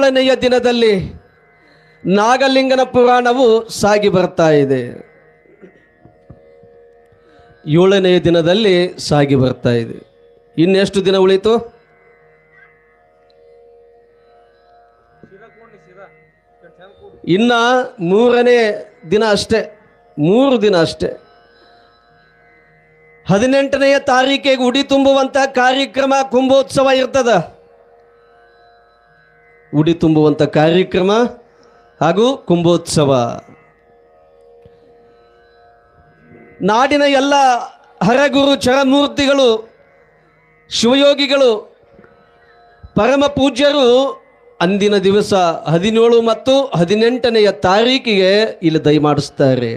ಏಳನೆಯ ದಿನದಲ್ಲಿ ನಾಗಲಿಂಗನ ಪುರಾಣವು ಸಾಗಿ ಬರ್ತಾ ಇದೆ. ಏಳನೆಯ ದಿನದಲ್ಲಿ ಸಾಗಿ ಬರ್ತಾ ಇದೆ. ಇನ್ನೆಷ್ಟು ದಿನ ಉಳಿತು? ಇನ್ನ ಮೂರನೇ ದಿನ ಅಷ್ಟೇ, 3 ದಿನ ಅಷ್ಟೇ. 18ನೆಯ ತಾರೀಕಿಗೆ ಉಡಿ ತುಂಬುವಂತ ಕಾರ್ಯಕ್ರಮ, ಕುಂಭೋತ್ಸವ ಇರ್ತದ. ಉಡಿ ತುಂಬುವಂತ ಕಾರ್ಯಕ್ರಮ ಹಾಗೂ ಕುಂಭೋತ್ಸವ. ನಾಡಿನ ಎಲ್ಲ ಹರಗುರು ಚರಮೂರ್ತಿಗಳು, ಶಿವಯೋಗಿಗಳು, ಪರಮ ಪೂಜ್ಯರು ಅಂದಿನ ದಿವಸ 17 ಮತ್ತು 18ನೆಯ ತಾರೀಕಿಗೆ ಇಲ್ಲಿ ದಯಮಾಡಿಸ್ತಾರೆ.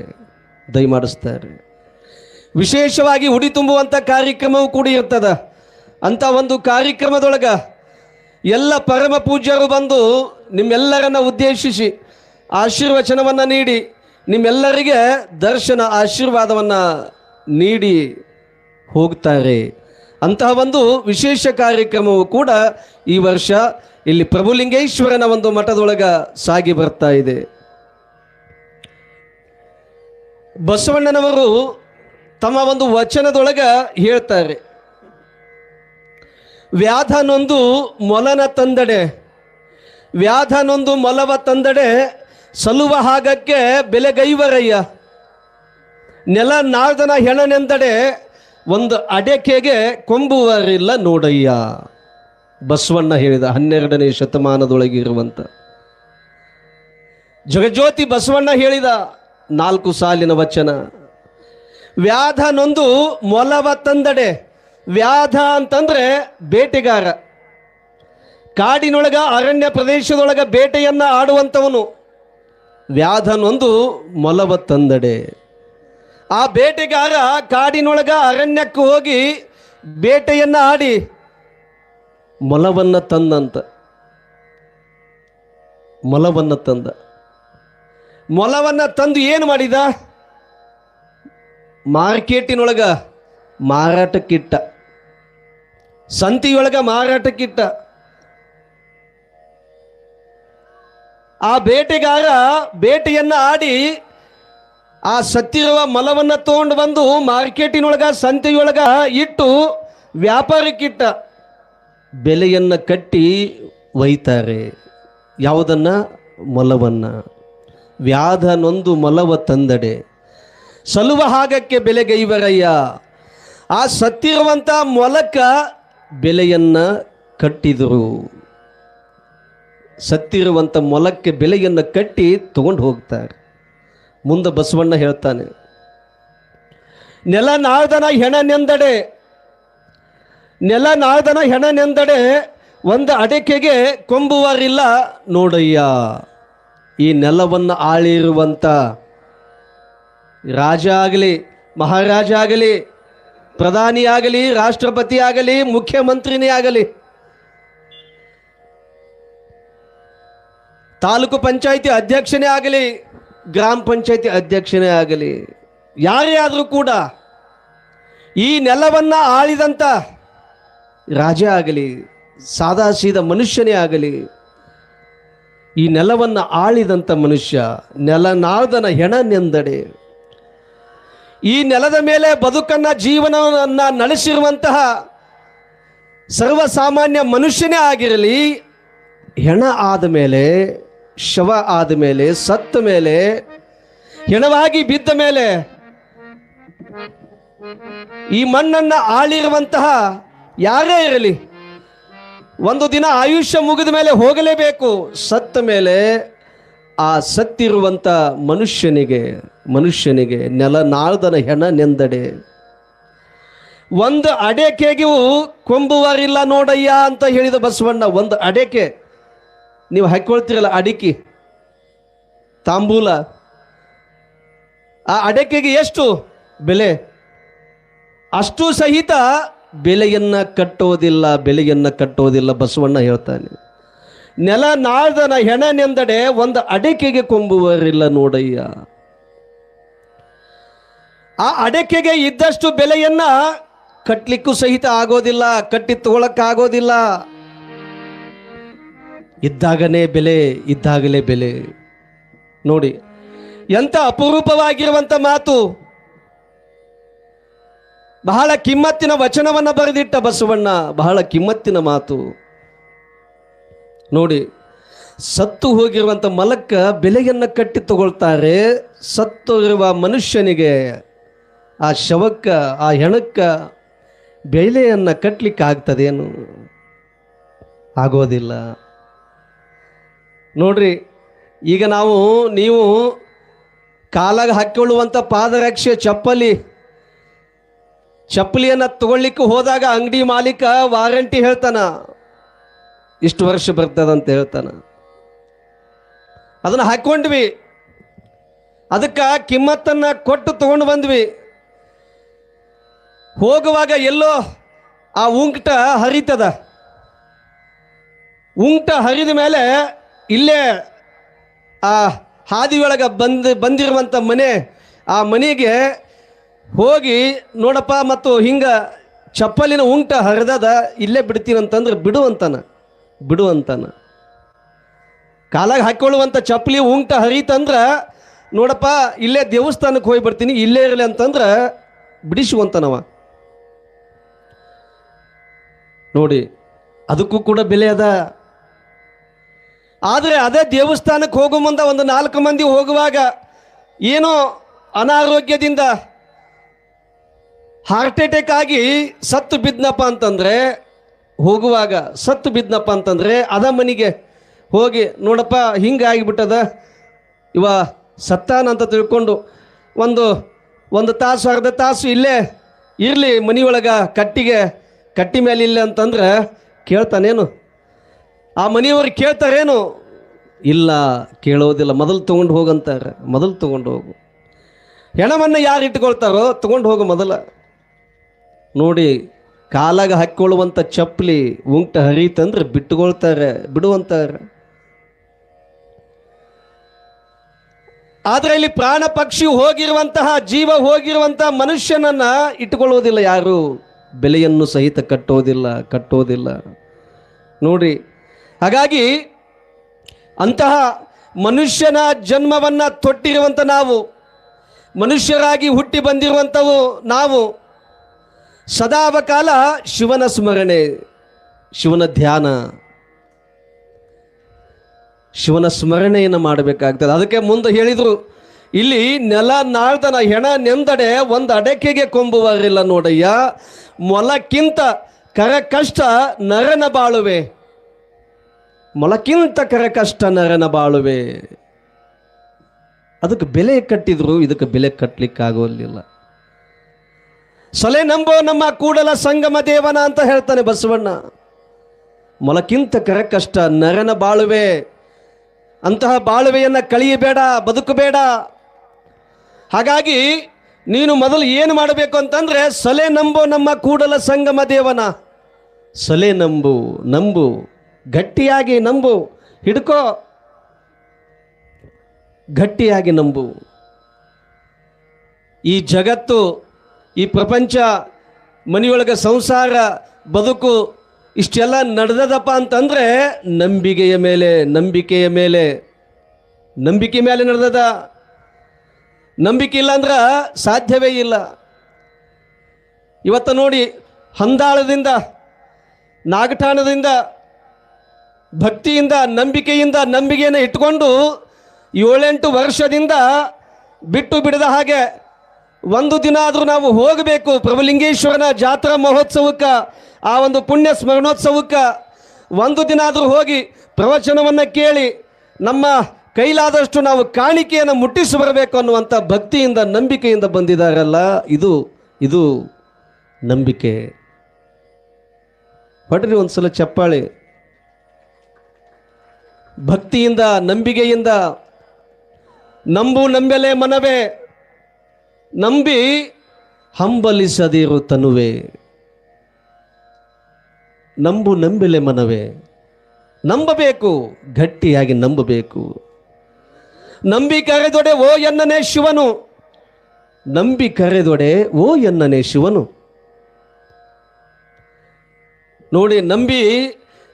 ವಿಶೇಷವಾಗಿ ಉಡಿ ತುಂಬುವಂಥ ಕಾರ್ಯಕ್ರಮವೂ ಕೂಡ ಇರ್ತದ. ಅಂತ ಒಂದು ಕಾರ್ಯಕ್ರಮದೊಳಗ ಎಲ್ಲ ಪರಮ ಪೂಜ್ಯರು ಬಂದು ನಿಮ್ಮೆಲ್ಲರನ್ನ ಉದ್ದೇಶಿಸಿ ಆಶೀರ್ವಚನವನ್ನು ನೀಡಿ ನಿಮ್ಮೆಲ್ಲರಿಗೆ ದರ್ಶನ ಆಶೀರ್ವಾದವನ್ನು ನೀಡಿ ಹೋಗ್ತಾರೆ. ಅಂತಹ ಒಂದು ವಿಶೇಷ ಕಾರ್ಯಕ್ರಮವು ಕೂಡ ಈ ವರ್ಷ ಇಲ್ಲಿ ಪ್ರಭುಲಿಂಗೇಶ್ವರನ ಒಂದು ಮಠದೊಳಗ ಸಾಗಿ ಬರ್ತಾ ಇದೆ. ಬಸವಣ್ಣನವರು ತಮ್ಮ ಒಂದು ವಚನದೊಳಗ ಹೇಳ್ತಾರೆ, ವ್ಯಾಧನೊಂದು ಮೊಲನ ತಂದಡೆ, ವ್ಯಾಧನೊಂದು ಮೊಲವ ತಂದಡೆ, ಸಲುವ ಹಾಗಕ್ಕೆ ಬೆಲೆಗೈವರಯ್ಯ, ನೆಲ ನಾಳ್ದನ ಹೆಣನೆಂದಡೆ, ಒಂದು ಅಡೆಕೆಗೆ ಕೊಂಬುವರಿಲ್ಲ ನೋಡಯ್ಯ. ಬಸವಣ್ಣ ಹೇಳಿದ 12ನೇ ಶತಮಾನದೊಳಗಿರುವಂಥ ಜಗಜ್ಯೋತಿ ಬಸವಣ್ಣ ಹೇಳಿದ 4 ಸಾಲಿನ ವಚನ. ವ್ಯಾಧನೊಂದು ಮೊಲವ ತಂದಡೆ. ವ್ಯಾಧ ಅಂತಂದ್ರೆ ಬೇಟೆಗಾರ, ಕಾಡಿನೊಳಗ ಅರಣ್ಯ ಪ್ರದೇಶದೊಳಗ ಬೇಟೆಯನ್ನ ಆಡುವಂಥವನು. ವ್ಯಾಧನೊಂದು ಮೊಲವ ತಂದಡೆ. ಆ ಬೇಟೆಗಾರ ಕಾಡಿನೊಳಗ ಅರಣ್ಯಕ್ಕೆ ಹೋಗಿ ಬೇಟೆಯನ್ನ ಆಡಿ ಮೊಲವನ್ನ ತಂದಂತ. ಮೊಲವನ್ನ ತಂದು ಏನು ಮಾಡಿದ? ಮಾರ್ಕೆಟಿನೊಳಗ ಮಾರಾಟಕ್ಕಿಟ್ಟ, ಸಂತಿಯೊಳಗ ಮಾರಾಟಕ್ಕಿಟ್ಟ. ಆ ಬೇಟೆಗಾರ ಬೇಟೆಯನ್ನ ಆಡಿ ಆ ಸತ್ತಿರುವ ಮೊಲವನ್ನ ತಗೊಂಡು ಬಂದು ಮಾರ್ಕೆಟಿನೊಳಗ ಸಂತೆಯೊಳಗ ಇಟ್ಟು ವ್ಯಾಪಾರಕ್ಕಿಟ್ಟ. ಬೆಲೆಯನ್ನು ಕಟ್ಟಿ ಒಯ್ತಾರೆ. ಯಾವುದನ್ನ? ಮೊಲವನ್ನ. ವ್ಯಾಧನೊಂದು ಮೊಲವ ತಂದಡೆ, ಸಲುವ ಹಾಗಕ್ಕೆ ಬೆಲೆಗೈವರಯ್ಯ. ಆ ಸತ್ತಿರುವಂಥ ಮೊಲಕ್ಕ ಬೆಲೆಯನ್ನ ಕಟ್ಟಿದರು. ಸತ್ತಿರುವಂಥ ಮೊಲಕ್ಕೆ ಬೆಲೆಯನ್ನು ಕಟ್ಟಿ ತಗೊಂಡು ಹೋಗ್ತಾರೆ. ಮುಂದೆ ಬಸವಣ್ಣ ಹೇಳ್ತಾನೆ, ನೆಲ ನಾಳ್ದನ ಹೆಣನೆಂದಡೆ, ನೆಲ ನಾಳ್ದನ ಹೆಣನೆಂದಡೆ, ಒಂದು ಅಡೆಕೆಗೆ ಕೊಂಬುವರಿಲ್ಲ ನೋಡಯ್ಯ. ಈ ನೆಲವನ್ನು ಆಳಿರುವಂಥ ರಾಜ ಆಗಲಿ, ಮಹಾರಾಜ ಆಗಲಿ, ಪ್ರಧಾನಿ ಆಗಲಿ, ರಾಷ್ಟ್ರಪತಿ ಆಗಲಿ, ಮುಖ್ಯಮಂತ್ರಿನೇ ಆಗಲಿ, ತಾಲೂಕು ಪಂಚಾಯಿತಿ ಅಧ್ಯಕ್ಷನೇ ಆಗಲಿ, ಗ್ರಾಮ ಪಂಚಾಯಿತಿ ಅಧ್ಯಕ್ಷನೇ ಆಗಲಿ, ಯಾರೇ ಆದರೂ ಕೂಡ ಈ ನೆಲವನ್ನು ಆಳಿದಂಥ ರಾಜ ಆಗಲಿ, ಸಾದಾ ಸೀದ ಮನುಷ್ಯನೇ ಆಗಲಿ, ಈ ನೆಲವನ್ನು ಆಳಿದಂಥ ಮನುಷ್ಯ ನೆಲನಾಳ್ದನ ಹೆಣನೆಂದಡೆ, ಈ ನೆಲದ ಮೇಲೆ ಬದುಕನ್ನ ಜೀವನವನ್ನು ನಡೆಸಿರುವಂತಹ ಸರ್ವಸಾಮಾನ್ಯ ಮನುಷ್ಯನೇ ಆಗಿರಲಿ, ಹೆಣ ಆದ ಮೇಲೆ, ಶವ ಆದ ಮೇಲೆ, ಸತ್ತ ಮೇಲೆ, ಹೆಣವಾಗಿ ಬಿದ್ದ ಮೇಲೆ ಈ ಮಣ್ಣನ್ನು ಆಳಿರುವಂತಹ ಯಾರೇ ಇರಲಿ, ಒಂದು ದಿನ ಆಯುಷ್ಯ ಮುಗಿದ ಮೇಲೆ ಹೋಗಲೇಬೇಕು. ಸತ್ತ ಮೇಲೆ ಆ ಸತ್ತಿರುವಂಥ ಮನುಷ್ಯನಿಗೆ ನೆಲನಾಳ್ದನ ಹೆಣನೆಂದಡೆ, ಒಂದು ಅಡೆಕೆಗೂ ಕೊಂಬುವರಿಲ್ಲ ನೋಡಯ್ಯ ಅಂತ ಹೇಳಿದ ಬಸವಣ್ಣ. ಒಂದು ಅಡೆಕೆ ನೀವು ಹಾಕೊಳ್ತೀರಲ್ಲ, ಅಡಿಕೆ, ತಾಂಬೂಲ, ಆ ಅಡೆಕೆಗೆ ಎಷ್ಟು ಬೆಲೆ? ಅಷ್ಟು ಸಹಿತ ಬೆಲೆಯನ್ನು ಕಟ್ಟೋದಿಲ್ಲ ಬಸವಣ್ಣ ಹೇಳ್ತಾನೆ. ನೆಲ ನಾಳ್ದನ ಹೆಣನೆಂದಡೆ, ಒಂದು ಅಡೆಕೆಗೆ ಕೊಂಬುವರಿಲ್ಲ ನೋಡಯ್ಯ. ಆ ಅಡೆಕೆಗೆ ಇದ್ದಷ್ಟು ಬೆಲೆಯನ್ನ ಕಟ್ಟಲಿಕ್ಕೂ ಸಹಿತ ಆಗೋದಿಲ್ಲ, ಕಟ್ಟಿ ತಗೊಳಕ್ಕಾಗೋದಿಲ್ಲ. ಇದ್ದಾಗನೇ ಬೆಲೆ, ಇದ್ದಾಗಲೇ ಬೆಲೆ. ನೋಡಿ ಎಂಥ ಅಪರೂಪವಾಗಿರುವಂಥ ಮಾತು. ಬಹಳ ಕಿಮ್ಮತ್ತಿನ ವಚನವನ್ನು ಬರೆದಿಟ್ಟ ಬಸವಣ್ಣ. ಬಹಳ ಕಿಮ್ಮತ್ತಿನ ಮಾತು. ನೋಡಿ, ಸತ್ತು ಹೋಗಿರುವಂಥ ಮಲಕ್ಕ ಬೆಲೆಯನ್ನು ಕಟ್ಟಿ ತಗೊಳ್ತಾರೆ. ಸತ್ತು ಇರುವ ಮನುಷ್ಯನಿಗೆ, ಆ ಶವಕ್ಕ, ಆ ಹೆಣಕ್ಕ ಬೆಲೆಯನ್ನು ಕಟ್ಟಲಿಕ್ಕೆ ಆಗ್ತದೇನು? ಆಗೋದಿಲ್ಲ. ನೋಡ್ರಿ, ಈಗ ನೀವು ಕಾಲಾಗ ಹಾಕಿಕೊಳ್ಳುವಂಥ ಪಾದರಕ್ಷೆ, ಚಪ್ಪಲಿಯನ್ನು ತಗೊಳ್ಲಿಕ್ಕೆ ಹೋದಾಗ ಅಂಗಡಿ ಮಾಲೀಕ ವಾರಂಟಿ ಹೇಳ್ತಾನ, ಇಷ್ಟು ವರ್ಷ ಬರ್ತದಂತ ಹೇಳ್ತಾನ. ಅದನ್ನು ಹಾಕ್ಕೊಂಡ್ವಿ, ಅದಕ್ಕೆ ಕಿಮ್ಮತ್ತನ್ನು ಕೊಟ್ಟು ತಗೊಂಡು ಬಂದ್ವಿ. ಹೋಗುವಾಗ ಎಲ್ಲೋ ಆ ಉಂಗ್ಟ ಹರಿತದ. ಉಂಗ್ಟ ಹರಿದ ಮೇಲೆ ಇಲ್ಲೇ ಆ ಹಾದಿಯೊಳಗೆ ಬಂದಿರುವಂಥ ಮನೆ, ಆ ಮನೆಗೆ ಹೋಗಿ ನೋಡಪ್ಪ, ಮತ್ತು ಹಿಂಗೆ ಚಪ್ಪಲಿನ ಉಂಟ ಹರಿದದ, ಇಲ್ಲೇ ಬಿಡ್ತೀನಂತಂದ್ರೆ ಬಿಡುವಂತಾನ. ಕಾಲಾಗ ಹಾಕೊಳ್ಳುವಂಥ ಚಪ್ಪಲಿ ಉಂಟ ಹರಿತಂದ್ರೆ ನೋಡಪ್ಪ, ಇಲ್ಲೇ ದೇವಸ್ಥಾನಕ್ಕೆ ಹೋಗಿ ಬರ್ತೀನಿ, ಇಲ್ಲೇ ಇರಲಿ ಅಂತಂದ್ರೆ ಬಿಡಿಸುವಂತನವ. ನೋಡಿ, ಅದಕ್ಕೂ ಕೂಡ ಬೆಲೆ ಅದ. ಆದರೆ ಅದೇ ದೇವಸ್ಥಾನಕ್ಕೆ ಹೋಗೋ ಮುಂದೆ ಒಂದು 4 ಮಂದಿ ಹೋಗುವಾಗ ಏನೋ ಅನಾರೋಗ್ಯದಿಂದ ಹಾರ್ಟ್ ಅಟ್ಯಾಕ್ ಆಗಿ ಸತ್ತು ಬಿದ್ನಪ್ಪ ಅಂತಂದರೆ, ಹೋಗುವಾಗ ಸತ್ತು ಬಿದ್ನಪ್ಪ ಅಂತಂದರೆ ಅದ ಮನೆಗೆ ಹೋಗಿ ನೋಡಪ್ಪ ಹಿಂಗಾಗಿಬಿಟ್ಟದ, ಇವ ಸತ್ತಾನಂತ ತಿಳ್ಕೊಂಡು ಒಂದು ತಾಸು ಅರ್ಧ ತಾಸು ಇಲ್ಲೇ ಇರಲಿ ಮನೆಯೊಳಗೆ ಕಟ್ಟಿ ಮೇಲೆ ಇಲ್ಲ ಅಂತಂದ್ರೆ ಕೇಳ್ತಾನೇನು? ಆ ಮನೆಯವ್ರಿಗೆ ಕೇಳ್ತಾರೇನು? ಇಲ್ಲ, ಕೇಳೋದಿಲ್ಲ. ಮೊದಲು ತೊಗೊಂಡು ಹೋಗಂತಾರೆ. ಮೊದಲು ತೊಗೊಂಡು ಹೋಗು. ಹೆಣವನ್ನು ಯಾರು ಇಟ್ಕೊಳ್ತಾರೋ ತೊಗೊಂಡು ಹೋಗು ಮೊದಲ. ನೋಡಿ, ಕಾಲಾಗ ಹಾಕ್ಕೊಳ್ಳುವಂಥ ಚಪ್ಪಲಿ ಉಂಟ ಹರಿತಂದ್ರೆ ಬಿಡುವಂತಾರೆ. ಆದರೆ ಇಲ್ಲಿ ಪ್ರಾಣ ಪಕ್ಷಿ ಹೋಗಿರುವಂತಹ, ಜೀವ ಹೋಗಿರುವಂತಹ ಮನುಷ್ಯನನ್ನ ಇಟ್ಟುಕೊಳ್ಳುವುದಿಲ್ಲ ಯಾರು. ಬೆಲೆಯನ್ನು ಸಹಿತ ಕಟ್ಟೋದಿಲ್ಲ. ನೋಡಿ, ಹಾಗಾಗಿ ಅಂತಹ ಮನುಷ್ಯನ ಜನ್ಮವನ್ನು ತೊಟ್ಟಿರುವಂಥ ನಾವು, ಮನುಷ್ಯರಾಗಿ ಹುಟ್ಟಿ ಬಂದಿರುವಂಥವು ನಾವು, ಸದಾವಕಾಲ ಶಿವನ ಸ್ಮರಣೆ, ಶಿವನ ಧ್ಯಾನ, ಶಿವನ ಸ್ಮರಣೆಯನ್ನು ಮಾಡಬೇಕಾಗ್ತದೆ. ಅದಕ್ಕೆ ಮುಂದೆ ಹೇಳಿದರು, ಇಲ್ಲಿ ನೆಲ ನಾಳ್ದನ ಹೆಣ ನೆಂದಡೆ ಒಂದು ಅಡಕೆಗೆ ಕೊಂಬುವರಿಲ್ಲ ನೋಡಯ್ಯ, ಮೊಲಕ್ಕಿಂತ ಕಷ್ಟ ನರನ ಬಾಳುವೆ. ಮೊಲಕ್ಕಿಂತ ಕಷ್ಟ ನರನ ಬಾಳುವೆ. ಅದಕ್ಕೆ ಬೆಲೆ ಕಟ್ಟಿದ್ರು, ಇದಕ್ಕೆ ಬೆಲೆ ಕಟ್ಟಲಿಕ್ಕಾಗೋಲಿಲ್ಲ. ಸೊಲೆ ನಂಬೋ ನಮ್ಮ ಕೂಡಲ ಸಂಗಮ ದೇವನ ಅಂತ ಹೇಳ್ತಾನೆ ಬಸವಣ್ಣ. ಮೊಲಕ್ಕಿಂತ ಕಷ್ಟ ನರನ ಬಾಳುವೆ. ಅಂತಹ ಬಾಳುವೆಯನ್ನು ಕಳೆಯಬೇಡ, ಬದುಕಬೇಡ. ಹಾಗಾಗಿ ನೀನು ಮೊದಲು ಏನು ಮಾಡಬೇಕು ಅಂತಂದ್ರೆ, ಸೊಲೆ ನಂಬೋ ನಮ್ಮ ಕೂಡಲ ಸಂಗಮ ದೇವನ. ಸೊಲೆ ನಂಬು, ಗಟ್ಟಿಯಾಗಿ ನಂಬು, ಹಿಡ್ಕೋ, ಗಟ್ಟಿಯಾಗಿ ನಂಬು. ಈ ಜಗತ್ತು, ಈ ಪ್ರಪಂಚ, ಮನೆಯೊಳಗೆ ಸಂಸಾರ, ಬದುಕು ಇಷ್ಟೆಲ್ಲ ನಡೆದದಪ್ಪ ಅಂತಂದ್ರೆ ನಂಬಿಕೆ ಮೇಲೆ ನಡೆದದ. ನಂಬಿಕೆ ಇಲ್ಲ ಅಂದ್ರೆ ಸಾಧ್ಯವೇ ಇಲ್ಲ. ಇವತ್ತು ನೋಡಿ, ಹಂದಾಳದಿಂದ, ನಾಗಠಾಣದಿಂದ, ಭಕ್ತಿಯಿಂದ, ನಂಬಿಕೆಯನ್ನು ಇಟ್ಕೊಂಡು 7-8 ವರ್ಷದಿಂದ ಬಿಟ್ಟು ಬಿಡದ ಹಾಗೆ ಒಂದು ದಿನ ಆದರೂ ನಾವು ಹೋಗಬೇಕು ಪ್ರಭುಲಿಂಗೇಶ್ವರನ ಜಾತ್ರಾ ಮಹೋತ್ಸವಕ್ಕೆ, ಆ ಒಂದು ಪುಣ್ಯ ಸ್ಮರಣೋತ್ಸವಕ್ಕೆ ಒಂದು ದಿನ ಆದರೂ ಹೋಗಿ ಪ್ರವಚನವನ್ನು ಕೇಳಿ ನಮ್ಮ ಕೈಲಾದಷ್ಟು ನಾವು ಕಾಣಿಕೆಯನ್ನು ಮುಟ್ಟಿಸಿ ಬರಬೇಕು ಅನ್ನುವಂಥ ಭಕ್ತಿಯಿಂದ, ನಂಬಿಕೆಯಿಂದ ಬಂದಿದ್ದಾರಲ್ಲ, ಇದು ನಂಬಿಕೆ. ಹೊಡ್ರಿ ಒಂದ್ಸಲ ಚಪ್ಪಾಳೆ. ಭಕ್ತಿಯಿಂದ, ನಂಬಿಕೆಯಿಂದ, ನಂಬೆಲೆ ಮನವೇ, ನಂಬಿ ಹಂಬಲಿಸದಿರು ತನುವೆ. ನಂಬೆಲೆ ಮನವೇ, ನಂಬಬೇಕು, ಗಟ್ಟಿಯಾಗಿ ನಂಬಬೇಕು. ನಂಬಿ ಕರೆದೊಡೆ ಓ ಎನ್ನನೇ ಶಿವನು, ನಂಬಿ ಕರೆದೊಡೆ ಓ ಎನ್ನನೇ ಶಿವನು. ನೋಡಿ, ನಂಬಿ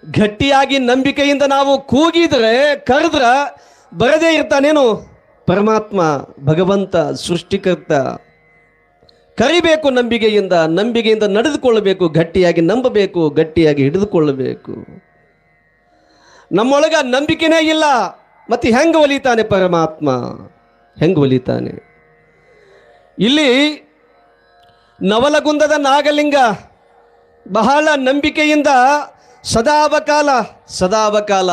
ಗಟ್ಟಿಯಾಗಿ ನಂಬಿಕೆಯಿಂದ ನಾವು ಕೂಗಿದ್ರೆ ಕರೆದ್ರ ಬರದೇ ಇರ್ತಾನೇನು ಪರಮಾತ್ಮ ಭಗವಂತ ಸೃಷ್ಟಿಕರ್ತ. ಕರಿಬೇಕು ನಂಬಿಕೆಯಿಂದ ನಡೆದುಕೊಳ್ಳಬೇಕು, ಗಟ್ಟಿಯಾಗಿ ನಂಬಬೇಕು, ಗಟ್ಟಿಯಾಗಿ ಹಿಡಿದುಕೊಳ್ಳಬೇಕು. ನಮ್ಮೊಳಗ ನಂಬಿಕೆನೇ ಇಲ್ಲ, ಮತ್ತೆ ಹೆಂಗೆ ಒಲಿತಾನೆ ಪರಮಾತ್ಮ? ಹೆಂಗೆ ಒಲಿತಾನೆ? ಇಲ್ಲಿ ನವಲಗುಂದದ ನಾಗಲಿಂಗ ಬಹಳ ನಂಬಿಕೆಯಿಂದ ಸದಾವಕಾಲ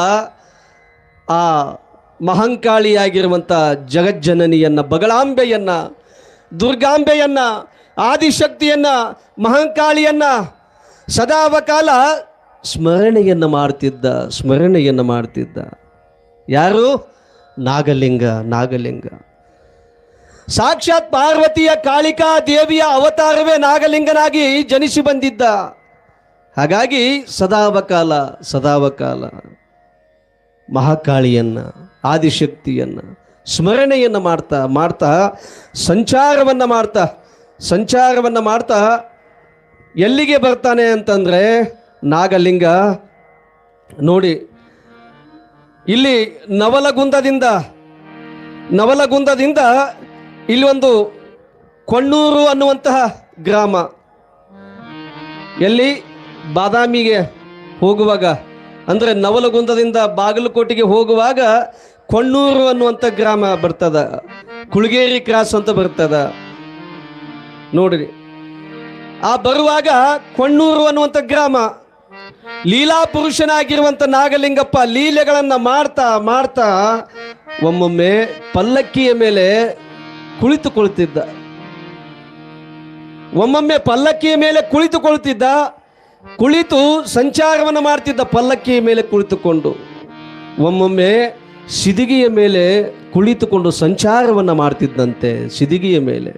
ಆ ಮಹಂಕಾಳಿಯಾಗಿರುವಂಥ ಜಗಜ್ಜನನಿಯನ್ನು, ಬಗಳಾಂಬೆಯನ್ನು, ದುರ್ಗಾಂಬೆಯನ್ನು, ಆದಿಶಕ್ತಿಯನ್ನು, ಮಹಂಕಾಳಿಯನ್ನು ಸದಾವಕಾಲ ಸ್ಮರಣೆಯನ್ನು ಮಾಡ್ತಿದ್ದ. ಯಾರು? ನಾಗಲಿಂಗ. ಸಾಕ್ಷಾತ್ ಪಾರ್ವತಿಯ ಕಾಳಿಕಾ ದೇವಿಯ ಅವತಾರವೇ ನಾಗಲಿಂಗನಾಗಿ ಜನಿಸಿ ಬಂದಿದ್ದ. ಹಾಗಾಗಿ ಸದಾವಕಾಲ ಮಹಾಕಾಳಿಯನ್ನ, ಆದಿಶಕ್ತಿಯನ್ನ ಸ್ಮರಣೆಯನ್ನು ಮಾಡ್ತಾ ಸಂಚಾರವನ್ನು ಮಾಡ್ತಾ ಎಲ್ಲಿಗೆ ಬರ್ತಾನೆ ಅಂತಂದ್ರೆ ನಾಗಲಿಂಗ ನೋಡಿ, ಇಲ್ಲಿ ನವಲಗುಂದದಿಂದ ಇಲ್ಲಿ ಒಂದು ಕೊಣ್ಣೂರು ಅನ್ನುವಂತಹ ಗ್ರಾಮ, ಎಲ್ಲಿ ಬಾದಾಮಿಗೆ ಹೋಗುವಾಗ ಅಂದರೆ ನವಲಗುಂದದಿಂದ ಬಾಗಲಕೋಟೆಗೆ ಹೋಗುವಾಗ ಕೊಣ್ಣೂರು ಅನ್ನುವಂಥ ಗ್ರಾಮ ಬರ್ತದ, ಕುಳಗೇರಿ ಕ್ರಾಸ್ ಅಂತ ಬರ್ತದ ನೋಡ್ರಿ. ಆ ಬರುವಾಗ ಕೊಣ್ಣೂರು ಅನ್ನುವಂಥ ಗ್ರಾಮ, ಲೀಲಾ ಪುರುಷನಾಗಿರುವಂಥ ನಾಗಲಿಂಗಪ್ಪ ಲೀಲೆಗಳನ್ನು ಮಾಡ್ತಾ ಒಮ್ಮೊಮ್ಮೆ ಪಲ್ಲಕ್ಕಿಯ ಮೇಲೆ ಕುಳಿತು ಸಂಚಾರವನ್ನು ಮಾಡ್ತಿದ್ದ. ಪಲ್ಲಕ್ಕಿಯ ಮೇಲೆ ಕುಳಿತುಕೊಂಡು, ಒಮ್ಮೊಮ್ಮೆ ಸಿದಿಗೆಯ ಮೇಲೆ ಕುಳಿತುಕೊಂಡು ಸಂಚಾರವನ್ನು ಮಾಡ್ತಿದ್ದಂತೆ. ಸಿದಿಗೆಯ ಮೇಲೆ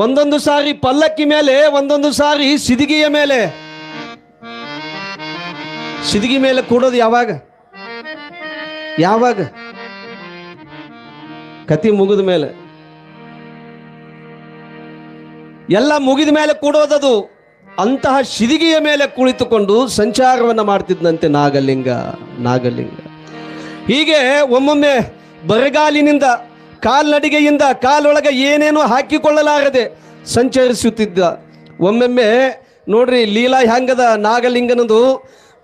ಒಂದೊಂದು ಸಾರಿ ಪಲ್ಲಕ್ಕಿ ಮೇಲೆ, ಒಂದೊಂದು ಸಾರಿ ಸಿದಿಗೆಯ ಮೇಲೆ. ಸಿದಿಗೆ ಮೇಲೆ ಕೂಡೋದು ಯಾವಾಗ ಕತಿ ಮುಗಿದ ಮೇಲೆ, ಎಲ್ಲ ಮುಗಿದ ಮೇಲೆ ಕೂಡೋದದು. ಅಂತಹ ಸಿದಿಗೆಯ ಮೇಲೆ ಕುಳಿತುಕೊಂಡು ಸಂಚಾರವನ್ನು ಮಾಡ್ತಿದ್ದಂತೆ ನಾಗಲಿಂಗ. ಹೀಗೆ ಒಮ್ಮೊಮ್ಮೆ ಬರಗಾಲಿನಿಂದ, ಕಾಲ್ನಡಿಗೆಯಿಂದ, ಕಾಲೊಳಗೆ ಏನೇನೋ ಹಾಕಿಕೊಳ್ಳಲಾರದೆ ಸಂಚರಿಸುತ್ತಿದ್ದ. ಒಮ್ಮೊಮ್ಮೆ ನೋಡ್ರಿ ಲೀಲಾ ಹ್ಯಾಂಗದ ನಾಗಲಿಂಗನದು,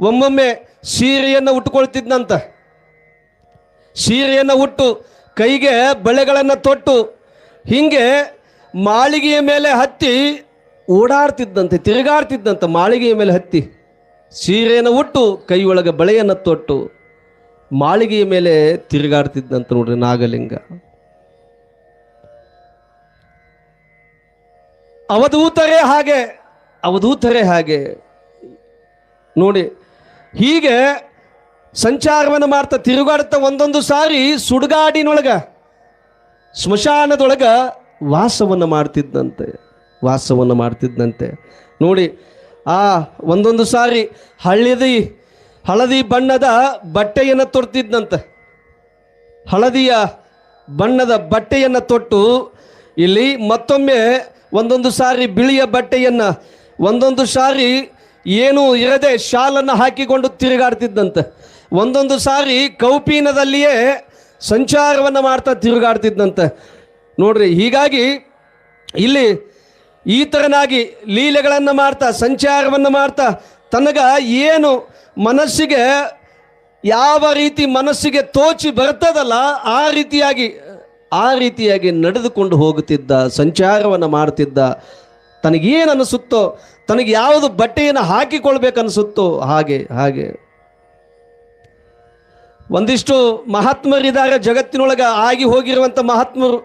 ಒಮ್ಮೊಮ್ಮೆ ಸೀರೆಯನ್ನು ಉಟ್ಟುಕೊಳ್ತಿದ್ನಂತ. ಸೀರೆಯನ್ನು ಉಟ್ಟು ಕೈಗೆ ಬಳೆಗಳನ್ನು ತೊಟ್ಟು ಹಿಂಗೆ ಮಾಳಿಗೆಯ ಮೇಲೆ ಹತ್ತಿ ಓಡಾಡ್ತಿದ್ದಂತೆ, ತಿರುಗಾಡ್ತಿದ್ದಂತೆ. ಮಾಳಿಗೆಯ ಮೇಲೆ ಹತ್ತಿ ಸೀರೆಯನ್ನು ಉಟ್ಟು ಕೈ ಒಳಗೆ ಬಳೆಯನ್ನು ತೊಟ್ಟು ಮಾಳಿಗೆಯ ಮೇಲೆ ತಿರುಗಾಡ್ತಿದ್ದಂತ ನೋಡ್ರಿ ನಾಗಲಿಂಗ. ಅವಧೂತರೇ ಹಾಗೆ ನೋಡಿ. ಹೀಗೆ ಸಂಚಾರವನ್ನು ಮಾಡ್ತಾ ತಿರುಗಾಡ್ತಾ ಒಂದೊಂದು ಸಾರಿ ಸುಡುಗಾಡಿನೊಳಗ, ಸ್ಮಶಾನದೊಳಗ ವಾಸವನ್ನು ಮಾಡ್ತಿದ್ದಂತೆ ನೋಡಿ. ಆ ಒಂದೊಂದು ಸಾರಿ ಹಳದಿ ಬಣ್ಣದ ಬಟ್ಟೆಯನ್ನು ತೊಡ್ತಿದ್ದಂತೆ. ಹಳದಿಯ ಬಣ್ಣದ ಬಟ್ಟೆಯನ್ನು ತೊಟ್ಟು ಇಲ್ಲಿ ಮತ್ತೊಮ್ಮೆ ಒಂದೊಂದು ಸಾರಿ ಬಿಳಿಯ ಬಟ್ಟೆಯನ್ನು, ಒಂದೊಂದು ಸಾರಿ ಏನೂ ಇರದೆ ಶಾಲನ್ನು ಹಾಕಿಕೊಂಡು ತಿರುಗಾಡ್ತಿದ್ದಂತೆ. ಒಂದೊಂದು ಸಾರಿ ಕೌಪೀನದಲ್ಲಿಯೇ ಸಂಚಾರವನ್ನು ಮಾಡ್ತಾ ತಿರುಗಾಡ್ತಿದ್ದಂತೆ ನೋಡ್ರಿ. ಹೀಗಾಗಿ ಇಲ್ಲಿ ಈ ಥರನಾಗಿ ಲೀಲೆಗಳನ್ನು ಮಾಡ್ತಾ, ಸಂಚಾರವನ್ನು ಮಾಡ್ತಾ, ತನಗ ಏನು ಮನಸ್ಸಿಗೆ, ಯಾವ ರೀತಿ ಮನಸ್ಸಿಗೆ ತೋಚಿ ಬರ್ತದಲ್ಲ ಆ ರೀತಿಯಾಗಿ ನಡೆದುಕೊಂಡು ಹೋಗುತ್ತಿದ್ದ, ಸಂಚಾರವನ್ನು ಮಾಡ್ತಿದ್ದ. ತನಗೇನು ಅನಿಸುತ್ತೋ, ತನಗೆ ಯಾವುದು ಬಟ್ಟೆಯನ್ನು ಹಾಕಿಕೊಳ್ಬೇಕನ್ನಿಸುತ್ತೋ ಹಾಗೆ ಒಂದಿಷ್ಟು ಮಹಾತ್ಮರಿದ್ದಾರೆ ಜಗತ್ತಿನೊಳಗೆ. ಆಗಿ ಹೋಗಿರುವಂಥ ಮಹಾತ್ಮರು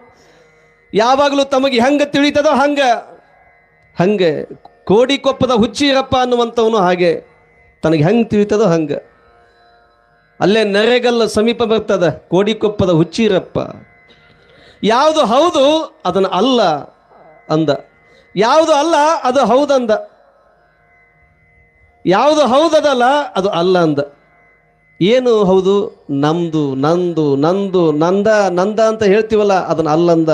ಯಾವಾಗಲೂ ತಮಗೆ ಹೆಂಗೆ ತಿಳಿತದೋ ಹಂಗೆ ಕೋಡಿಕೊಪ್ಪದ ಹುಚ್ಚೀರಪ್ಪ ಅನ್ನುವಂಥವನು ಹಾಗೆ ತನಗೆ ಹೆಂಗೆ ತಿಳಿತದೋ ಹಂಗೆ. ಅಲ್ಲೇ ನರೇಗಲ್ಲ ಸಮೀಪ ಬರ್ತದ ಕೋಡಿಕೊಪ್ಪದ ಹುಚ್ಚೀರಪ್ಪ. ಯಾವುದು ಹೌದು ಅದನ್ನು ಅಲ್ಲ ಅಂದ, ಯಾವುದು ಅಲ್ಲ ಅದು ಹೌದಂದ, ಯಾವುದು ಹೌದದಲ್ಲ ಅದು ಅಲ್ಲ ಅಂದ. ಏನು ಹೌದು? ನಮ್ದು, ನಂದು, ನಂದ ಅಂತ ಹೇಳ್ತೀವಲ್ಲ ಅದನ್ನ ಅಲ್ಲಂದ.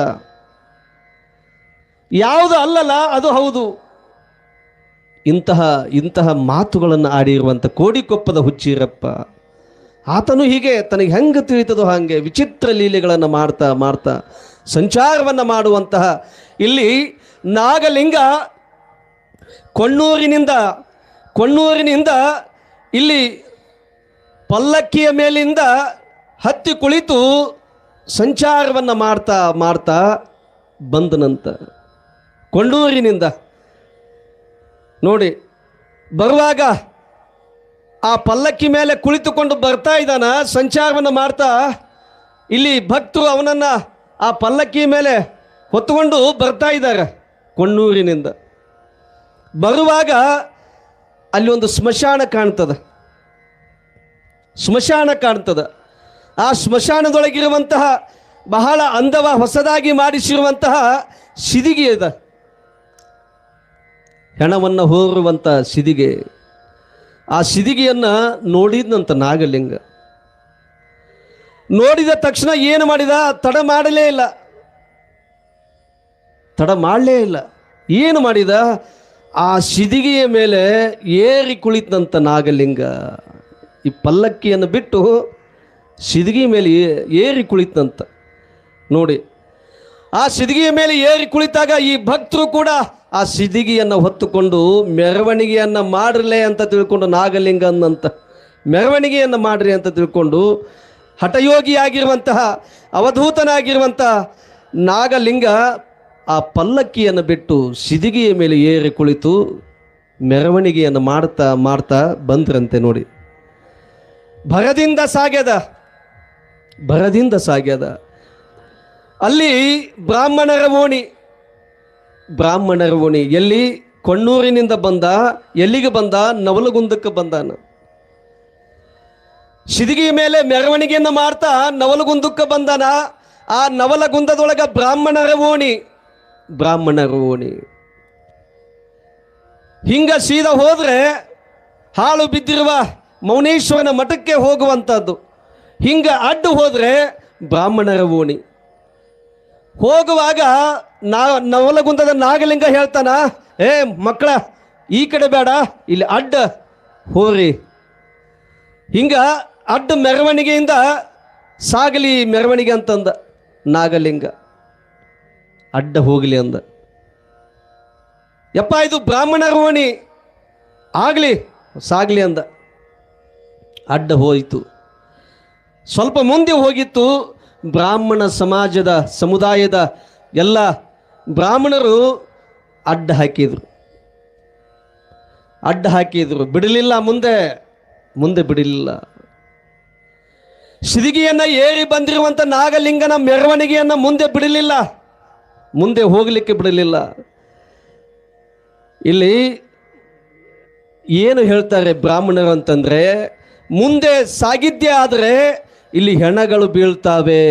ಯಾವುದು ಅಲ್ಲಲ್ಲ ಅದು ಹೌದು. ಇಂತಹ ಇಂತಹ ಮಾತುಗಳನ್ನು ಆಡಿರುವಂಥ ಕೋಡಿಕೊಪ್ಪದ ಹುಚ್ಚೀರಪ್ಪ ಆತನು ಹೀಗೆ ತನಗೆ ಹೆಂಗೆ ತಿಳಿತದೋ ಹಾಗೆ ವಿಚಿತ್ರ ಲೀಲೆಗಳನ್ನು ಮಾಡ್ತಾ ಮಾಡ್ತಾ ಸಂಚಾರವನ್ನು ಮಾಡುವಂತಹ ಇಲ್ಲಿ ನಾಗಲಿಂಗ ಕೊಣ್ಣೂರಿನಿಂದ ಇಲ್ಲಿ ಪಲ್ಲಕ್ಕಿಯ ಮೇಲಿಂದ ಹತ್ತಿ ಕುಳಿತು ಸಂಚಾರವನ್ನು ಮಾಡ್ತಾ ಮಾಡ್ತಾ ಬಂದನಂತ. ಕೊಣ್ಣೂರಿನಿಂದ ನೋಡಿ ಬರುವಾಗ ಆ ಪಲ್ಲಕ್ಕಿ ಮೇಲೆ ಕುಳಿತುಕೊಂಡು ಬರ್ತಾ ಇದ್ದಾನ, ಸಂಚಾರವನ್ನು ಮಾಡ್ತಾ. ಇಲ್ಲಿ ಭಕ್ತರು ಅವನನ್ನು ಆ ಪಲ್ಲಕ್ಕಿ ಮೇಲೆ ಹೊತ್ತುಕೊಂಡು ಬರ್ತಾ ಇದ್ದಾರೆ. ಕೊಣ್ಣೂರಿನಿಂದ ಬರುವಾಗ ಅಲ್ಲಿ ಒಂದು ಸ್ಮಶಾನ ಕಾಣ್ತದೆ. ಆ ಸ್ಮಶಾನದೊಳಗಿರುವಂತಹ ಬಹಳ ಹೊಸದಾಗಿ ಮಾಡಿಸಿರುವಂತಹ ಸಿದಿಗೆ ಇದೆ, ಹೆಣವನ್ನು ಹೋರುವಂಥ ಸಿದಿಗೆ. ಆ ಸಿದಿಗೆಯನ್ನು ನೋಡಿದ್ನಂತ ನಾಗಲಿಂಗ. ನೋಡಿದ ತಕ್ಷಣ ಏನು ಮಾಡಿದ? ತಡ ಮಾಡಲೇ ಇಲ್ಲ. ಏನು ಮಾಡಿದ? ಆ ಸಿದಿಗೆಯ ಮೇಲೆ ಏರಿ ಕುಳಿತಂತ ನಾಗಲಿಂಗ. ಈ ಪಲ್ಲಕ್ಕಿಯನ್ನು ಬಿಟ್ಟು ಸಿದಿಗೆ ಮೇಲೆ ಏರಿ ಕುಳಿತಂತ. ನೋಡಿ ಆ ಸಿದಿಗೆಯ ಮೇಲೆ ಏರಿ ಕುಳಿತಾಗ ಈ ಭಕ್ತರು ಕೂಡ ಆ ಸಿದಿಗೆಯನ್ನು ಹೊತ್ತುಕೊಂಡು ಮೆರವಣಿಗೆಯನ್ನು ಮಾಡ್ರಲೇ ಅಂತ ತಿಳ್ಕೊಂಡು, ನಾಗಲಿಂಗ ಅನ್ನಂತ ಮೆರವಣಿಗೆಯನ್ನು ಮಾಡ್ರಿ ಅಂತ ತಿಳ್ಕೊಂಡು ಹಠಯೋಗಿಯಾಗಿರುವಂತಹ ಅವಧೂತನಾಗಿರುವಂತಹ ನಾಗಲಿಂಗ ಆ ಪಲ್ಲಕ್ಕಿಯನ್ನು ಬಿಟ್ಟು ಸಿದಿಗೆಯ ಮೇಲೆ ಏರಿ ಕುಳಿತು ಮೆರವಣಿಗೆಯನ್ನು ಮಾಡ್ತಾ ಮಾಡ್ತಾ ಬಂದ್ರಂತೆ. ನೋಡಿ ಭರದಿಂದ ಸಾಗ್ಯದ. ಅಲ್ಲಿ ಬ್ರಾಹ್ಮಣರ ಓಣಿ ಎಲ್ಲಿ? ಕೊಣ್ಣೂರಿನಿಂದ ಬಂದ. ಎಲ್ಲಿಗೆ ಬಂದ? ನವಲಗುಂದಕ್ಕೆ ಬಂದಾನ. ಸಿದಿಗೆಯ ಮೇಲೆ ಮೆರವಣಿಗೆಯನ್ನು ಮಾಡ್ತಾ ನವಲಗುಂದಕ್ಕೆ ಬಂದಾನ. ಆ ನವಲಗುಂದದೊಳಗ ಬ್ರಾಹ್ಮಣರ ಓಣಿ. ಹಿಂಗ ಸೀದಾ ಹೋದ್ರೆ ಹಾಳು ಬಿದ್ದಿರುವ ಮೌನೇಶ್ವರನ ಮಠಕ್ಕೆ ಹೋಗುವಂಥದ್ದು. ಹಿಂಗ ಅಡ್ಡು ಹೋದ್ರೆ ಬ್ರಾಹ್ಮಣರ ಓಣಿ. ಹೋಗುವಾಗ ನವಲಗುಂದದ ನಾಗಲಿಂಗ ಹೇಳ್ತಾನ, ಏ ಮಕ್ಕಳ, ಈ ಕಡೆ ಬೇಡ, ಇಲ್ಲಿ ಅಡ್ಡ ಹೋರಿ. ಹಿಂಗ ಅಡ್ಡ ಮೆರವಣಿಗೆಯಿಂದ ಸಾಗಲಿ ಮೆರವಣಿಗೆ ಅಂತಂದ ನಾಗಲಿಂಗ. ಅಡ್ಡ ಹೋಗಲಿ ಅಂದ. ಯಪ್ಪ ಇದು ಬ್ರಾಹ್ಮಣರ ಓಣಿ, ಆಗಲಿ ಸಾಗಲಿ ಅಂದ. ಅಡ್ಡ ಹೋಯಿತು. ಸ್ವಲ್ಪ ಮುಂದೆ ಹೋಗಿತ್ತು. ಬ್ರಾಹ್ಮಣ ಸಮುದಾಯದ ಎಲ್ಲ ಬ್ರಾಹ್ಮಣರು ಅಡ್ಡ ಹಾಕಿದ್ರು. ಬಿಡಲಿಲ್ಲ, ಮುಂದೆ ಬಿಡಲಿಲ್ಲ. ಸಿದಿಗೆಯನ್ನು ಏರಿ ಬಂದಿರುವಂಥ ನಾಗಲಿಂಗನ ಮೆರವಣಿಗೆಯನ್ನು ಮುಂದೆ ಹೋಗಲಿಕ್ಕೆ ಬಿಡಲಿಲ್ಲ. ಇಲ್ಲಿ ಏನು ಹೇಳ್ತಾರೆ ಬ್ರಾಹ್ಮಣರು ಅಂತಂದ್ರೆ, ಮುಂದೆ ಸಾಗಿದ್ದೆ ಆದರೆ ಇಲ್ಲಿ ಹೆಣಗಳು ಬೀಳ್ತಾವೆ.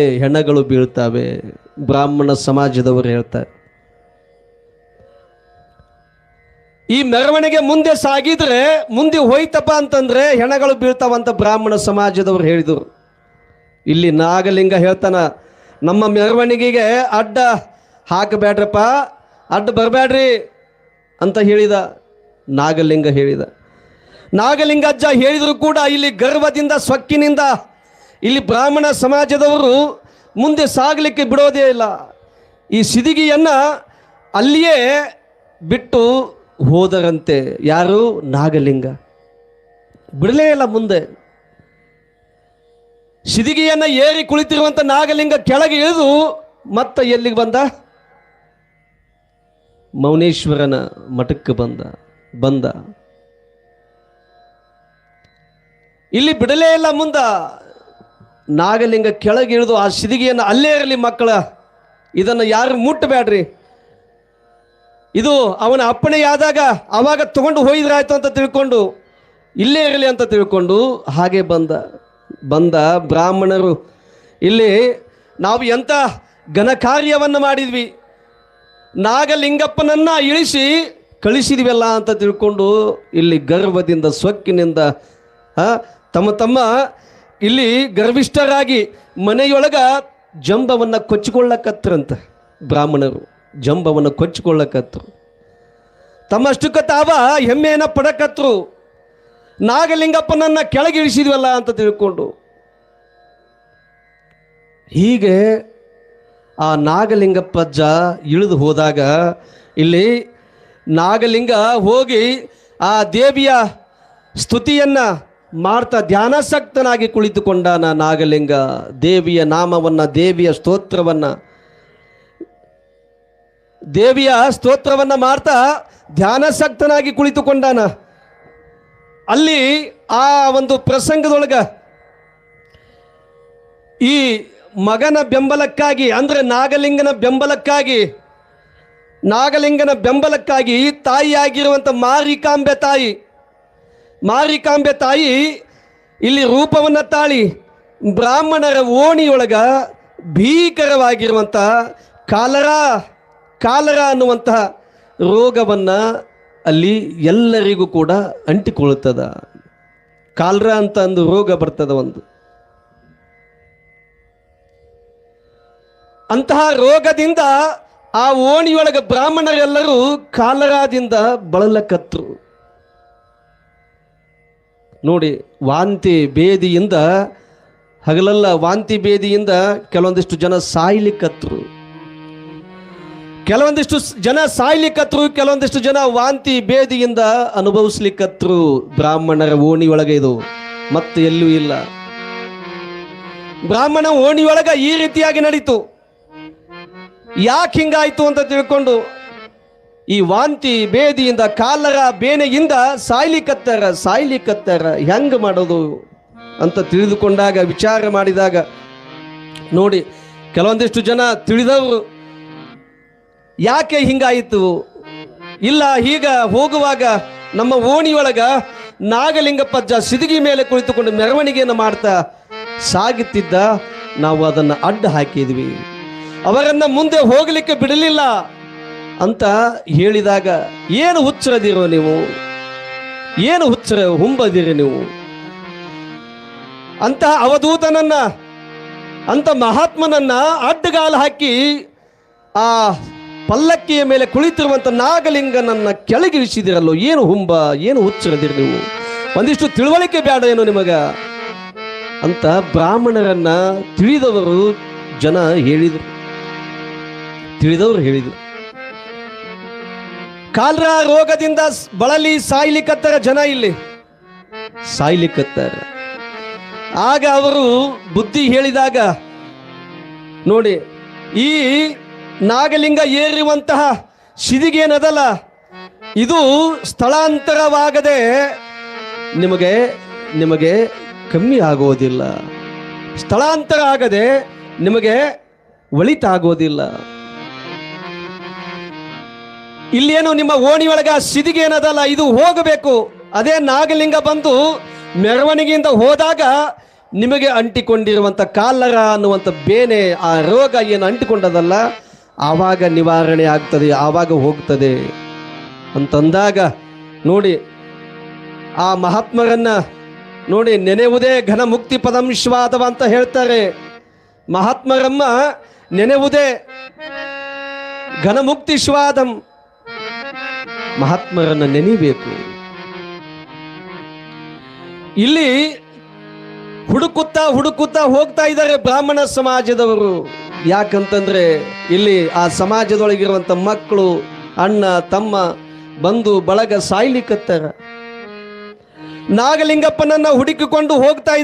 ಬ್ರಾಹ್ಮಣ ಸಮಾಜದವರು ಹೇಳ್ತಾರೆ. ಈ ಮೆರವಣಿಗೆ ಮುಂದೆ ಸಾಗಿದ್ರೆ, ಮುಂದೆ ಹೋಯ್ತಪ್ಪ ಅಂತಂದ್ರೆ ಹೆಣಗಳು ಬೀಳ್ತಾವಂತ ಬ್ರಾಹ್ಮಣ ಸಮಾಜದವರು ಹೇಳಿದರು. ಇಲ್ಲಿ ನಾಗಲಿಂಗ ಹೇಳ್ತಾನ, ನಮ್ಮ ಮೆರವಣಿಗೆಗೆ ಅಡ್ಡ ಹಾಕಬೇಡ್ರಪ್ಪ, ಅಡ್ಡ ಬರಬೇಡ್ರಿ ಅಂತ ಹೇಳಿದ ನಾಗಲಿಂಗ ಅಜ್ಜ ಹೇಳಿದ್ರು ಕೂಡ ಇಲ್ಲಿ ಗರ್ವದಿಂದ ಸೊಕ್ಕಿನಿಂದ ಇಲ್ಲಿ ಬ್ರಾಹ್ಮಣ ಸಮಾಜದವರು ಮುಂದೆ ಸಾಗಲಿಕ್ಕೆ ಬಿಡೋದೇ ಇಲ್ಲ. ಈ ಸಿದಿಗೆಯನ್ನು ಅಲ್ಲಿಯೇ ಬಿಟ್ಟು ಹೋದರಂತೆ. ಯಾರು? ನಾಗಲಿಂಗ. ಬಿಡಲೇ ಇಲ್ಲ ಮುಂದೆ. ಸಿದಿಗೆಯನ್ನು ಏರಿ ಕುಳಿತಿರುವಂಥ ನಾಗಲಿಂಗ ಕೆಳಗೆ ಇಳಿದು ಮತ್ತೆ ಎಲ್ಲಿಗೆ ಬಂದ? ಮೌನೇಶ್ವರನ ಮಠಕ್ಕೆ ಬಂದ. ಇಲ್ಲಿ ಬಿಡಲೇ ಇಲ್ಲ ಮುಂದ. ನಾಗಲಿಂಗ ಕೆಳಗೆ ಇಳಿದು ಆ ಸಿದಿಗೆಯನ್ನು ಅಲ್ಲೇ ಇರಲಿ ಮಕ್ಕಳ, ಇದನ್ನು ಯಾರು ಮುಟ್ಟಬೇಡ್ರಿ, ಇದು ಅವನ ಅಪ್ಪಣೆಯಾದಾಗ ಅವಾಗ ತಗೊಂಡು ಹೋಯ್ದ್ರಾಯ್ತು ಅಂತ ತಿಳ್ಕೊಂಡು ಇಲ್ಲೇ ಇರಲಿ ಅಂತ ತಿಳ್ಕೊಂಡು ಹಾಗೆ ಬಂದ ಬ್ರಾಹ್ಮಣರು. ಇಲ್ಲಿ ನಾವು ಎಂಥ ಘನ ಕಾರ್ಯವನ್ನು ಮಾಡಿದ್ವಿ, ನಾಗಲಿಂಗಪ್ಪನನ್ನ ಇಳಿಸಿ ಕಳಿಸಿದ್ವಲ್ಲ ಅಂತ ತಿಳ್ಕೊಂಡು ಇಲ್ಲಿ ಗರ್ವದಿಂದ ಸೊಕ್ಕಿನಿಂದ ತಮ್ಮ ಇಲ್ಲಿ ಗರ್ವಿಷ್ಠರಾಗಿ ಮನೆಯೊಳಗ ಜಂಬವನ್ನು ಕೊಚ್ಚಿಕೊಳ್ಳಕತ್ರಂತ ಬ್ರಾಹ್ಮಣರು. ಜಂಬವನ್ನು ಕೊಚ್ಚಿಕೊಳ್ಳಕತ್ರು. ತಮ್ಮಷ್ಟಕ್ಕೆ ತಾವ ಹೆಮ್ಮೆಯನ್ನು ಪಡಕತ್ರು. ನಾಗಲಿಂಗಪ್ಪನನ್ನ ಕೆಳಗಿಳಿಸಿದ್ವಲ್ಲ ಅಂತ ತಿಳ್ಕೊಂಡು. ಹೀಗೆ ಆ ನಾಗಲಿಂಗಪ್ಪಜ್ಜ ಇಳಿದು ಹೋದಾಗ ಇಲ್ಲಿ ನಾಗಲಿಂಗ ಹೋಗಿ ಆ ದೇವಿಯ ಸ್ತುತಿಯನ್ನ ಮಾಡ್ತಾ ಧ್ಯಾನಾಸಕ್ತನಾಗಿ ಕುಳಿತುಕೊಂಡಾನ. ನಾಗಲಿಂಗ ದೇವಿಯ ನಾಮವನ್ನ, ದೇವಿಯ ಸ್ತೋತ್ರವನ್ನ ಮಾಡ್ತಾ ಧ್ಯಾನಾಸಕ್ತನಾಗಿ ಕುಳಿತುಕೊಂಡಾನ. ಅಲ್ಲಿ ಆ ಒಂದು ಪ್ರಸಂಗದೊಳಗ ಈ ಮಗನ ಬೆಂಬಲಕ್ಕಾಗಿ, ಅಂದ್ರೆ ನಾಗಲಿಂಗನ ಬೆಂಬಲಕ್ಕಾಗಿ ತಾಯಿಯಾಗಿರುವಂಥ ಮಾರಿಕಾಂಬೆ ತಾಯಿ ಇಲ್ಲಿ ರೂಪವನ್ನು ತಾಳಿ ಬ್ರಾಹ್ಮಣರ ಓಣಿಯೊಳಗ ಭೀಕರವಾಗಿರುವಂಥ ಕಾಲರ ಅನ್ನುವಂತಹ ರೋಗವನ್ನು ಅಲ್ಲಿ ಎಲ್ಲರಿಗೂ ಕೂಡ ಅಂಟಿಕೊಳ್ಳುತ್ತದ. ಕಾಲರ ಅಂತ ಒಂದು ರೋಗ ಬರ್ತದ ಒಂದು. ಅಂತಹ ರೋಗದಿಂದ ಆ ಓಣಿಯೊಳಗೆ ಬ್ರಾಹ್ಮಣರೆಲ್ಲರೂ ಕಾಲರಾದಿಂದ ಬಳಲಕತ್ರು. ನೋಡಿ, ಹಗಲೆಲ್ಲ ವಾಂತಿ ಬೇದಿಯಿಂದ ಕೆಲವೊಂದಿಷ್ಟು ಜನ ಸಾಯ್ಲಿಕ್ಕತ್ರು, ಕೆಲವೊಂದಿಷ್ಟು ಜನ ವಾಂತಿ ಬೇದಿಯಿಂದ ಅನುಭವಿಸ್ಲಿಕ್ಕತ್ರು. ಬ್ರಾಹ್ಮಣರ ಓಣಿಯೊಳಗೆ ಇದು ಮತ್ತೆ ಎಲ್ಲೂ ಇಲ್ಲ. ಬ್ರಾಹ್ಮಣ ಓಣಿಯೊಳಗ ಈ ರೀತಿಯಾಗಿ ನಡೀತು. ಯಾಕೆ ಹಿಂಗಾಯ್ತು ಅಂತ ತಿಳ್ಕೊಂಡು ಈ ವಾಂತಿ ಬೇದಿಯಿಂದ, ಕಾಲರ ಬೇನೆಯಿಂದ ಸಾಯ್ಲಿಕ್ಕತ್ತಾರ. ಹೆಂಗ ಮಾಡೋದು ಅಂತ ತಿಳಿದುಕೊಂಡಾಗ, ವಿಚಾರ ಮಾಡಿದಾಗ ನೋಡಿ, ಕೆಲವೊಂದಿಷ್ಟು ಜನ ತಿಳಿದವರು ಯಾಕೆ ಹಿಂಗಾಯಿತು, ಇಲ್ಲ ಈಗ ಹೋಗುವಾಗ ನಮ್ಮ ಓಣಿಯೊಳಗ ನಾಗಲಿಂಗಪ್ಪಜ್ಜ ಸಿದಿಗಿ ಮೇಲೆ ಕುಳಿತುಕೊಂಡು ಮೆರವಣಿಗೆಯನ್ನು ಮಾಡ್ತಾ ಸಾಗುತ್ತಿದ್ದ, ನಾವು ಅದನ್ನು ಅಡ್ಡ ಹಾಕಿದ್ವಿ, ಅವರನ್ನ ಮುಂದೆ ಹೋಗಲಿಕ್ಕೆ ಬಿಡಲಿಲ್ಲ ಅಂತ ಹೇಳಿದಾಗ, ಏನು ಹುಚ್ಚರದಿರೋ ನೀವು, ಏನು ಹುಂಬದಿರಿ ನೀವು ಅಂತ ಅವಧೂತನನ್ನ, ಅಂತ ಮಹಾತ್ಮನನ್ನ ಅಡ್ಡಗಾಲು ಹಾಕಿ ಆ ಪಲ್ಲಕ್ಕಿಯ ಮೇಲೆ ಕುಳಿತಿರುವಂತ ನಾಗಲಿಂಗನನ್ನ ಕೆಳಗಿಳಿಸಿದಿರಲ್ಲೋ, ಏನು ಹುಚ್ಚರದಿರಿ ನೀವು, ಒಂದಿಷ್ಟು ತಿಳುವಳಿಕೆ ಬೇಡ ಏನು ನಿಮಗ ಅಂತ ಬ್ರಾಹ್ಮಣರನ್ನ ತಿಳಿದವರು ಹೇಳಿದರು. ಕಾಲರ ರೋಗದಿಂದ ಬಳಲಿ ಸಾಯ್ಲಿಕ್ಕತ್ತಾರ ಜನ, ಇಲ್ಲಿ ಸಾಯ್ಲಿಕ್ಕತ್ತಾರ. ಆಗ ಅವರು ಬುದ್ಧಿ ಹೇಳಿದಾಗ ನೋಡಿ, ಈ ನಾಗಲಿಂಗ ಏರಿರುವಂತಹ ಸಿದಿಗೇನದಲ್ಲ, ಇದು ಸ್ಥಳಾಂತರವಾಗದೆ ನಿಮಗೆ ಕಮ್ಮಿ ಆಗೋದಿಲ್ಲ, ಸ್ಥಳಾಂತರ ಆಗದೆ ನಿಮಗೆ ಒಳಿತಾಗೋದಿಲ್ಲ. ಇಲ್ಲೇನು ನಿಮ್ಮ ಓಣಿಯೊಳಗ ಸಿದಿಗೇನದಲ್ಲ, ಇದು ಹೋಗಬೇಕು. ಅದೇ ನಾಗಲಿಂಗ ಬಂದು ಮೆರವಣಿಗೆಯಿಂದ ಹೋದಾಗ ನಿಮಗೆ ಅಂಟಿಕೊಂಡಿರುವಂಥ ಕಾಲರ ಅನ್ನುವಂಥ ಬೇನೆ, ಆ ರೋಗ ಏನು ಅಂಟಿಕೊಂಡದಲ್ಲ, ಆವಾಗ ನಿವಾರಣೆ ಆಗ್ತದೆ, ಆವಾಗ ಹೋಗ್ತದೆ ಅಂತಂದಾಗ ನೋಡಿ, ಆ ಮಹಾತ್ಮರನ್ನ ನೋಡಿ, ನೆನೆವುದೇ ಘನ ಮುಕ್ತಿ ಪದಂ ಶ್ವಾದವ ಅಂತ ಹೇಳ್ತಾರೆ. ಮಹಾತ್ಮರಮ್ಮ ನೆನೆವುದೇ ಘನಮುಕ್ತಿ ಶ್ವಾದಂ, ಮಹಾತ್ಮರನ್ನ ನೆನೆಯಬೇಕು. ಇಲ್ಲಿ ಹುಡುಕುತ್ತಾ ಹೋಗ್ತಾ ಇದ್ದಾರೆ ಬ್ರಾಹ್ಮಣ ಸಮಾಜದವರು. ಯಾಕಂತಂದ್ರೆ ಇಲ್ಲಿ ಆ ಸಮಾಜದೊಳಗಿರುವಂತ ಮಕ್ಕಳು, ಅಣ್ಣ ತಮ್ಮ, ಬಂಧು ಬಳಗ ಸಾಯ್ಲಿಕ್ಕತ್ತಾರ. ನಾಗಲಿಂಗಪ್ಪನನ್ನ ಹುಡುಕಿಕೊಂಡು ಹೋಗ್ತಾ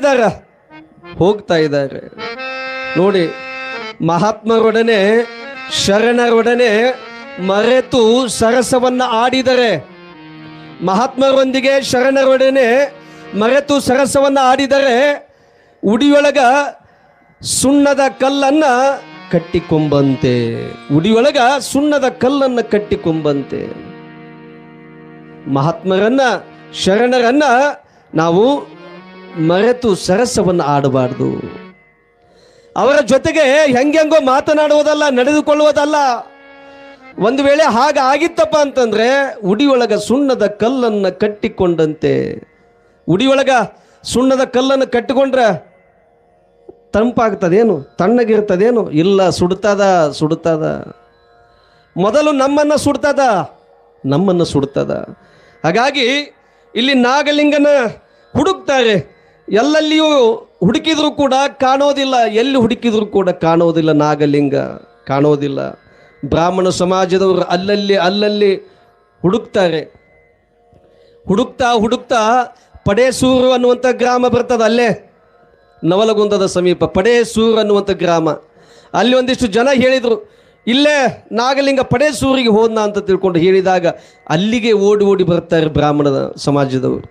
ಇದ್ದಾರೆ. ನೋಡಿ, ಮಹಾತ್ಮರೊಡನೆ ಶರಣರೊಡನೆ ಮರೆತು ಸರಸವನ್ನ ಆಡಿದರೆ, ಮಹಾತ್ಮರೊಂದಿಗೆ ಶರಣರೊಡನೆ ಮರೆತು ಸರಸವನ್ನ ಆಡಿದರೆ ಉಡಿಯೊಳಗ ಸುಣ್ಣದ ಕಲ್ಲನ್ನ ಕಟ್ಟಿಕೊಂಬಂತೆ, ಉಡಿಯೊಳಗ ಸುಣ್ಣದ ಕಲ್ಲನ್ನ ಕಟ್ಟಿಕೊಂಬಂತೆ. ಮಹಾತ್ಮರನ್ನ ಶರಣರನ್ನ ನಾವು ಮರೆತು ಸರಸವನ್ನು ಆಡಬಾರ್ದು. ಅವರ ಜೊತೆಗೆ ಹೆಂಗೆಂಗೋ ಮಾತನಾಡುವುದಲ್ಲ, ನಡೆದುಕೊಳ್ಳುವುದಲ್ಲ. ಒಂದು ವೇಳೆ ಹಾಗಾಗಿತ್ತಪ್ಪ ಅಂತಂದ್ರೆ ಉಡಿಯೊಳಗ ಸುಣ್ಣದ ಕಲ್ಲನ್ನು ಕಟ್ಟಿಕೊಂಡಂತೆ. ಉಡಿಯೊಳಗ ಸುಣ್ಣದ ಕಲ್ಲನ್ನು ಕಟ್ಟಿಕೊಂಡ್ರೆ ತಂಪಾಗ್ತದೇನು, ತಣ್ಣಗಿರ್ತದೇನು? ಇಲ್ಲ, ಸುಡ್ತದ. ಮೊದಲು ನಮ್ಮನ್ನು ಸುಡ್ತದ, ನಮ್ಮನ್ನು ಸುಡ್ತದ. ಹಾಗಾಗಿ ಇಲ್ಲಿ ನಾಗಲಿಂಗನ ಹುಡುಕ್ತಾರೆ. ಎಲ್ಲೆಲ್ಲಿಯೂ ಹುಡುಕಿದ್ರು ಕೂಡ ಕಾಣೋದಿಲ್ಲ, ಎಲ್ಲಿ ಹುಡುಕಿದ್ರು ಕೂಡ ಕಾಣೋದಿಲ್ಲ, ನಾಗಲಿಂಗ ಕಾಣೋದಿಲ್ಲ. ಬ್ರಾಹ್ಮಣ ಸಮಾಜದವರು ಅಲ್ಲಲ್ಲಿ ಹುಡುಕ್ತಾರೆ. ಹುಡುಕ್ತಾ ಪಡೇಸೂರು ಅನ್ನುವಂಥ ಗ್ರಾಮ ಬರ್ತದೆ, ಅಲ್ಲೇ ನವಲಗುಂದದ ಸಮೀಪ ಪಡೇಸೂರು ಅನ್ನುವಂಥ ಗ್ರಾಮ. ಅಲ್ಲಿ ಒಂದಿಷ್ಟು ಜನ ಹೇಳಿದರು, ಇಲ್ಲೇ ನಾಗಲಿಂಗ ಪಡೇಸೂರಿಗೆ ಹೋದ್ನ ಅಂತ ತಿಳ್ಕೊಂಡು ಹೇಳಿದಾಗ ಅಲ್ಲಿಗೆ ಓಡಿ ಬರ್ತಾರೆ ಬ್ರಾಹ್ಮಣದ ಸಮಾಜದವರು.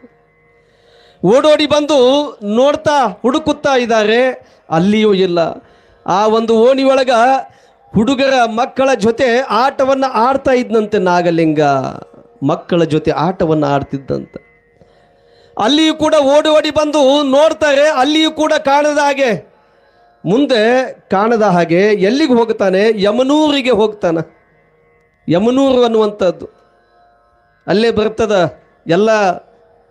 ಓಡೋಡಿ ಬಂದು ನೋಡ್ತಾ ಹುಡುಕುತ್ತಾ ಇದ್ದಾರೆ, ಅಲ್ಲಿಯೂ ಇಲ್ಲ. ಆ ಒಂದು ಓಣಿಯೊಳಗ ಹುಡುಗರ ಮಕ್ಕಳ ಜೊತೆ ಆಟವನ್ನು ಆಡ್ತಾ ಇದ್ದಂತೆ ನಾಗಲಿಂಗ, ಮಕ್ಕಳ ಜೊತೆ ಆಟವನ್ನು ಆಡ್ತಿದ್ದಂತೆ. ಅಲ್ಲಿಯೂ ಕೂಡ ಓಡಿ ಬಂದು ನೋಡ್ತಾರೆ, ಅಲ್ಲಿಯೂ ಕೂಡ ಕಾಣದ ಹಾಗೆ. ಮುಂದೆ ಕಾಣದ ಹಾಗೆ ಎಲ್ಲಿಗೆ ಹೋಗ್ತಾನೆ? ಯಮನೂರಿಗೆ ಹೋಗ್ತಾನೆ. ಯಮನೂರು ಅನ್ನುವಂಥದ್ದು ಅಲ್ಲೇ ಬರ್ತದ, ಎಲ್ಲ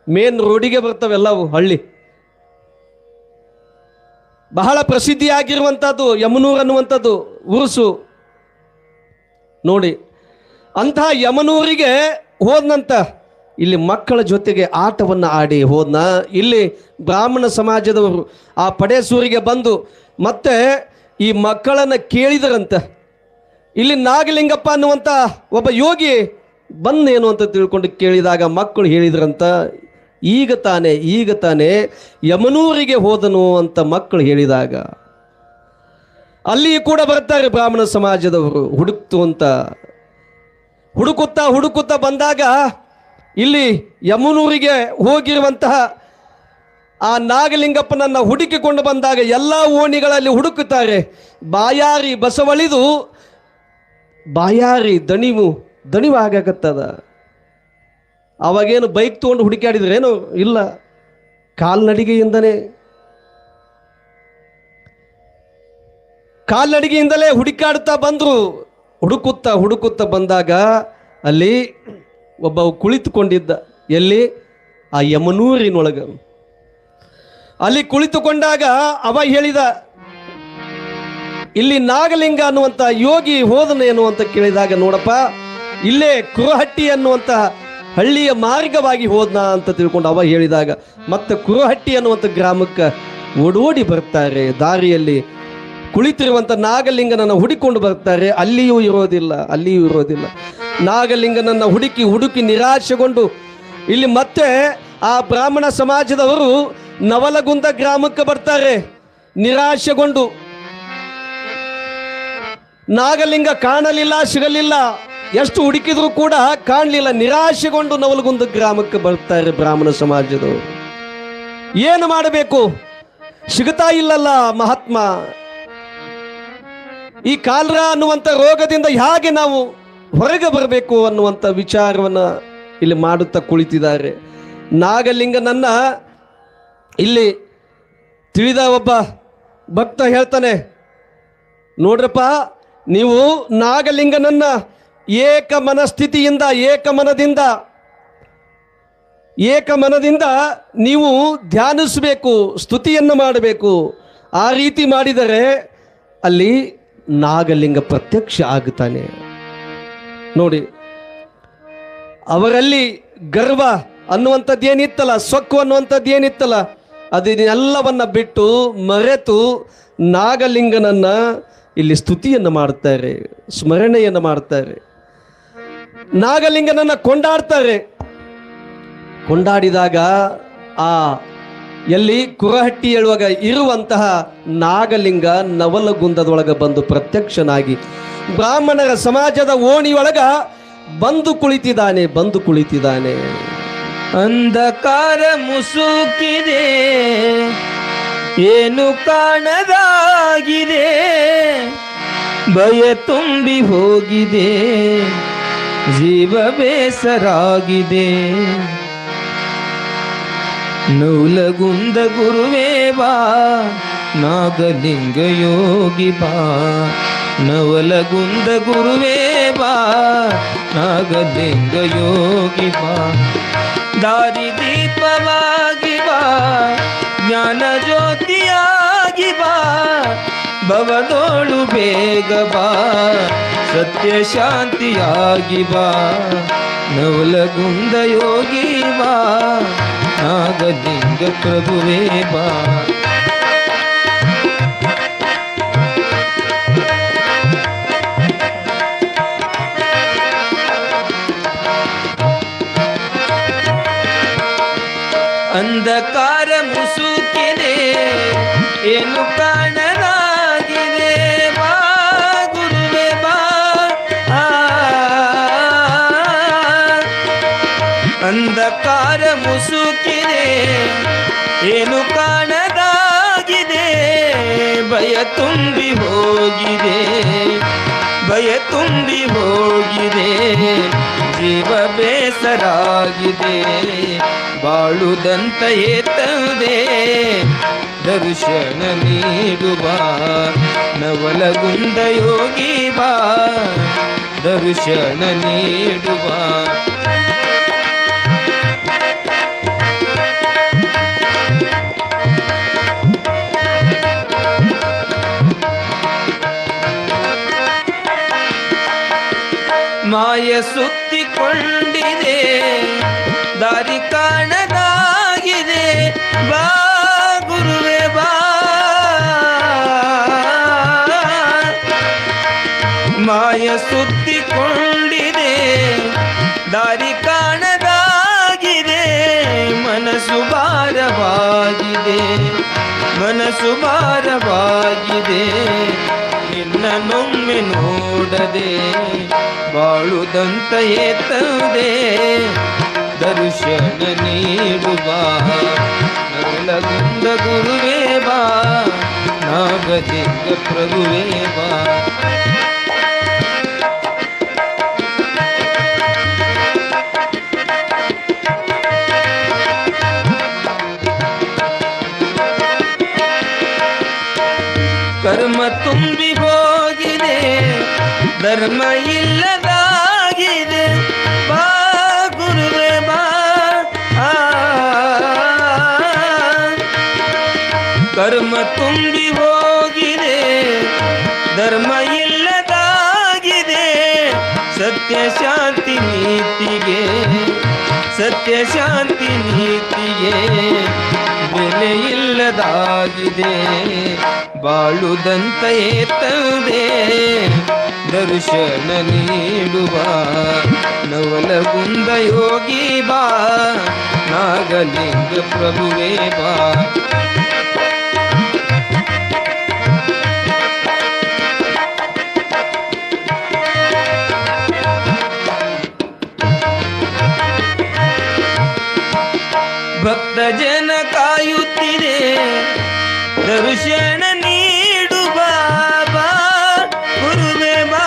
ಮೇನ್ ರೋಡಿಗೆ ಬರ್ತವೆಲ್ಲವು ಹಳ್ಳಿ. ಬಹಳ ಪ್ರಸಿದ್ಧಿಯಾಗಿರುವಂಥದ್ದು ಯಮನೂರು ಅನ್ನುವಂಥದ್ದು ಉರುಸು ನೋಡಿ. ಅಂತಹ ಯಮನೂರಿಗೆ ಹೋದ್ನಂತ. ಇಲ್ಲಿ ಮಕ್ಕಳ ಜೊತೆಗೆ ಆಟವನ್ನು ಆಡಿ ಹೋದ್ನ. ಇಲ್ಲಿ ಬ್ರಾಹ್ಮಣ ಸಮಾಜದವರು ಆ ಪಡೇಸೂರಿಗೆ ಬಂದು ಮತ್ತೆ ಈ ಮಕ್ಕಳನ್ನು ಕೇಳಿದರಂತ. ಇಲ್ಲಿ ನಾಗಲಿಂಗಪ್ಪ ಅನ್ನುವಂಥ ಒಬ್ಬ ಯೋಗಿ ಬಂದೇನು ಅಂತ ತಿಳ್ಕೊಂಡು ಕೇಳಿದಾಗ ಮಕ್ಕಳು ಹೇಳಿದ್ರಂತ, ಈಗ ತಾನೇ ಯಮನೂರಿಗೆ ಹೋದನು ಅಂತ ಮಕ್ಕಳು ಹೇಳಿದಾಗ ಅಲ್ಲಿ ಕೂಡ ಬರ್ತಾರೆ ಬ್ರಾಹ್ಮಣ ಸಮಾಜದವರು ಹುಡುಕುತ್ತಾ ಬಂದಾಗ ಇಲ್ಲಿ ಯಮನೂರಿಗೆ ಹೋಗಿರುವಂತಹ ಆ ನಾಗಲಿಂಗಪ್ಪನನ್ನು ಹುಡುಕಿಕೊಂಡು ಬಂದಾಗ ಎಲ್ಲ ಓಣಿಗಳಲ್ಲಿ ಹುಡುಕುತ್ತಾರೆ. ಬಾಯಾರಿ ಬಸವಳಿದು ಬಾಯಾರಿ ದಣಿವಾಗತ್ತದ. ಅವಾಗೇನು ಬೈಕ್ ತೊಗೊಂಡು ಹುಡುಕಾಡಿದ್ರೇನು? ಇಲ್ಲ, ಕಾಲ್ನಡಿಗೆಯಿಂದಲೇ ಹುಡುಕಾಡುತ್ತಾ ಬಂದರು. ಹುಡುಕುತ್ತಾ ಬಂದಾಗ ಅಲ್ಲಿ ಒಬ್ಬ ಕುಳಿತುಕೊಂಡಿದ್ದ. ಎಲ್ಲಿ? ಆ ಯಮನೂರಿನೊಳಗ. ಅಲ್ಲಿ ಕುಳಿತುಕೊಂಡಾಗ ಅವ ಹೇಳಿದ, ಇಲ್ಲಿ ನಾಗಲಿಂಗ ಅನ್ನುವಂಥ ಯೋಗಿ ಹೋದನೇನು ಅಂತ ಕೇಳಿದಾಗ, ನೋಡಪ್ಪ ಇಲ್ಲೇ ಕುರಹಟ್ಟಿ ಅನ್ನುವಂಥ ಹಳ್ಳಿಯ ಮಾರ್ಗವಾಗಿ ಹೋದ್ನ ಅಂತ ತಿಳ್ಕೊಂಡು ಅವ ಹೇಳಿದಾಗ ಮತ್ತೆ ಕುರಹಟ್ಟಿ ಅನ್ನುವಂಥ ಗ್ರಾಮಕ್ಕೆ ಓಡೋಡಿ ಬರ್ತಾರೆ. ದಾರಿಯಲ್ಲಿ ಕುಳಿತಿರುವಂಥ ನಾಗಲಿಂಗನನ್ನು ಹುಡುಕೊಂಡು ಬರ್ತಾರೆ. ಅಲ್ಲಿಯೂ ಇರೋದಿಲ್ಲ. ನಾಗಲಿಂಗನನ್ನು ಹುಡುಕಿ ನಿರಾಶೆಗೊಂಡು ಇಲ್ಲಿ ಮತ್ತೆ ಆ ಬ್ರಾಹ್ಮಣ ಸಮಾಜದವರು ನವಲಗುಂದ ಗ್ರಾಮಕ್ಕೆ ಬರ್ತಾರೆ. ನಿರಾಶೆಗೊಂಡು ನಾಗಲಿಂಗ ಕಾಣಲಿಲ್ಲ, ಸಿಗಲಿಲ್ಲ. ಎಷ್ಟು ಹುಡುಕಿದ್ರು ಕೂಡ ಕಾಣಲಿಲ್ಲ. ನಿರಾಶೆಗೊಂಡು ನವಲಗುಂದ ಗ್ರಾಮಕ್ಕೆ ಬರ್ತಾರೆ ಬ್ರಾಹ್ಮಣ ಸಮಾಜದವರು. ಏನು ಮಾಡಬೇಕು? ಸಿಗುತ್ತಾ ಇಲ್ಲಲ್ಲ ಮಹಾತ್ಮ. ಈ ಕಾಲರ ಅನ್ನುವಂಥ ರೋಗದಿಂದ ಹೇಗೆ ನಾವು ಹೊರಗೆ ಬರಬೇಕು ಅನ್ನುವಂಥ ವಿಚಾರವನ್ನು ಇಲ್ಲಿ ಮಾಡುತ್ತಾ ಕುಳಿತಿದ್ದಾರೆ. ನಾಗಲಿಂಗನನ್ನ ಇಲ್ಲಿ ತಿಳಿದ ಒಬ್ಬ ಭಕ್ತ ಹೇಳ್ತಾನೆ, ನೋಡ್ರಪ್ಪ, ನೀವು ನಾಗಲಿಂಗನನ್ನ ಏಕಮನದಿಂದ ನೀವು ಧ್ಯಾನಿಸಬೇಕು, ಸ್ತುತಿಯನ್ನು ಮಾಡಬೇಕು. ಆ ರೀತಿ ಮಾಡಿದರೆ ಅಲ್ಲಿ ನಾಗಲಿಂಗ ಪ್ರತ್ಯಕ್ಷ ಆಗುತ್ತಾನೆ. ನೋಡಿ, ಅವರಲ್ಲಿ ಗರ್ವ ಅನ್ನುವಂಥದ್ದೇನಿತ್ತಲ್ಲ, ಸೊಕ್ಕು ಅನ್ನುವಂಥದ್ದೇನಿತ್ತಲ್ಲ, ಅದನ್ನೆಲ್ಲವನ್ನ ಬಿಟ್ಟು ಮರೆತು ನಾಗಲಿಂಗನನ್ನ ಇಲ್ಲಿ ಸ್ತುತಿಯನ್ನು ಮಾಡ್ತಾರೆ, ಸ್ಮರಣೆಯನ್ನು ಮಾಡ್ತಾರೆ, ನಾಗಲಿಂಗನನ್ನ ಕೊಂಡಾಡ್ತಾರೆ. ಕೊಂಡಾಡಿದಾಗ ಆ ಎಲ್ಲಿ ಕುರಹಟ್ಟಿ ಹೇಳುವಾಗ ಇರುವಂತಹ ನಾಗಲಿಂಗ ನವಲಗುಂದದೊಳಗೆ ಬಂದು ಪ್ರತ್ಯಕ್ಷನಾಗಿ ಬ್ರಾಹ್ಮಣರ ಸಮಾಜದ ಓಣಿಯೊಳಗ ಬಂದು ಕುಳಿತಿದ್ದಾನೆ. ಅಂಧಕಾರ ಮುಸುಕಿದೆ, ಏನು ಕಾಣದಾಗಿದೆ, ಭಯ ತುಂಬಿ ಹೋಗಿದೆ, ಜೀವ ಬೇಸರಾಗಿದೆ. ನವಲಗುಂದ ಗುರುವೇ ಬಾ, ನಾಗಲಿಂಗ ಯೋಗಿ ಬಾ. ನವಲಗುಂದ ಗುರುವೇ ಬಾ, ನಾಗಲಿಂಗ ಯೋಗಿ ಬಾ. ದಾರಿ ದೀಪವಾಗಿ ಬಾ, ಜ್ಞಾನ ಜ್ಯೋತಿಯಾಗಿ ಬಾ. ಭವದೋಳು ಬೇಗ ಬಾ, ಸತ್ಯ ಶಾಂತಿಯಾಗಿ ಬಾ. ನವಲಗುಂದ ಯೋಗಿ ಬಾ ನಾಗಲಿಂಗ ಪ್ರಭುವೇ ಬಾ. ಅಂಧಕಾರ ಮುಸುಕಿದೆ ಏನು ಕಾಣಲಾಗಿದೆ ಬಾ ಗುರುವೇ ಬಾ. ಅಂಧಕಾರ ಮುಸುಕಿದೆ ಏನು ಕಾಣದಾಗಿದೆ, ಭಯ ತುಂಬಿ ಹೋಗಿದೆ, ಭಯ ತುಂಬಿ ಹೋಗಿದೆ, ಜೀವ ಬೇಸರಾಗಿದೆ, ಬಾಳುದಂತ ಏತದೆ ದರ್ಶನ ನೀಡುವ ನವಲಗುಂದ ಯೋಗಿ ಬಾ ದರ್ಶನ ನೀಡುವ. ಮಾಯ ಸುತ್ತಿಕೊಂಡಿದೆ ದಾರಿ ಕಾಣದಾಗಿದೆ, ಬಾ ಗುರುವೇ ಬಾ. ಮಾಯ ಸುತ್ತಿಕೊಂಡಿದೆ ದಾರಿ ಕಾಣದಾಗಿದೆ, ಮನಸ್ಸು ಭಾರವಾಗಿದೆ, ಮನಸ್ಸು ಭಾರವಾಗಿದೆ, ನಿನ್ನನ್ನೊಮ್ಮೆ ನೋಡದೆ ಬಾಳುದಂತ ಏತದೆ ದರ್ಶನ ನೀಡುವ ನವಲಗುಂದ ಗುರುವೇ ಬಾ ನಾಗಲಿಂಗ ಪ್ರಭುವೇ ಬಾ. ಕರ್ಮ ತುಂಬಿ ಹೋಗಿದೆ ಧರ್ಮ ಇಲ್ಲದಾಗಿದೆ, ಬಾ ಗುರುವೇ ಬಾ. ಕರ್ಮ ತುಂಬಿ ಹೋಗಿದೆ ಧರ್ಮ ಇಲ್ಲದಾಗಿದೆ, ಸತ್ಯ ಶಾಂತಿ ನೀತಿಗೆ, ಸತ್ಯ ಶಾಂತಿ ನೀತಿಗೆ ಬೆಲೆ ಇಲ್ಲದಾಗಿದೆ, ಬಾಳುದಂತ ಏತದೆ ದರ್ಶನ ನೀಡುವ ನವಲಗುಂದ ಯೋಗಿ ಬಾ ನಾಗಲಿಂಗ ಪ್ರಭುವೇ ಬಾ. ಭಕ್ತ ಜನ ಕಾಯುತ್ತಿದೆ ದರ್ಶನ ನೀಡುವ ಬಾ ಗುರುವೇ ಬಾ.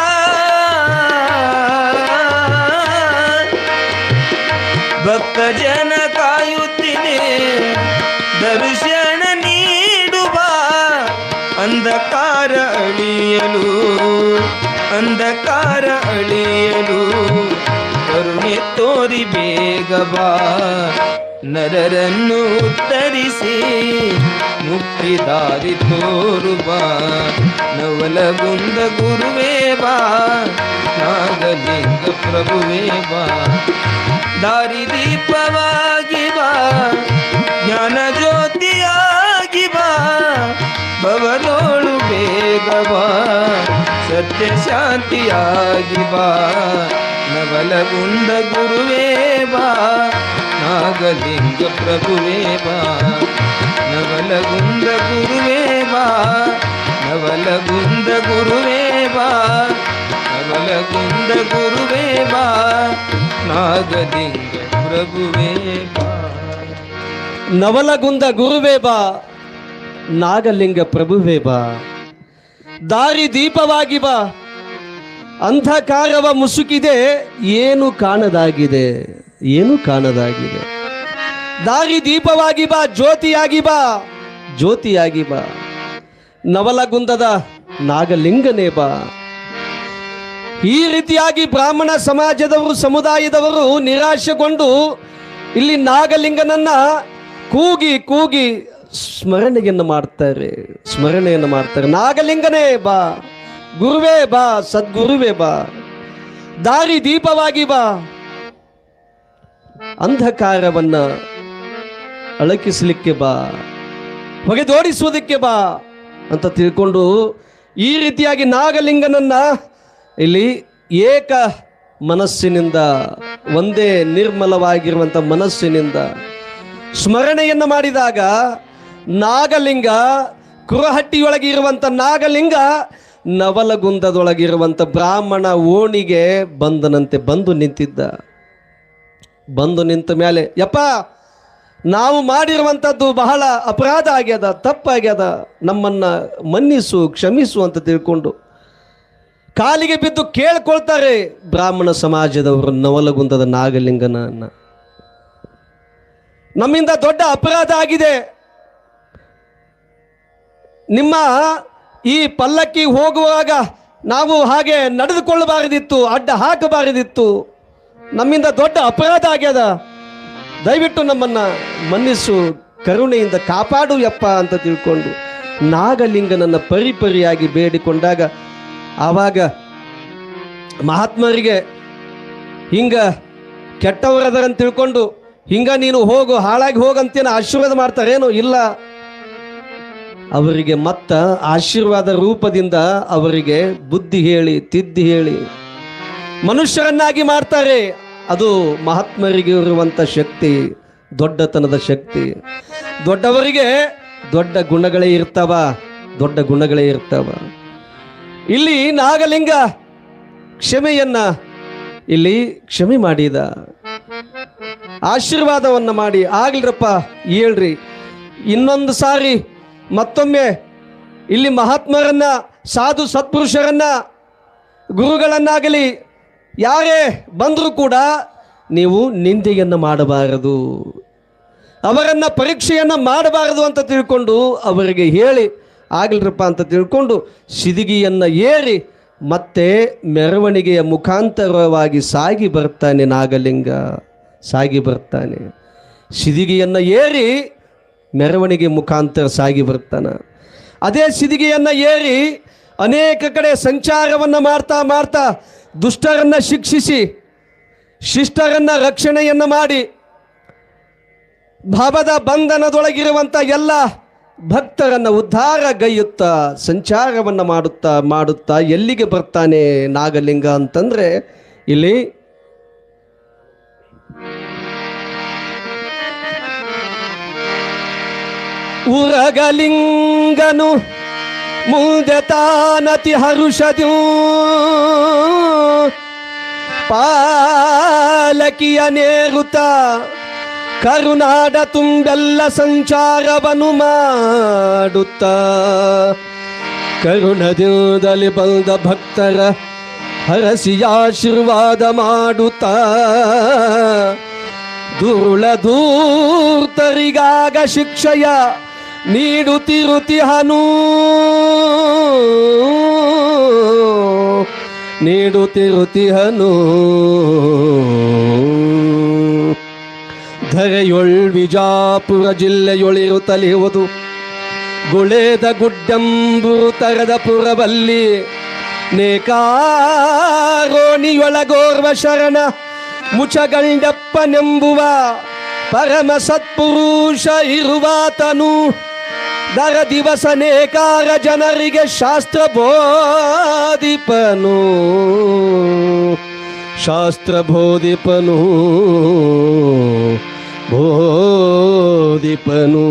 ಭಕ್ತ ಜನ ಕಾಯುತ್ತಿದೆ ದರ್ಶನ ನೀಡುವ, ಅಂಧಕಾರ ಅಳಿಯಲು, ಅಂಧಕಾರ ಅಳಿಯಲು ಕರುಣೆ ತೋರಿ ಬೇಗ ಬಾ. ನರರನ್ನು ಉತ್ತರಿಸಿ ಮುಕ್ತಿ ದಾರಿ ತೋರುವ ನವಲಗುಂದ ಗುರುವೇ ಬಾ ನಾಗಲಿಂಗ ಪ್ರಭುವೇ ಬಾ. ದಾರಿ ದೀಪವಾಗಿ ಬಾ ಜ್ಞಾನ ಜ್ಯೋತಿಯಾಗಿ ಬಾ, ಭವದೋಳು ಬೇಗ ಬಾ ಸತ್ಯ ಶಾಂತಿಯಾಗಿ ಬಾ ನವಲಗುಂದ ಗುರುವೇ ಬಾ ನಾಗಲಿಂಗ ಪ್ರಭುವೇ ಬಾ. ನವಲಗುಂದ ಗುರುವೇ ಬಾ ನವಲಗುಂದ ಗುರುವೇ ಬಾ ನವಲಗುಂದ ಗುರುವೇ ಬಾ ನಾಗಲಿಂಗ ಪ್ರಭುವೇ ಬಾ. ನವಲಗುಂದ ಗುರುವೇ ಬಾ ನಾಗಲಿಂಗ ಪ್ರಭುವೇ ಬಾ. ದಾರಿ ದೀಪವಾಗಿ ಬಾ, ಅಂಧಕಾರವ ಮುಸುಕಿದೆ ಏನು ಕಾಣದಾಗಿದೆ, ಏನು ಕಾಣದಾಗಿದೆ. ದಾರಿ ದೀಪವಾಗಿ ಬಾ, ಜ್ಯೋತಿಯಾಗಿ ಬಾ, ಜ್ಯೋತಿಯಾಗಿ ಬಾ. ನವಲಗುಂದದ ನಾಗಲಿಂಗನೇ ಬಾ. ಈ ರೀತಿಯಾಗಿ ಬ್ರಾಹ್ಮಣ ಸಮಾಜದವರು, ಸಮುದಾಯದವರು ನಿರಾಶೆಗೊಂಡು ಇಲ್ಲಿ ನಾಗಲಿಂಗನನ್ನ ಕೂಗಿ ಕೂಗಿ ಸ್ಮರಣೆಯನ್ನು ಮಾಡ್ತಾರೆ, ಸ್ಮರಣೆಯನ್ನು ಮಾಡ್ತಾರೆ. ನಾಗಲಿಂಗನೇ ಬಾ, ಗುರುವೇ ಬಾ, ಸದ್ಗುರುವೇ ಬಾ, ದಾರಿ ದೀಪವಾಗಿ ಬಾ, ಅಂಧಕಾರವನ್ನ ಅಳಕಿಸಲಿಕ್ಕೆ ಬಾ, ಹೊಗೆದೋಡಿಸುವುದಕ್ಕೆ ಬಾ ಅಂತ ತಿಳ್ಕೊಂಡು ಈ ರೀತಿಯಾಗಿ ನಾಗಲಿಂಗನನ್ನ ಇಲ್ಲಿ ಏಕ ಮನಸ್ಸಿನಿಂದ, ಒಂದೇ ನಿರ್ಮಲವಾಗಿರುವಂಥ ಮನಸ್ಸಿನಿಂದ ಸ್ಮರಣೆಯನ್ನು ಮಾಡಿದಾಗ ನಾಗಲಿಂಗ, ಕುರಹಟ್ಟಿಯೊಳಗೆ ಇರುವಂಥ ನಾಗಲಿಂಗ ನವಲಗುಂದದೊಳಗಿರುವಂಥ ಬ್ರಾಹ್ಮಣ ಓಣಿಗೆ ಬಂದನಂತೆ. ಬಂದು ನಿಂತಿದ್ದ. ಬಂದು ನಿಂತ ಮೇಲೆ, ಯಪ್ಪ ನಾವು ಮಾಡಿರುವಂಥದ್ದು ಬಹಳ ಅಪರಾಧ ಆಗ್ಯದ, ತಪ್ಪಾಗ್ಯದ, ನಮ್ಮನ್ನು ಮನ್ನಿಸು, ಕ್ಷಮಿಸು ಅಂತ ತಿಳ್ಕೊಂಡು ಕಾಲಿಗೆ ಬಿದ್ದು ಕೇಳ್ಕೊಳ್ತಾರೆ ಬ್ರಾಹ್ಮಣ ಸಮಾಜದವರು ನವಲಗುಂದದ ನಾಗಲಿಂಗನನ್ನ. ನಮ್ಮಿಂದ ದೊಡ್ಡ ಅಪರಾಧ ಆಗಿದೆ, ನಿಮ್ಮ ಈ ಪಲ್ಲಕ್ಕಿ ಹೋಗುವಾಗ ನಾವು ಹಾಗೆ ನಡೆದುಕೊಳ್ಳಬಾರದಿತ್ತು, ಅಡ್ಡ ಹಾಕಬಾರದಿತ್ತು, ನಮ್ಮಿಂದ ದೊಡ್ಡ ಅಪರಾಧ ಆಗ್ಯದ, ದಯವಿಟ್ಟು ನಮ್ಮನ್ನ ಮನ್ನಿಸು, ಕರುಣೆಯಿಂದ ಕಾಪಾಡು ಯಪ್ಪ ಅಂತ ತಿಳ್ಕೊಂಡು ನಾಗಲಿಂಗನನ್ನ ಪರಿಪರಿಯಾಗಿ ಬೇಡಿಕೊಂಡಾಗ ಆವಾಗ ಮಹಾತ್ಮರಿಗೆ ಹಿಂಗ ಕೆಟ್ಟವರದರಂತ ತಿಳ್ಕೊಂಡು ಹಿಂಗ ನೀನು ಹೋಗು, ಹಾಳಾಗಿ ಹೋಗಂತೇನು ಆಶೀರ್ವಾದ ಮಾಡ್ತಾರೇನು? ಇಲ್ಲ, ಅವರಿಗೆ ಮತ್ತ ಆಶೀರ್ವಾದ ರೂಪದಿಂದ ಅವರಿಗೆ ಬುದ್ಧಿ ಹೇಳಿ, ತಿದ್ದಿ ಹೇಳಿ ಮನುಷ್ಯರನ್ನಾಗಿ ಮಾಡ್ತಾರೆ. ಅದು ಮಹಾತ್ಮರಿಗೆ ಇರುವಂಥ ಶಕ್ತಿ, ದೊಡ್ಡತನದ ಶಕ್ತಿ. ದೊಡ್ಡವರಿಗೆ ದೊಡ್ಡ ಗುಣಗಳೇ ಇರ್ತಾವ, ದೊಡ್ಡ ಗುಣಗಳೇ ಇರ್ತಾವ. ಇಲ್ಲಿ ನಾಗಲಿಂಗ ಕ್ಷಮೆಯನ್ನ ಇಲ್ಲಿ ಕ್ಷಮೆ ಮಾಡಿದ, ಆಶೀರ್ವಾದವನ್ನ ಮಾಡಿ, ಆಗ್ಲಿರಪ್ಪ ಹೇಳ್ರಿ, ಇನ್ನೊಂದು ಸಾರಿ ಮತ್ತೊಮ್ಮೆ ಇಲ್ಲಿ ಮಹಾತ್ಮರನ್ನ, ಸಾಧು ಸತ್ಪುರುಷರನ್ನ, ಗುರುಗಳನ್ನಾಗಲಿ ಯಾರೇ ಬಂದರೂ ಕೂಡ ನೀವು ನಿಂದೆಯನ್ನು ಮಾಡಬಾರದು, ಅವರನ್ನ ಪರೀಕ್ಷೆಯನ್ನು ಮಾಡಬಾರದು ಅಂತ ತಿಳ್ಕೊಂಡು ಅವರಿಗೆ ಹೇಳಿ, ಆಗ್ಲಿರಪ್ಪ ಅಂತ ತಿಳ್ಕೊಂಡು ಸಿದಿಗಿಯನ್ನು ಏರಿ ಮತ್ತೆ ಮೆರವಣಿಗೆಯ ಮುಖಾಂತರವಾಗಿ ಸಾಗಿ ಬರ್ತಾನೆ ನಾಗಲಿಂಗ, ಸಾಗಿ ಬರ್ತಾನೆ. ಸಿದಿಗೆಯನ್ನು ಏರಿ ಮೆರವಣಿಗೆ ಮುಖಾಂತರ ಸಾಗಿ ಬರ್ತಾನೆ. ಅದೇ ಸಿದಿಗೆಯನ್ನು ಏರಿ ಅನೇಕ ಕಡೆ ಸಂಚಾರವನ್ನು ಮಾಡ್ತಾ ಮಾಡ್ತಾ ದುಷ್ಟರನ್ನು ಶಿಕ್ಷಿಸಿ, ಶಿಷ್ಟರನ್ನ ರಕ್ಷಣೆಯನ್ನು ಮಾಡಿ, ಭವದ ಬಂಧನದೊಳಗಿರುವಂಥ ಎಲ್ಲ ಭಕ್ತರನ್ನು ಉದ್ಧಾರಗೈಯುತ್ತಾ ಸಂಚಾರವನ್ನು ಮಾಡುತ್ತಾ ಮಾಡುತ್ತಾ ಎಲ್ಲಿಗೆ ಬರ್ತಾನೆ ನಾಗಲಿಂಗ ಅಂತಂದ್ರೆ ಇಲ್ಲಿ ಉರಗಲಿಂಗನು ಮುಂದೆ ತಾನತಿ ಹರುಷದು ಪಾಲಕಿಯ ನೇರುತ ಕರುನಾಡ ತುಂಬೆಲ್ಲ ಸಂಚಾರವನ್ನು ಮಾಡುತ್ತ ಕರುಣದಿಂದಲಿ ಬಂದ ಭಕ್ತರ ಹರಸಿ ಆಶೀರ್ವಾದ ಮಾಡುತ್ತ ದುರುಳ ದೂರ್ತರಿಗಾಗ ಶಿಕ್ಷೆಯ ನೀಡುತ್ತಿರುತಿಹನು ನೀಡುತ್ತಿರುತಿಹನು ಧರೆಯೊಳ್ ವಿಜಾಪುರ ಜಿಲ್ಲೆಯೊಳಿರುತ್ತಲಿರುವುದು ಗುಳೇದ ಗುಡ್ಡಂಬುರು ತರದ ಪುರಬಲ್ಲಿ ನೇಕಾರೋಣಿಯೊಳಗೋರ್ವ ಶರಣ ಮುಚಗಂಡಪ್ಪನೆಂಬುವ ಪರಮ ಸತ್ಪುರುಷ ಇರುವಾತನು ದರ ದಿವಸ ನೇಕಾರ ಜನರಿಗೆ ಶಾಸ್ತ್ರ ಬೋಧಿಪನು ಶಾಸ್ತ್ರ ಬೋಧಿಪನು ಬೋಧಿಪನು.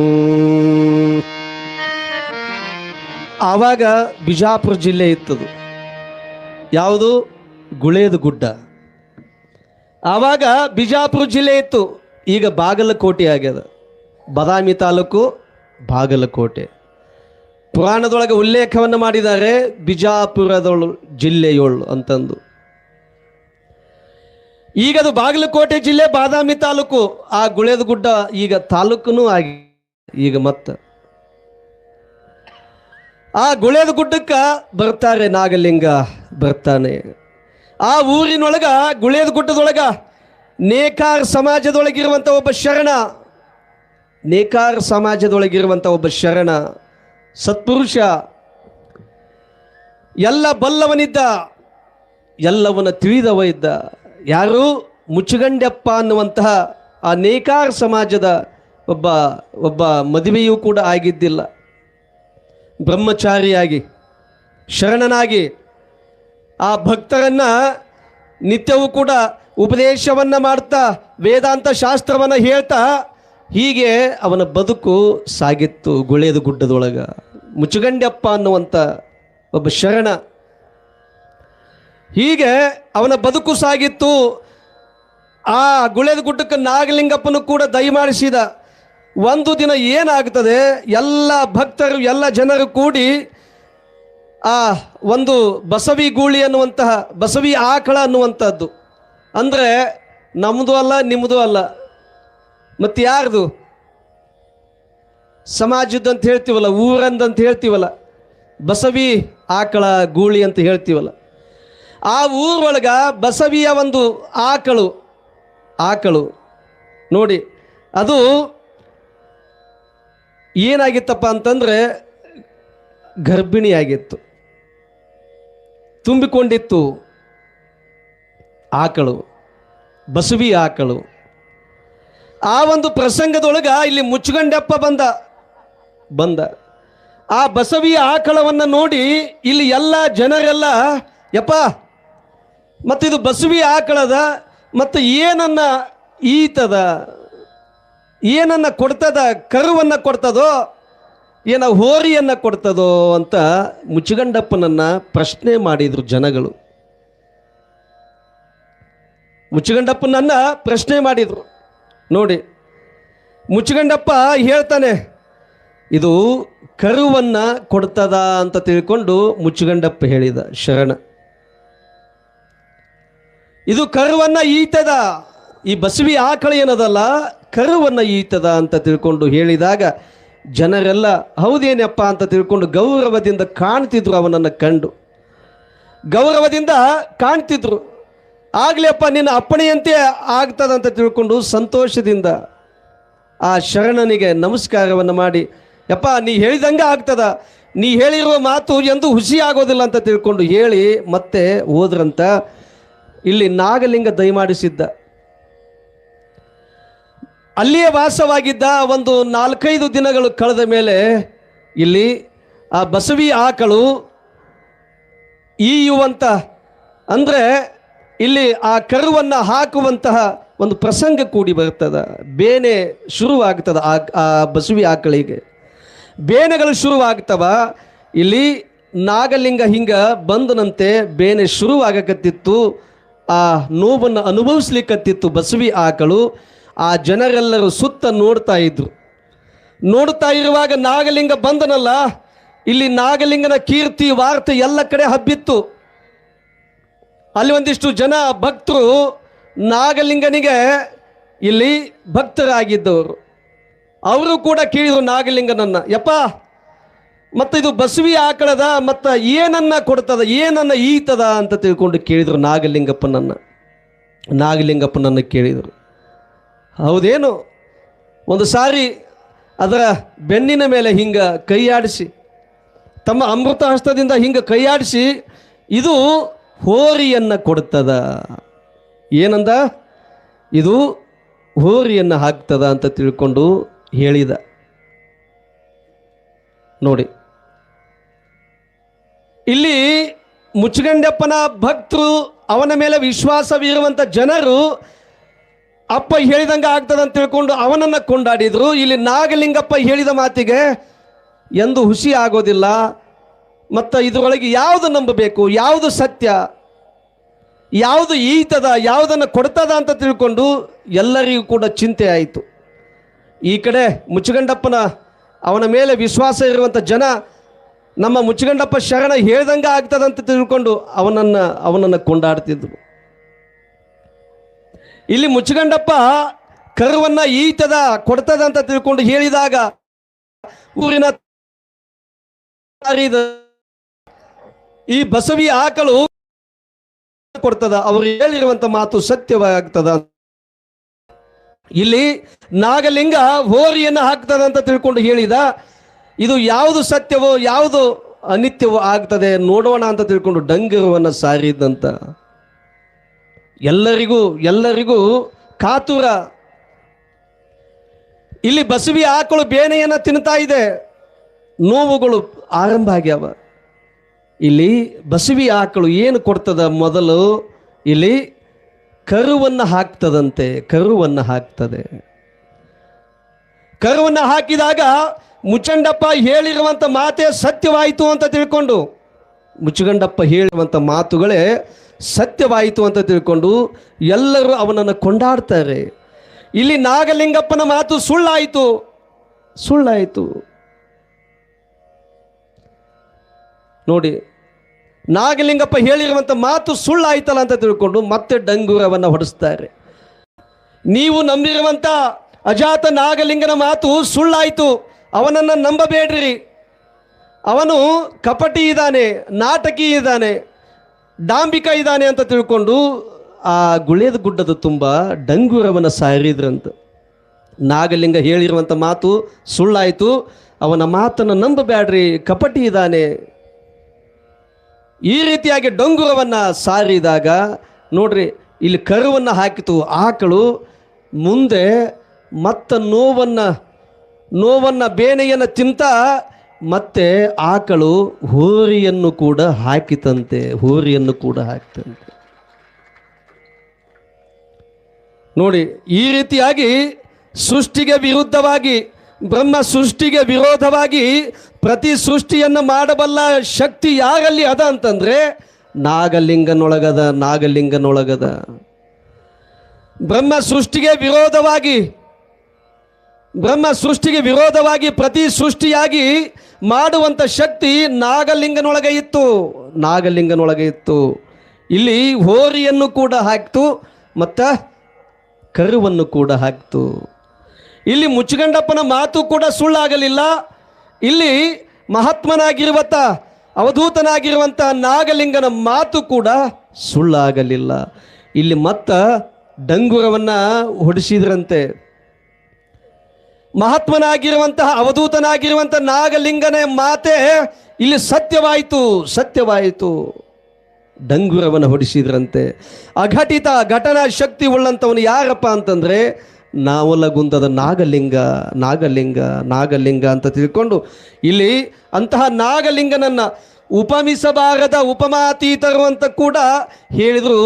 ಆವಾಗ ಬಿಜಾಪುರ ಜಿಲ್ಲೆ ಇತ್ತದು. ಯಾವುದು? ಗುಳೇದ ಗುಡ್ಡ. ಆವಾಗ ಬಿಜಾಪುರ ಜಿಲ್ಲೆ ಇತ್ತು. ಈಗ ಬಾಗಲಕೋಟೆ ಆಗ್ಯದ. ಬದಾಮಿ ತಾಲೂಕು ಬಾಗಲಕೋಟೆ. ಪುರಾಣದೊಳಗೆ ಉಲ್ಲೇಖವನ್ನು ಮಾಡಿದ್ದಾರೆ ಬಿಜಾಪುರದೊಳು ಜಿಲ್ಲೆಯೊಳು ಅಂತಂದು. ಈಗದು ಬಾಗಲಕೋಟೆ ಜಿಲ್ಲೆ, ಬಾದಾಮಿ ತಾಲೂಕು. ಆ ಗುಳೇದ ಗುಡ್ಡ ಈಗ ತಾಲೂಕುನೂ ಆಗಿ ಈಗ ಮತ್ತ ಆ ಗುಳೇದ ಗುಡ್ಡಕ್ಕೆ ಬರ್ತಾರೆ ನಾಗಲಿಂಗ ಬರ್ತಾನೆ. ಆ ಊರಿನೊಳಗ ಗುಳೇದ ಗುಡ್ಡದೊಳಗ ನೇಕಾರ್ ಸಮಾಜದೊಳಗಿರುವಂಥ ಒಬ್ಬ ಶರಣ, ನೇಕಾರ್ ಸಮಾಜದೊಳಗಿರುವಂಥ ಒಬ್ಬ ಶರಣ ಸತ್ಪುರುಷ, ಎಲ್ಲ ಬಲ್ಲವನಿದ್ದ, ಎಲ್ಲವನ್ನ ತಿಳಿದವ ಇದ್ದ. ಯಾರು? ಮುಚ್ಚುಗಂಡ್ಯಪ್ಪ ಅನ್ನುವಂತಹ ಆ ನೇಕಾರ ಸಮಾಜದ ಒಬ್ಬ ಒಬ್ಬ ಮದುವೆಯೂ ಕೂಡ ಆಗಿದ್ದಿಲ್ಲ. ಬ್ರಹ್ಮಚಾರಿಯಾಗಿ ಶರಣನಾಗಿ ಆ ಭಕ್ತರನ್ನು ನಿತ್ಯವೂ ಕೂಡ ಉಪದೇಶವನ್ನು ಮಾಡ್ತಾ ವೇದಾಂತ ಶಾಸ್ತ್ರವನ್ನು ಹೇಳ್ತಾ ಹೀಗೆ ಅವನ ಬದುಕು ಸಾಗಿತ್ತು. ಗುಳೇದ ಗುಡ್ಡದೊಳಗೆ ಮುಚ್ಚುಗಂಡ್ಯಪ್ಪ ಅನ್ನುವಂಥ ಒಬ್ಬ ಶರಣ, ಹೀಗೆ ಅವನ ಬದುಕು ಸಾಗಿತ್ತು. ಆ ಗುಳೇದ ಗುಡ್ಡಕ್ಕೆ ನಾಗಲಿಂಗಪ್ಪನು ಕೂಡ ದಯಮಾಡಿಸಿದ. ಒಂದು ದಿನ ಏನಾಗ್ತದೆ, ಎಲ್ಲ ಭಕ್ತರು ಎಲ್ಲ ಜನರು ಕೂಡಿ ಆ ಒಂದು ಬಸವಿ ಗೂಳಿ ಅನ್ನುವಂತಹ ಬಸವಿ ಆಕಳ ಅನ್ನುವಂಥದ್ದು, ಅಂದರೆ ನಮ್ಮದು ಅಲ್ಲ ನಿಮ್ಮದು ಅಲ್ಲ, ಮತ್ತು ಯಾರ್ದು? ಸಮಾಜದ್ದು ಅಂತ ಹೇಳ್ತೀವಲ್ಲ, ಊರಂದಂತ ಹೇಳ್ತೀವಲ್ಲ, ಬಸವಿ ಆಕಳ ಗೂಳಿ ಅಂತ ಹೇಳ್ತೀವಲ್ಲ. ಆ ಊರೊಳಗ ಬಸವಿಯ ಒಂದು ಆಕಳು ನೋಡಿ, ಅದು ಏನಾಗಿತ್ತಪ್ಪ ಅಂತಂದರೆ ಗರ್ಭಿಣಿಯಾಗಿತ್ತು, ತುಂಬಿಕೊಂಡಿತ್ತು ಆಕಳು, ಬಸವಿ ಆಕಳು. ಆ ಒಂದು ಪ್ರಸಂಗದೊಳಗ ಇಲ್ಲಿ ಮುಚ್ಚುಗಂಡ್ಯಪ್ಪ ಬಂದ ಆ ಬಸವಿ ಆಕಳವನ್ನು ನೋಡಿ ಇಲ್ಲಿ ಎಲ್ಲ ಜನರೆಲ್ಲ ಯಪ್ಪ, ಮತ್ತಿದು ಬಸವಿ ಆಕಳದ, ಮತ್ತು ಏನನ್ನ ಈತದ, ಏನನ್ನ ಕೊಡ್ತದ, ಕರುವನ್ನು ಕೊಡ್ತದೋ ಏನ ಹೋರಿಯನ್ನು ಕೊಡ್ತದೋ ಅಂತ ಮುಚ್ಚುಗಂಡಪ್ಪನನ್ನು ಪ್ರಶ್ನೆ ಮಾಡಿದರು ಜನಗಳು. ಮುಚ್ಚುಗಂಡಪ್ಪನನ್ನು ಪ್ರಶ್ನೆ ಮಾಡಿದರು. ನೋಡಿ, ಮುಚ್ಚುಗಂಡಪ್ಪ ಹೇಳ್ತಾನೆ, ಇದು ಕರುವನ್ನು ಕೊಡ್ತದ ಅಂತ ತಿಳ್ಕೊಂಡು ಮುಚ್ಚುಗಂಡಪ್ಪ ಹೇಳಿದ ಶರಣ. ಇದು ಕರುವನ್ನು ಈತದ, ಈ ಬಸವಿ ಆಕಳ ಏನದಲ್ಲ ಕರುವನ್ನು ಈತದ ಅಂತ ತಿಳ್ಕೊಂಡು ಹೇಳಿದಾಗ ಜನರೆಲ್ಲ ಹೌದೇನಪ್ಪ ಅಂತ ತಿಳ್ಕೊಂಡು ಗೌರವದಿಂದ ಕಾಣ್ತಿದ್ರು, ಅವನನ್ನು ಕಂಡು ಗೌರವದಿಂದ ಕಾಣ್ತಿದ್ರು. ಆಗ್ಲಿಯಪ್ಪ ನಿನ್ನ ಅಪ್ಪಣೆಯಂತೆ ಆಗ್ತದಂತ ತಿಳ್ಕೊಂಡು ಸಂತೋಷದಿಂದ ಆ ಶರಣನಿಗೆ ನಮಸ್ಕಾರವನ್ನು ಮಾಡಿ, ಯಪ್ಪ ನೀ ಹೇಳಿದಂಗೆ ಆಗ್ತದ, ನೀ ಹೇಳಿರುವ ಮಾತು ಎಂದು ಹುಸಿ ಆಗೋದಿಲ್ಲ ಅಂತ ತಿಳ್ಕೊಂಡು ಹೇಳಿ ಮತ್ತೆ ಹೋದ್ರಂತ. ಇಲ್ಲಿ ನಾಗಲಿಂಗ ದಯಮಾಡಿಸಿದ್ದ, ಅಲ್ಲಿಯೇ ವಾಸವಾಗಿದ್ದ. ಒಂದು 4-5 ದಿನಗಳು ಕಳೆದ ಮೇಲೆ ಇಲ್ಲಿ ಆ ಬಸವಿ ಆಕಳು ಈಯುವಂತ, ಅಂದರೆ ಇಲ್ಲಿ ಆ ಕರುವನ್ನು ಹಾಕುವಂತಹ ಒಂದು ಪ್ರಸಂಗ ಕೂಡಿ ಬರ್ತದ. ಬೇನೆ ಶುರುವಾಗ್ತದ ಆ ಬಸವಿ ಆಕಳಿಗೆ, ಬೇನೆಗಳು ಶುರುವಾಗ್ತವ. ಇಲ್ಲಿ ನಾಗಲಿಂಗ ಹಿಂಗ ಬಂದನಂತೆ ಬೇನೆ ಶುರುವಾಗಕತ್ತಿತ್ತು. ಆ ನೋವನ್ನು ಅನುಭವಿಸ್ಲಿಕ್ಕತ್ತಿತ್ತು ಬಸವಿ ಆಕಳು. ಆ ಜನರೆಲ್ಲರೂ ಸುತ್ತ ನೋಡ್ತಾ ಇದ್ರು. ನೋಡ್ತಾ ಇರುವಾಗ ನಾಗಲಿಂಗ ಬಂದನಲ್ಲ, ಇಲ್ಲಿ ನಾಗಲಿಂಗನ ಕೀರ್ತಿ ವಾರ್ತೆ ಎಲ್ಲ ಕಡೆ ಹಬ್ಬಿತ್ತು. ಅಲ್ಲಿ ಒಂದಿಷ್ಟು ಜನ ಭಕ್ತರು ನಾಗಲಿಂಗನಿಗೆ ಇಲ್ಲಿ ಭಕ್ತರಾಗಿದ್ದವರು, ಅವರು ಕೂಡ ಕೇಳಿದರು ನಾಗಲಿಂಗನನ್ನು, ಯಪ್ಪ ಮತ್ತು ಇದು ಬಸವಿ ಆಕಳದ, ಮತ್ತು ಏನನ್ನ ಕೊಡ್ತದ, ಏನನ್ನ ಈತದ ಅಂತ ತಿಳ್ಕೊಂಡು ಕೇಳಿದರು ನಾಗಲಿಂಗಪ್ಪನನ್ನು ಕೇಳಿದರು. ಹೌದೇನು? ಒಂದು ಸಾರಿ ಅದರ ಬೆನ್ನಿನ ಮೇಲೆ ಹಿಂಗ ಕೈಯಾಡಿಸಿ, ತಮ್ಮ ಅಮೃತ ಹಸ್ತದಿಂದ ಹಿಂಗ ಕೈಯಾಡಿಸಿ, ಇದು ಹೋರಿಯನ್ನು ಕೊಡ್ತದ, ಏನಂದ, ಇದು ಹೋರಿಯನ್ನು ಹಾಕ್ತದ ಅಂತ ತಿಳ್ಕೊಂಡು ಹೇಳಿದ. ನೋಡಿ, ಇಲ್ಲಿ ಮುಚ್ಚುಗಂಡಪ್ಪನ ಭಕ್ತರು, ಅವನ ಮೇಲೆ ವಿಶ್ವಾಸವಿರುವಂಥ ಜನರು ಅಪ್ಪ ಹೇಳಿದಂಗೆ ಆಗ್ತದೆ ಅಂತ ತಿಳ್ಕೊಂಡು ಅವನನ್ನು ಕೊಂಡಾಡಿದ್ರು. ಇಲ್ಲಿ ನಾಗಲಿಂಗಪ್ಪ ಹೇಳಿದ ಮಾತಿಗೆ ಎಂದು ಹುಸಿ ಆಗೋದಿಲ್ಲ. ಮತ್ತು ಇದರೊಳಗೆ ಯಾವುದು ನಂಬಬೇಕು, ಯಾವುದು ಸತ್ಯ, ಯಾವುದು ಈತದ, ಯಾವುದನ್ನು ಕೊಡ್ತದ ಅಂತ ತಿಳ್ಕೊಂಡು ಎಲ್ಲರಿಗೂ ಕೂಡ ಚಿಂತೆ ಆಯಿತು. ಈ ಕಡೆ ಮುಚ್ಚುಗಂಡಪ್ಪನ ಅವನ ಮೇಲೆ ವಿಶ್ವಾಸ ಇರುವಂಥ ಜನ ನಮ್ಮ ಮುಚ್ಚುಗಂಡಪ್ಪ ಶರಣ ಹೇಳ್ದಂಗೆ ಆಗ್ತದಂತ ತಿಳ್ಕೊಂಡು ಅವನನ್ನು ಕೊಂಡಾಡ್ತಿದ್ರು. ಇಲ್ಲಿ ಮುಚ್ಚುಗಂಡಪ್ಪ ಕರುವನ್ನ ಈತದ ಕೊಡ್ತದ ಅಂತ ತಿಳ್ಕೊಂಡು ಹೇಳಿದಾಗ ಊರಿನ ಈ ಬಸವಿ ಆಕಳು ಕೊಡ್ತದ, ಅವರು ಹೇಳಿರುವಂತ ಮಾತು ಸತ್ಯವಾಗ್ತದ. ಇಲ್ಲಿ ನಾಗಲಿಂಗ ಹೋರಿಯನ್ನು ಹಾಕ್ತದ ಅಂತ ತಿಳ್ಕೊಂಡು ಹೇಳಿದ. ಇದು ಯಾವುದು ಸತ್ಯವೋ ಯಾವುದು ಅನಿತ್ಯವೋ ಆಗ್ತದೆ ನೋಡೋಣ ಅಂತ ತಿಳ್ಕೊಂಡು ಡಂಗರವನ್ನು ಸಾರಿದಂತ ಎಲ್ಲರಿಗೂ ಕಾತುರ. ಇಲ್ಲಿ ಬಸವಿ ಆಕಳು ಬೇನೆಯನ್ನು ತಿನ್ನುತ್ತಾ ಇದೆ, ನೋವುಗಳು ಆರಂಭ ಆಗ್ಯಾವ. ಇಲ್ಲಿ ಬಸವಿ ಆಕಳು ಏನು ಕೊಡ್ತದ? ಮೊದಲು ಇಲ್ಲಿ ಕರುವನ್ನು ಹಾಕ್ತದಂತೆ, ಕರುವನ್ನು ಹಾಕ್ತದೆ. ಕರುವನ್ನು ಹಾಕಿದಾಗ ಮುಚ್ಚಂಡಪ್ಪ ಹೇಳಿರುವಂಥ ಮಾತೇ ಸತ್ಯವಾಯಿತು ಅಂತ ತಿಳ್ಕೊಂಡು, ಮುಚ್ಚಗಂಡಪ್ಪ ಹೇಳಿರುವಂಥ ಮಾತುಗಳೇ ಸತ್ಯವಾಯಿತು ಅಂತ ತಿಳ್ಕೊಂಡು ಎಲ್ಲರೂ ಅವನನ್ನು ಕೊಂಡಾಡ್ತಾರೆ. ಇಲ್ಲಿ ನಾಗಲಿಂಗಪ್ಪನ ಮಾತು ಸುಳ್ಳಾಯಿತು. ನೋಡಿ, ನಾಗಲಿಂಗಪ್ಪ ಹೇಳಿರುವಂಥ ಮಾತು ಸುಳ್ಳಾಯ್ತಲ್ಲ ಅಂತ ತಿಳ್ಕೊಂಡು ಮತ್ತೆ ಡಂಗೂರವನ್ನು ಹೊಡೆಸ್ತಾರೆ. ನೀವು ನಂಬಿರುವಂಥ ಅಜಾತ ನಾಗಲಿಂಗನ ಮಾತು ಸುಳ್ಳಾಯಿತು, ಅವನನ್ನು ನಂಬಬೇಡ್ರಿ, ಅವನು ಕಪಟಿ ಇದ್ದಾನೆ, ನಾಟಕಿ ಇದ್ದಾನೆ, ಡಾಂಬಿಕ ಇದ್ದಾನೆ ಅಂತ ತಿಳ್ಕೊಂಡು ಆ ಗುಳೇದ ಗುಡ್ಡದ ತುಂಬ ಡಂಗೂರವನ್ನು ಸಾರಿದ್ರಂತ. ನಾಗಲಿಂಗ ಹೇಳಿರುವಂಥ ಮಾತು ಸುಳ್ಳಾಯಿತು, ಅವನ ಮಾತನ್ನು ನಂಬಬೇಡ್ರಿ, ಕಪಟಿ ಇದ್ದಾನೆ. ಈ ರೀತಿಯಾಗಿ ಡಂಗುರವನ್ನು ಸಾರಿದಾಗ ನೋಡ್ರಿ, ಇಲ್ಲಿ ಕರುವನ್ನು ಹಾಕಿತು ಆಕಳು. ಮುಂದೆ ಮತ್ತೆ ನೋವನ್ನು ಬೇನೆಯನ್ನು ತಿಂತ ಮತ್ತೆ ಆಕಳು ಹೋರಿಯನ್ನು ಕೂಡ ಹಾಕಿತಂತೆ. ನೋಡಿ, ಈ ರೀತಿಯಾಗಿ ಸೃಷ್ಟಿಗೆ ವಿರುದ್ಧವಾಗಿ, ಬ್ರಹ್ಮ ಸೃಷ್ಟಿಗೆ ವಿರೋಧವಾಗಿ ಪ್ರತಿ ಸೃಷ್ಟಿಯನ್ನು ಮಾಡಬಲ್ಲ ಶಕ್ತಿ ಯಾರಲ್ಲಿ ಅದ ಅಂತಂದ್ರೆ ನಾಗಲಿಂಗನೊಳಗದ. ಬ್ರಹ್ಮ ಸೃಷ್ಟಿಗೆ ವಿರೋಧವಾಗಿ ಪ್ರತಿ ಸೃಷ್ಟಿಯಾಗಿ ಮಾಡುವಂಥ ಶಕ್ತಿ ನಾಗಲಿಂಗನೊಳಗೆ ಇತ್ತು. ಇಲ್ಲಿ ಹೋರಿಯನ್ನು ಕೂಡ ಹಾಕ್ತು, ಮತ್ತು ಕರುವನ್ನು ಕೂಡ ಹಾಕ್ತು. ಇಲ್ಲಿ ಮುಚ್ಚಗಂಡಪ್ಪನ ಮಾತು ಕೂಡ ಸುಳ್ಳಾಗಲಿಲ್ಲ. ಇಲ್ಲಿ ಮಹಾತ್ಮನಾಗಿರುವಂಥ ಅವಧೂತನಾಗಿರುವಂಥ ನಾಗಲಿಂಗನ ಮಾತು ಕೂಡ ಸುಳ್ಳಾಗಲಿಲ್ಲ. ಇಲ್ಲಿ ಡಂಗುರವನ್ನು ಹೊಡಿಸಿದ್ರಂತೆ. ಮಹಾತ್ಮನಾಗಿರುವಂತಹ ಅವಧೂತನಾಗಿರುವಂಥ ನಾಗಲಿಂಗನ ಮಾತೆ ಇಲ್ಲಿ ಸತ್ಯವಾಯಿತು. ಡಂಗುರವನ್ನು ಹೊಡಿಸಿದ್ರಂತೆ. ಅಘಟಿತ ಘಟನಾ ಶಕ್ತಿ ಉಳ್ಳಂಥವನು ಯಾರಪ್ಪ ಅಂತಂದ್ರೆ ನಾವಲಗುಂದದ ನಾಗಲಿಂಗ ಅಂತ ತಿಳ್ಕೊಂಡು ಇಲ್ಲಿ ಅಂತಹ ನಾಗಲಿಂಗನನ್ನು ಉಪಮಿಸಬಾರದ ಉಪಮಾತೀತರು ಅಂತ ಕೂಡ ಹೇಳಿದ್ರು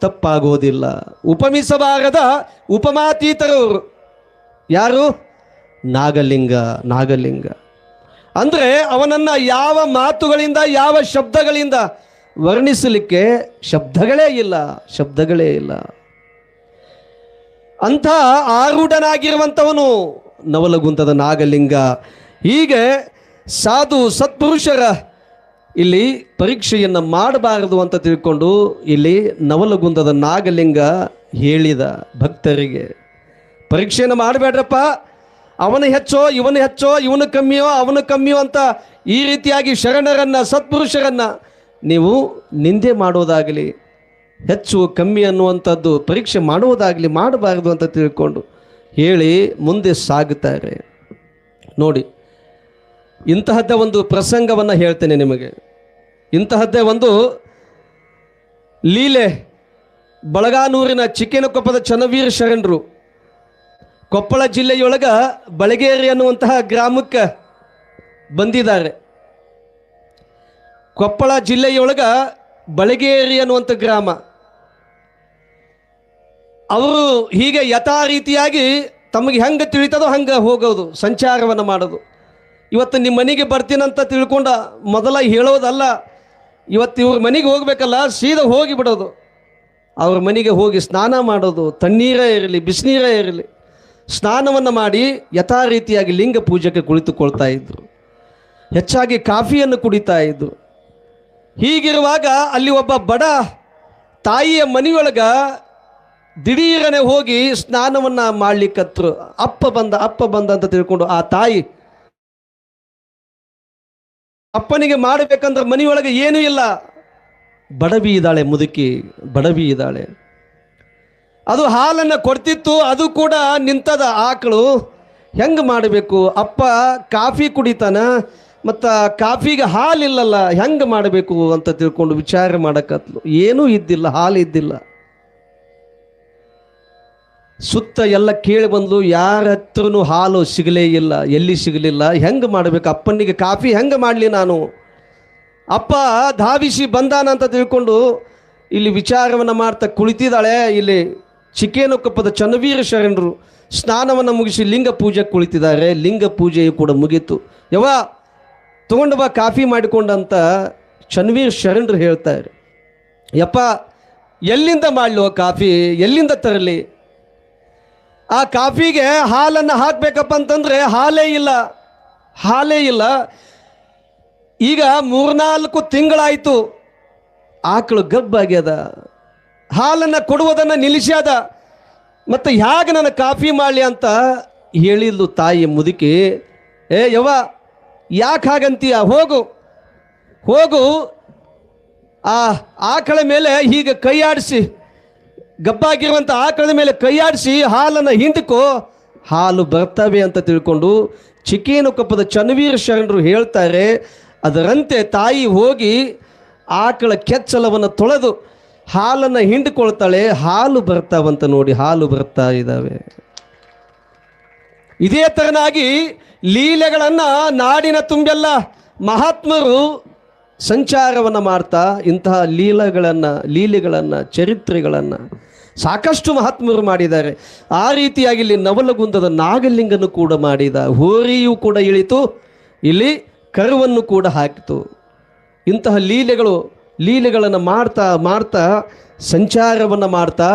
ತಪ್ಪಾಗೋದಿಲ್ಲ. ಉಪಮಿಸಬಾರದ ಉಪಮಾತೀತರು ಯಾರು? ನಾಗಲಿಂಗ. ಅಂದರೆ ಅವನನ್ನು ಯಾವ ಮಾತುಗಳಿಂದ, ಯಾವ ಶಬ್ದಗಳಿಂದ ವರ್ಣಿಸಲಿಕ್ಕೆ ಶಬ್ದಗಳೇ ಇಲ್ಲ. ಅಂಥ ಆರೂಢನಾಗಿರುವಂಥವನು ನವಲಗುಂದದ ನಾಗಲಿಂಗ. ಹೀಗೆ ಸಾಧು ಸತ್ಪುರುಷರ ಇಲ್ಲಿ ಪರೀಕ್ಷೆಯನ್ನು ಮಾಡಬಾರದು ಅಂತ ತಿಳ್ಕೊಂಡು ಇಲ್ಲಿ ನವಲಗುಂದದ ನಾಗಲಿಂಗ ಹೇಳಿದ ಭಕ್ತರಿಗೆ, ಪರೀಕ್ಷೆಯನ್ನು ಮಾಡಬೇಡ್ರಪ್ಪ, ಅವನು ಹೆಚ್ಚೋ ಇವನು ಕಮ್ಮಿಯೋ ಅಂತ ಈ ರೀತಿಯಾಗಿ ಶರಣರನ್ನು ಸತ್ಪುರುಷರನ್ನು ನೀವು ನಿಂದೆ ಮಾಡೋದಾಗಲಿ, ಹೆಚ್ಚು ಕಮ್ಮಿ ಅನ್ನುವಂಥದ್ದು ಪರೀಕ್ಷೆ ಮಾಡುವುದಾಗಲಿ ಮಾಡಬಾರದು ಅಂತ ತಿಳ್ಕೊಂಡು ಹೇಳಿ ಮುಂದೆ ಸಾಗುತ್ತಾರೆ. ನೋಡಿ, ಇಂತಹದ್ದೇ ಒಂದು ಪ್ರಸಂಗವನ್ನು ಹೇಳ್ತೇನೆ ನಿಮಗೆ. ಇಂತಹದ್ದೇ ಒಂದು ಲೀಲೆ. ಬಳಗಾನೂರಿನ ಚಿಕ್ಕೇನಕೊಪ್ಪದ ಚನ್ನವೀರ ಶರಣರು ಕೊಪ್ಪಳ ಜಿಲ್ಲೆಯೊಳಗ ಬಳಗೇರಿ ಅನ್ನುವಂತಹ ಗ್ರಾಮಕ್ಕೆ ಬಂದಿದ್ದಾರೆ. ಕೊಪ್ಪಳ ಜಿಲ್ಲೆಯೊಳಗ ಬಳಗೇರಿ ಅನ್ನುವಂಥ ಗ್ರಾಮ. ಅವರು ಹೀಗೆ ಯಥಾ ರೀತಿಯಾಗಿ ತಮಗೆ ಹೆಂಗೆ ತಿಳಿತದೋ ಹಂಗೆ ಹೋಗೋದು, ಸಂಚಾರವನ್ನು ಮಾಡೋದು. ಇವತ್ತು ನಿಮ್ಮ ಮನೆಗೆ ಬರ್ತೀನಂತ ತಿಳ್ಕೊಂಡ ಮೊದಲ ಹೇಳೋದಲ್ಲ, ಇವತ್ತು ಇವ್ರ ಮನೆಗೆ ಹೋಗ್ಬೇಕಲ್ಲ ಸೀದಾ ಹೋಗಿಬಿಡೋದು. ಅವ್ರ ಮನೆಗೆ ಹೋಗಿ ಸ್ನಾನ ಮಾಡೋದು, ತಣ್ಣೀರೇ ಇರಲಿ ಬಿಸಿನೀರೇ ಇರಲಿ, ಸ್ನಾನವನ್ನು ಮಾಡಿ ಯಥಾ ರೀತಿಯಾಗಿ ಲಿಂಗ ಪೂಜೆಗೆ ಕುಳಿತುಕೊಳ್ತಾ ಇದ್ರು. ಹೆಚ್ಚಾಗಿ ಕಾಫಿಯನ್ನು ಕುಡಿತಾ ಇದ್ರು. ಹೀಗಿರುವಾಗ ಅಲ್ಲಿ ಒಬ್ಬ ಬಡ ತಾಯಿಯ ಮನೆಯೊಳಗ ದಿಢೀರನೆ ಹೋಗಿ ಸ್ನಾನವನ್ನು ಮಾಡ್ಲಿಕ್ಕತ್ರು. ಅಪ್ಪ ಬಂದ ಅಂತ ತಿಳ್ಕೊಂಡು ಆ ತಾಯಿ ಅಪ್ಪನಿಗೆ ಮಾಡಬೇಕಂದ್ರೆ ಮನೆಯೊಳಗೆ ಏನೂ ಇಲ್ಲ, ಬಡವಿ ಇದ್ದಾಳೆ, ಮುದುಕಿ ಬಡವಿ ಇದ್ದಾಳೆ. ಅದು ಹಾಲನ್ನು ಕೊಡ್ತಿತ್ತು, ಅದು ಕೂಡ ನಿಂತದ ಆಕಳು. ಹೆಂಗೆ ಮಾಡಬೇಕು? ಅಪ್ಪ ಕಾಫಿ ಕುಡಿತಾನ, ಮತ್ತು ಕಾಫಿಗೆ ಹಾಲಿಲ್ಲಲ್ಲ, ಹೆಂಗೆ ಮಾಡಬೇಕು ಅಂತ ತಿಳ್ಕೊಂಡು ವಿಚಾರ ಮಾಡಕತ್ಲು. ಏನೂ ಇದ್ದಿಲ್ಲ, ಹಾಲು ಇದ್ದಿಲ್ಲ. ಸುತ್ತ ಎಲ್ಲ ಕೇಳಿ ಬಂದ್ಲು, ಯಾರ ಹತ್ರನೂ ಹಾಲು ಸಿಗಲೇ ಇಲ್ಲ, ಎಲ್ಲಿ ಸಿಗಲಿಲ್ಲ. ಹೆಂಗೆ ಮಾಡಬೇಕು ಅಪ್ಪನಿಗೆ ಕಾಫಿ ಹೆಂಗೆ ಮಾಡಲಿ ನಾನು? ಅಪ್ಪ ಧಾವಿಸಿ ಬಂದಾನಂತ ತಿಳ್ಕೊಂಡು ಇಲ್ಲಿ ವಿಚಾರವನ್ನು ಮಾಡ್ತಾ ಕುಳಿತಿದ್ದಾಳೆ. ಇಲ್ಲಿ ಚಿಕ್ಕೇನಕೊಪ್ಪದ ಚನ್ನವೀರ ಶರಣರು ಸ್ನಾನವನ್ನು ಮುಗಿಸಿ ಲಿಂಗ ಪೂಜೆ ಕುಳಿತಿದ್ದಾರೆ. ಲಿಂಗ ಪೂಜೆಯು ಕೂಡ ಮುಗೀತು. ತಗೊಂಡು ಬಾ ಕಾಫಿ ಮಾಡಿಕೊಂಡಂತ ಚನ್ನವೀರ ಶರಣರು ಹೇಳ್ತಾರೆ, ಯಪ್ಪ ಎಲ್ಲಿಂದ ಮಾಡಲು ಕಾಫಿ, ಎಲ್ಲಿಂದ ತರಲಿ? ಆ ಕಾಫಿಗೆ ಹಾಲನ್ನು ಹಾಕಬೇಕಪ್ಪ ಅಂತಂದರೆ ಹಾಲೇ ಇಲ್ಲ. ಈಗ 3-4 ತಿಂಗಳಾಯಿತು, ಆಕಳು ಗಬ್ಬಾಗ್ಯದ, ಹಾಲನ್ನು ಕೊಡುವುದನ್ನು ನಿಲ್ಲಿಸ್ಯಾದ. ಮತ್ತು ಹೇಗೆ ನಾನು ಕಾಫಿ ಮಾಡಲಿ ಅಂತ ಹೇಳಿದ್ಲು ತಾಯಿ ಮುದುಕಿ. ಯವ್ವ ಯಾಕೆ ಹಾಗಂತೀಯ? ಹೋಗು ಆ ಆಕಳ ಮೇಲೆ ಹೀಗೆ ಕೈಯಾಡಿಸಿ, ಗಬ್ಬಾಗಿರುವಂಥ ಆಕಳದ ಮೇಲೆ ಕೈಯಾಡಿಸಿ ಹಾಲನ್ನು ಹಿಂದಕ್ಕೋ, ಹಾಲು ಬರ್ತವೆ ಅಂತ ತಿಳ್ಕೊಂಡು ಚಿಕ್ಕೇನಕೊಪ್ಪದ ಚನ್ನವೀರ ಶರಣರು ಹೇಳ್ತಾರೆ. ಅದರಂತೆ ತಾಯಿ ಹೋಗಿ ಆಕಳ ಕೆಚ್ಚಲವನ್ನು ತೊಳೆದು ಹಾಲನ್ನು ಹಿಂಡಿಕೊಳ್ತಾಳೆ. ಹಾಲು ಬರ್ತಾವಂತ ನೋಡಿ, ಹಾಲು ಬರ್ತಾ ಇದ್ದಾವೆ. ಇದೇ ತರನಾಗಿ ಲೀಲೆಗಳನ್ನು ನಾಡಿನ ತುಂಬೆಲ್ಲ ಮಹಾತ್ಮರು ಸಂಚಾರವನ್ನು ಮಾಡ್ತಾ ಇಂತಹ ಲೀಲೆಗಳನ್ನು ಚರಿತ್ರೆಗಳನ್ನು ಸಾಕಷ್ಟು ಮಹಾತ್ಮರು ಮಾಡಿದ್ದಾರೆ. ಆ ರೀತಿಯಾಗಿ ಇಲ್ಲಿ ನವಲಗುಂದದ ನಾಗಲಿಂಗನು ಕೂಡ ಮಾಡಿದ. ಹೋರಿಯೂ ಕೂಡ ಇಳಿತು, ಇಲ್ಲಿ ಕರುವನ್ನು ಕೂಡ ಹಾಕಿತು. ಇಂತಹ ಲೀಲೆಗಳನ್ನು ಮಾಡ್ತಾ ಸಂಚಾರವನ್ನು ಮಾಡ್ತಾ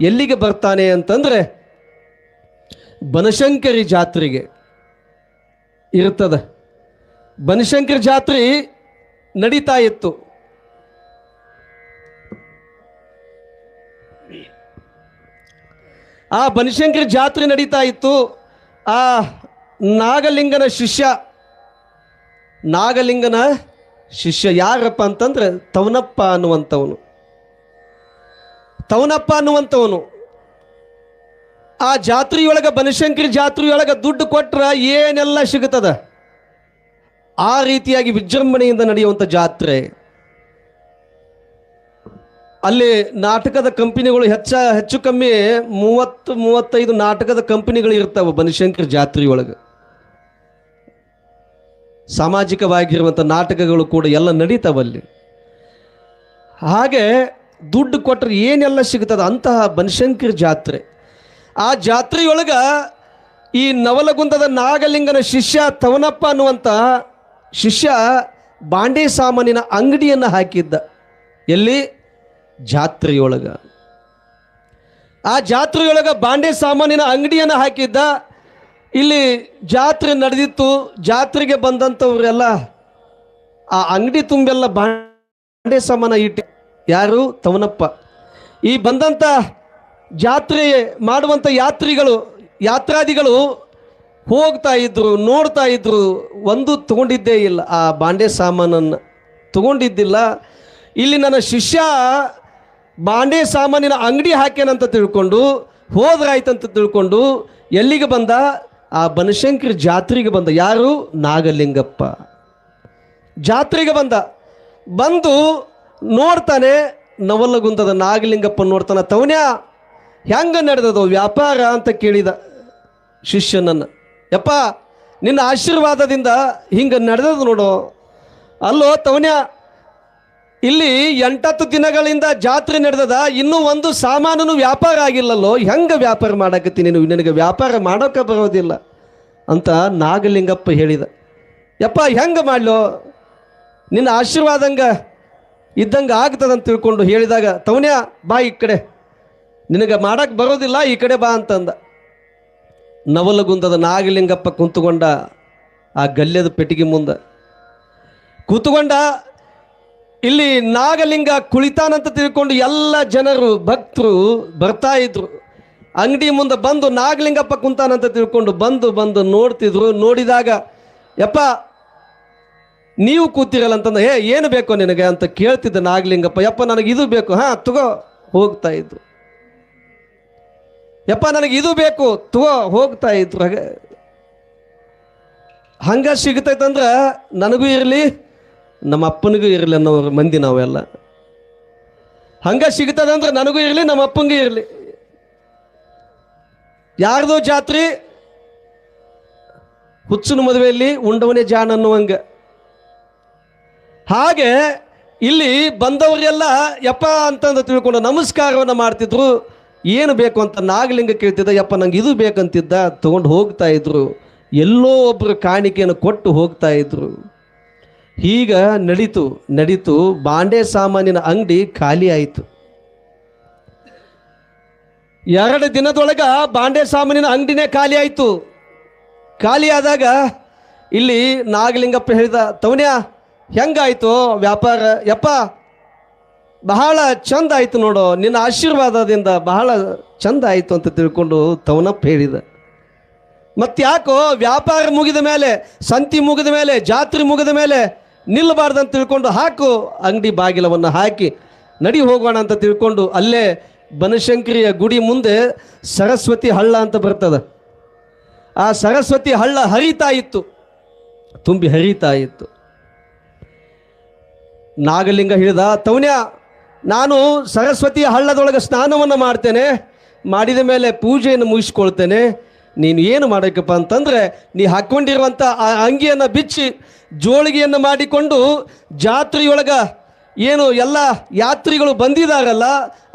ಎಲ್ಲಿಗೆ ಬರ್ತಾನೆ ಅಂತಂದರೆ ಬನಶಂಕರಿ ಜಾತ್ರೆಗೆ ಇರ್ತದೆ. ಬನಶಂಕರಿ ಜಾತ್ರೆ ನಡೀತಾ ಇತ್ತು. ಆ ಬನಶಂಕರಿ ಜಾತ್ರೆ ನಡೀತಾ ಇತ್ತು. ಆ ನಾಗಲಿಂಗನ ಶಿಷ್ಯ ಯಾರಪ್ಪ ಅಂತಂದ್ರೆ ತವನಪ್ಪ ಅನ್ನುವಂಥವನು. ಆ ಜಾತ್ರೆಯೊಳಗೆ, ಬನಶಂಕರಿ ಜಾತ್ರೆಯೊಳಗೆ ದುಡ್ಡು ಕೊಟ್ರೆ ಏನೆಲ್ಲ ಸಿಗುತ್ತದೆ. ಆ ರೀತಿಯಾಗಿ ವಿಜೃಂಭಣೆಯಿಂದ ನಡೆಯುವಂಥ ಜಾತ್ರೆ. ಅಲ್ಲಿ ನಾಟಕದ ಕಂಪನಿಗಳು ಹೆಚ್ಚು ಕಮ್ಮಿ 30-35 ನಾಟಕದ ಕಂಪನಿಗಳು ಇರ್ತಾವೆ ಬನಶಂಕರಿ ಜಾತ್ರೆಯೊಳಗೆ. ಸಾಮಾಜಿಕವಾಗಿರುವಂಥ ನಾಟಕಗಳು ಕೂಡ ಎಲ್ಲ ನಡೀತಾವಲ್ಲಿ. ಹಾಗೆ ದುಡ್ಡು ಕೊಟ್ಟರೆ ಏನೆಲ್ಲ ಸಿಗ್ತದೆ ಅಂತಹ ಬನಶಂಕರಿ ಜಾತ್ರೆ. ಆ ಜಾತ್ರೆಯೊಳಗೆ ಈ ನವಲಗುಂದದ ನಾಗಲಿಂಗನ ಶಿಷ್ಯ ತವನಪ್ಪ ಅನ್ನುವಂಥ ಶಿಷ್ಯ ಬಾಂಡೆ ಸಾಮಾನಿನ ಅಂಗಡಿಯನ್ನು ಹಾಕಿದ್ದ. ಎಲ್ಲಿ? ಜಾತ್ರೆಯೊಳಗೆ. ಆ ಜಾತ್ರೆಯೊಳಗೆ ಬಾಂಡೆ ಸಾಮಾನಿನ ಅಂಗಡಿಯನ್ನು ಹಾಕಿದ್ದ. ಇಲ್ಲಿ ಜಾತ್ರೆ ನಡೆದಿತ್ತು. ಜಾತ್ರೆಗೆ ಬಂದಂಥವರೆಲ್ಲ ಆ ಅಂಗಡಿ ತುಂಬೆಲ್ಲ ಬಾಂಡೆ ಸಾಮಾನ ಇಟ್ಟು, ಯಾರು? ತವನಪ್ಪ. ಈ ಬಂದಂಥ ಜಾತ್ರೆ ಮಾಡುವಂಥ ಯಾತ್ರಾದಿಗಳು ಹೋಗ್ತಾ ಇದ್ರು, ನೋಡ್ತಾ ಇದ್ರು. ಒಂದು ತಗೊಂಡಿದ್ದೇ ಇಲ್ಲ, ಆ ಬಾಂಡೆ ಸಾಮಾನನ್ನು ತಗೊಂಡಿದ್ದಿಲ್ಲ. ಇಲ್ಲಿ ನನ್ನ ಶಿಷ್ಯ ಬಾಂಡೆ ಸಾಮಾನಿನ ಅಂಗಡಿ ಹಾಕ್ಯಾನಂತ ತಿಳ್ಕೊಂಡು ಹೋದ್ರಾಯ್ತಂತ ತಿಳ್ಕೊಂಡು ಎಲ್ಲಿಗೆ ಬಂದ? ಆ ಬನಶಂಕರಿ ಜಾತ್ರೆಗೆ ಬಂದ. ಯಾರು? ನಾಗಲಿಂಗಪ್ಪ. ಜಾತ್ರೆಗೆ ಬಂದು ನೋಡ್ತಾನೆ. ನವಲಗುಂದದ ನಾಗಲಿಂಗಪ್ಪ ನೋಡ್ತಾನೆ. ತವನ್ಯ ಹೆಂಗೆ ನಡೆದದು ವ್ಯಾಪಾರ ಅಂತ ಕೇಳಿದ ಶಿಷ್ಯನನ್ನು. ಯಪ್ಪ ನಿನ್ನ ಆಶೀರ್ವಾದದಿಂದ ಹಿಂಗೆ ನಡೆದದು ನೋಡು. ಅಲ್ಲೋ ತವನ್ಯ, ಇಲ್ಲಿ 8-10 ದಿನಗಳಿಂದ ಜಾತ್ರೆ ನಡೆದದ, ಇನ್ನೂ ಒಂದು ಸಾಮಾನು ವ್ಯಾಪಾರ ಆಗಿಲ್ಲಲ್ಲೋ, ಹೆಂಗೆ ವ್ಯಾಪಾರ ಮಾಡಕತ್ತೀನಿ? ನಿನಗೆ ವ್ಯಾಪಾರ ಮಾಡೋಕೆ ಬರೋದಿಲ್ಲ ಅಂತ ನಾಗಲಿಂಗಪ್ಪ ಹೇಳಿದ. ಯಪ್ಪ ಹೆಂಗೆ ಮಾಡ್ಲೋ, ನಿನ್ನ ಆಶೀರ್ವಾದಂಗೆ ಇದ್ದಂಗೆ ಆಗ್ತದಂತ ತಿಳ್ಕೊಂಡು ಹೇಳಿದಾಗ, ತವನ್ಯ ಬಾ ಈ ಕಡೆ, ನಿನಗೆ ಮಾಡಕ್ಕೆ ಬರೋದಿಲ್ಲ, ಈ ಕಡೆ ಬಾ ಅಂತಂದ. ನವಲಗುಂದದ ನಾಗಲಿಂಗಪ್ಪ ಕುಂತುಕೊಂಡ. ಆ ಗಲ್ಯದ ಪೆಟ್ಟಿಗೆ ಮುಂದೆ ಕೂತ್ಕೊಂಡ. ಇಲ್ಲಿ ನಾಗಲಿಂಗ ಕುಳಿತಾನಂತ ತಿಳ್ಕೊಂಡು ಎಲ್ಲ ಜನರು ಭಕ್ತರು ಬರ್ತಾ ಇದ್ರು. ಅಂಗಡಿ ಮುಂದೆ ಬಂದು ನಾಗಲಿಂಗಪ್ಪ ಕುಂತಾನಂತ ತಿಳ್ಕೊಂಡು ಬಂದು ನೋಡ್ತಿದ್ರು. ನೋಡಿದಾಗ, ಯಪ್ಪ ನೀವು ಕೂತಿರಲ್ಲ ಅಂತಂದ. ಏನು ಬೇಕೋ ನಿನಗೆ ಅಂತ ಕೇಳ್ತಿದ್ದ ನಾಗಲಿಂಗಪ್ಪ. ಯಪ್ಪ ನನಗೆ ಇದು ಬೇಕು. ತಗೋ ಹೋಗ್ತಾ ಇದ್ರು. ಯಪ್ಪ ನನಗೆ ಇದು ಬೇಕು, ತಗೋ ಹೋಗ್ತಾ ಇದ್ರು. ಹಂಗ ಸಿಗ್ತೈತಂದ್ರೆ ನನಗೂ ಇರಲಿ, ನಮ್ಮ ಅಪ್ಪನಿಗೂ ಇರಲಿ ಅನ್ನೋರು ಮಂದಿ ನಾವೆಲ್ಲ. ಹಂಗ ಸಿಗ್ತದಂದ್ರೆ ನನಗೂ ಇರಲಿ, ನಮ್ಮ ಅಪ್ಪನಿಗೂ ಇರಲಿ. ಯಾರ್ದೋ ಜಾತ್ರೆ, ಹುಚ್ಚನ ಮದುವೆಯಲ್ಲಿ ಉಂಡವನೇ ಜಾಣ ಅನ್ನುವಂಗ. ಹಾಗೆ ಇಲ್ಲಿ ಬಂದವರೆಲ್ಲ ಯಪ್ಪ ಅಂತಂದು ತಿಳ್ಕೊಂಡು ನಮಸ್ಕಾರವನ್ನು ಮಾಡ್ತಿದ್ರು. ಏನು ಬೇಕು ಅಂತ ನಾಗಲಿಂಗ ಕೇಳ್ತಿದ್ದ. ಯಪ್ಪ ನಂಗೆ ಇದು ಬೇಕಂತಿದ್ದ, ತಗೊಂಡು ಹೋಗ್ತಾ ಇದ್ರು. ಎಲ್ಲೋ ಒಬ್ಬರು ಕಾಣಿಕೆಯನ್ನು ಕೊಟ್ಟು ಹೋಗ್ತಾ ಇದ್ರು. ಈಗ ನಡೀತು ಬಾಂಡೆ ಸಾಮಾನಿನ ಅಂಗಡಿ ಖಾಲಿ ಆಯಿತು. 2 ದಿನದೊಳಗ ಬಾಂಡೆ ಸಾಮಾನಿನ ಅಂಗಡಿನೇ ಖಾಲಿ ಆಯಿತು. ಖಾಲಿ ಆದಾಗ ಇಲ್ಲಿ ನಾಗಲಿಂಗಪ್ಪ ಹೇಳಿದ, ತವನ್ಯ ಹೆಂಗಾಯ್ತು ವ್ಯಾಪಾರ? ಯಪ್ಪ ಬಹಳ ಚಂದ ಆಯಿತು ನೋಡು, ನಿನ್ನ ಆಶೀರ್ವಾದದಿಂದ ಬಹಳ ಚಂದ ಆಯಿತು ಅಂತ ತಿಳ್ಕೊಂಡು ತವನಪ್ಪ ಹೇಳಿದ. ಮತ್ತ್ಯಾಕೋ ವ್ಯಾಪಾರ ಮುಗಿದ ಮೇಲೆ, ಸಂತಿ ಮುಗಿದ ಮೇಲೆ, ಜಾತ್ರೆ ಮುಗಿದ ಮೇಲೆ ನಿಲ್ಲಬಾರ್ದಂತ ತಿಳ್ಕೊಂಡು ಹಾಕು ಅಂಗಡಿ ಬಾಗಿಲವನ್ನು ಹಾಕಿ ನಡಿ ಹೋಗೋಣ ಅಂತ ತಿಳ್ಕೊಂಡು ಅಲ್ಲೇ ಬನಶಂಕರಿಯ ಗುಡಿ ಮುಂದೆ ಸರಸ್ವತಿ ಹಳ್ಳ ಅಂತ ಬರ್ತದೆ. ಆ ಸರಸ್ವತಿ ಹಳ್ಳ ಹರಿತಾ ಇತ್ತು, ತುಂಬಿ ಹರಿತಾ ಇತ್ತು. ನಾಗಲಿಂಗ ಹೇಳಿದ, ತವನ್ಯ ನಾನು ಸರಸ್ವತಿ ಹಳ್ಳದೊಳಗೆ ಸ್ನಾನವನ್ನು ಮಾಡ್ತೇನೆ, ಮಾಡಿದ ಮೇಲೆ ಪೂಜೆಯನ್ನು ಮುಗಿಸ್ಕೊಳ್ತೇನೆ. ನೀನು ಏನು ಮಾಡಬೇಕಪ್ಪ ಅಂತಂದರೆ, ನೀ ಹಾಕ್ಕೊಂಡಿರುವಂಥ ಆ ಅಂಗಿಯನ್ನು ಬಿಚ್ಚಿ ಜೋಳಿಗೆಯನ್ನು ಮಾಡಿಕೊಂಡು ಜಾತ್ರೆಯೊಳಗ ಏನು ಎಲ್ಲ ಯಾತ್ರಿಗಳು ಬಂದಿದ್ದಾರಲ್ಲ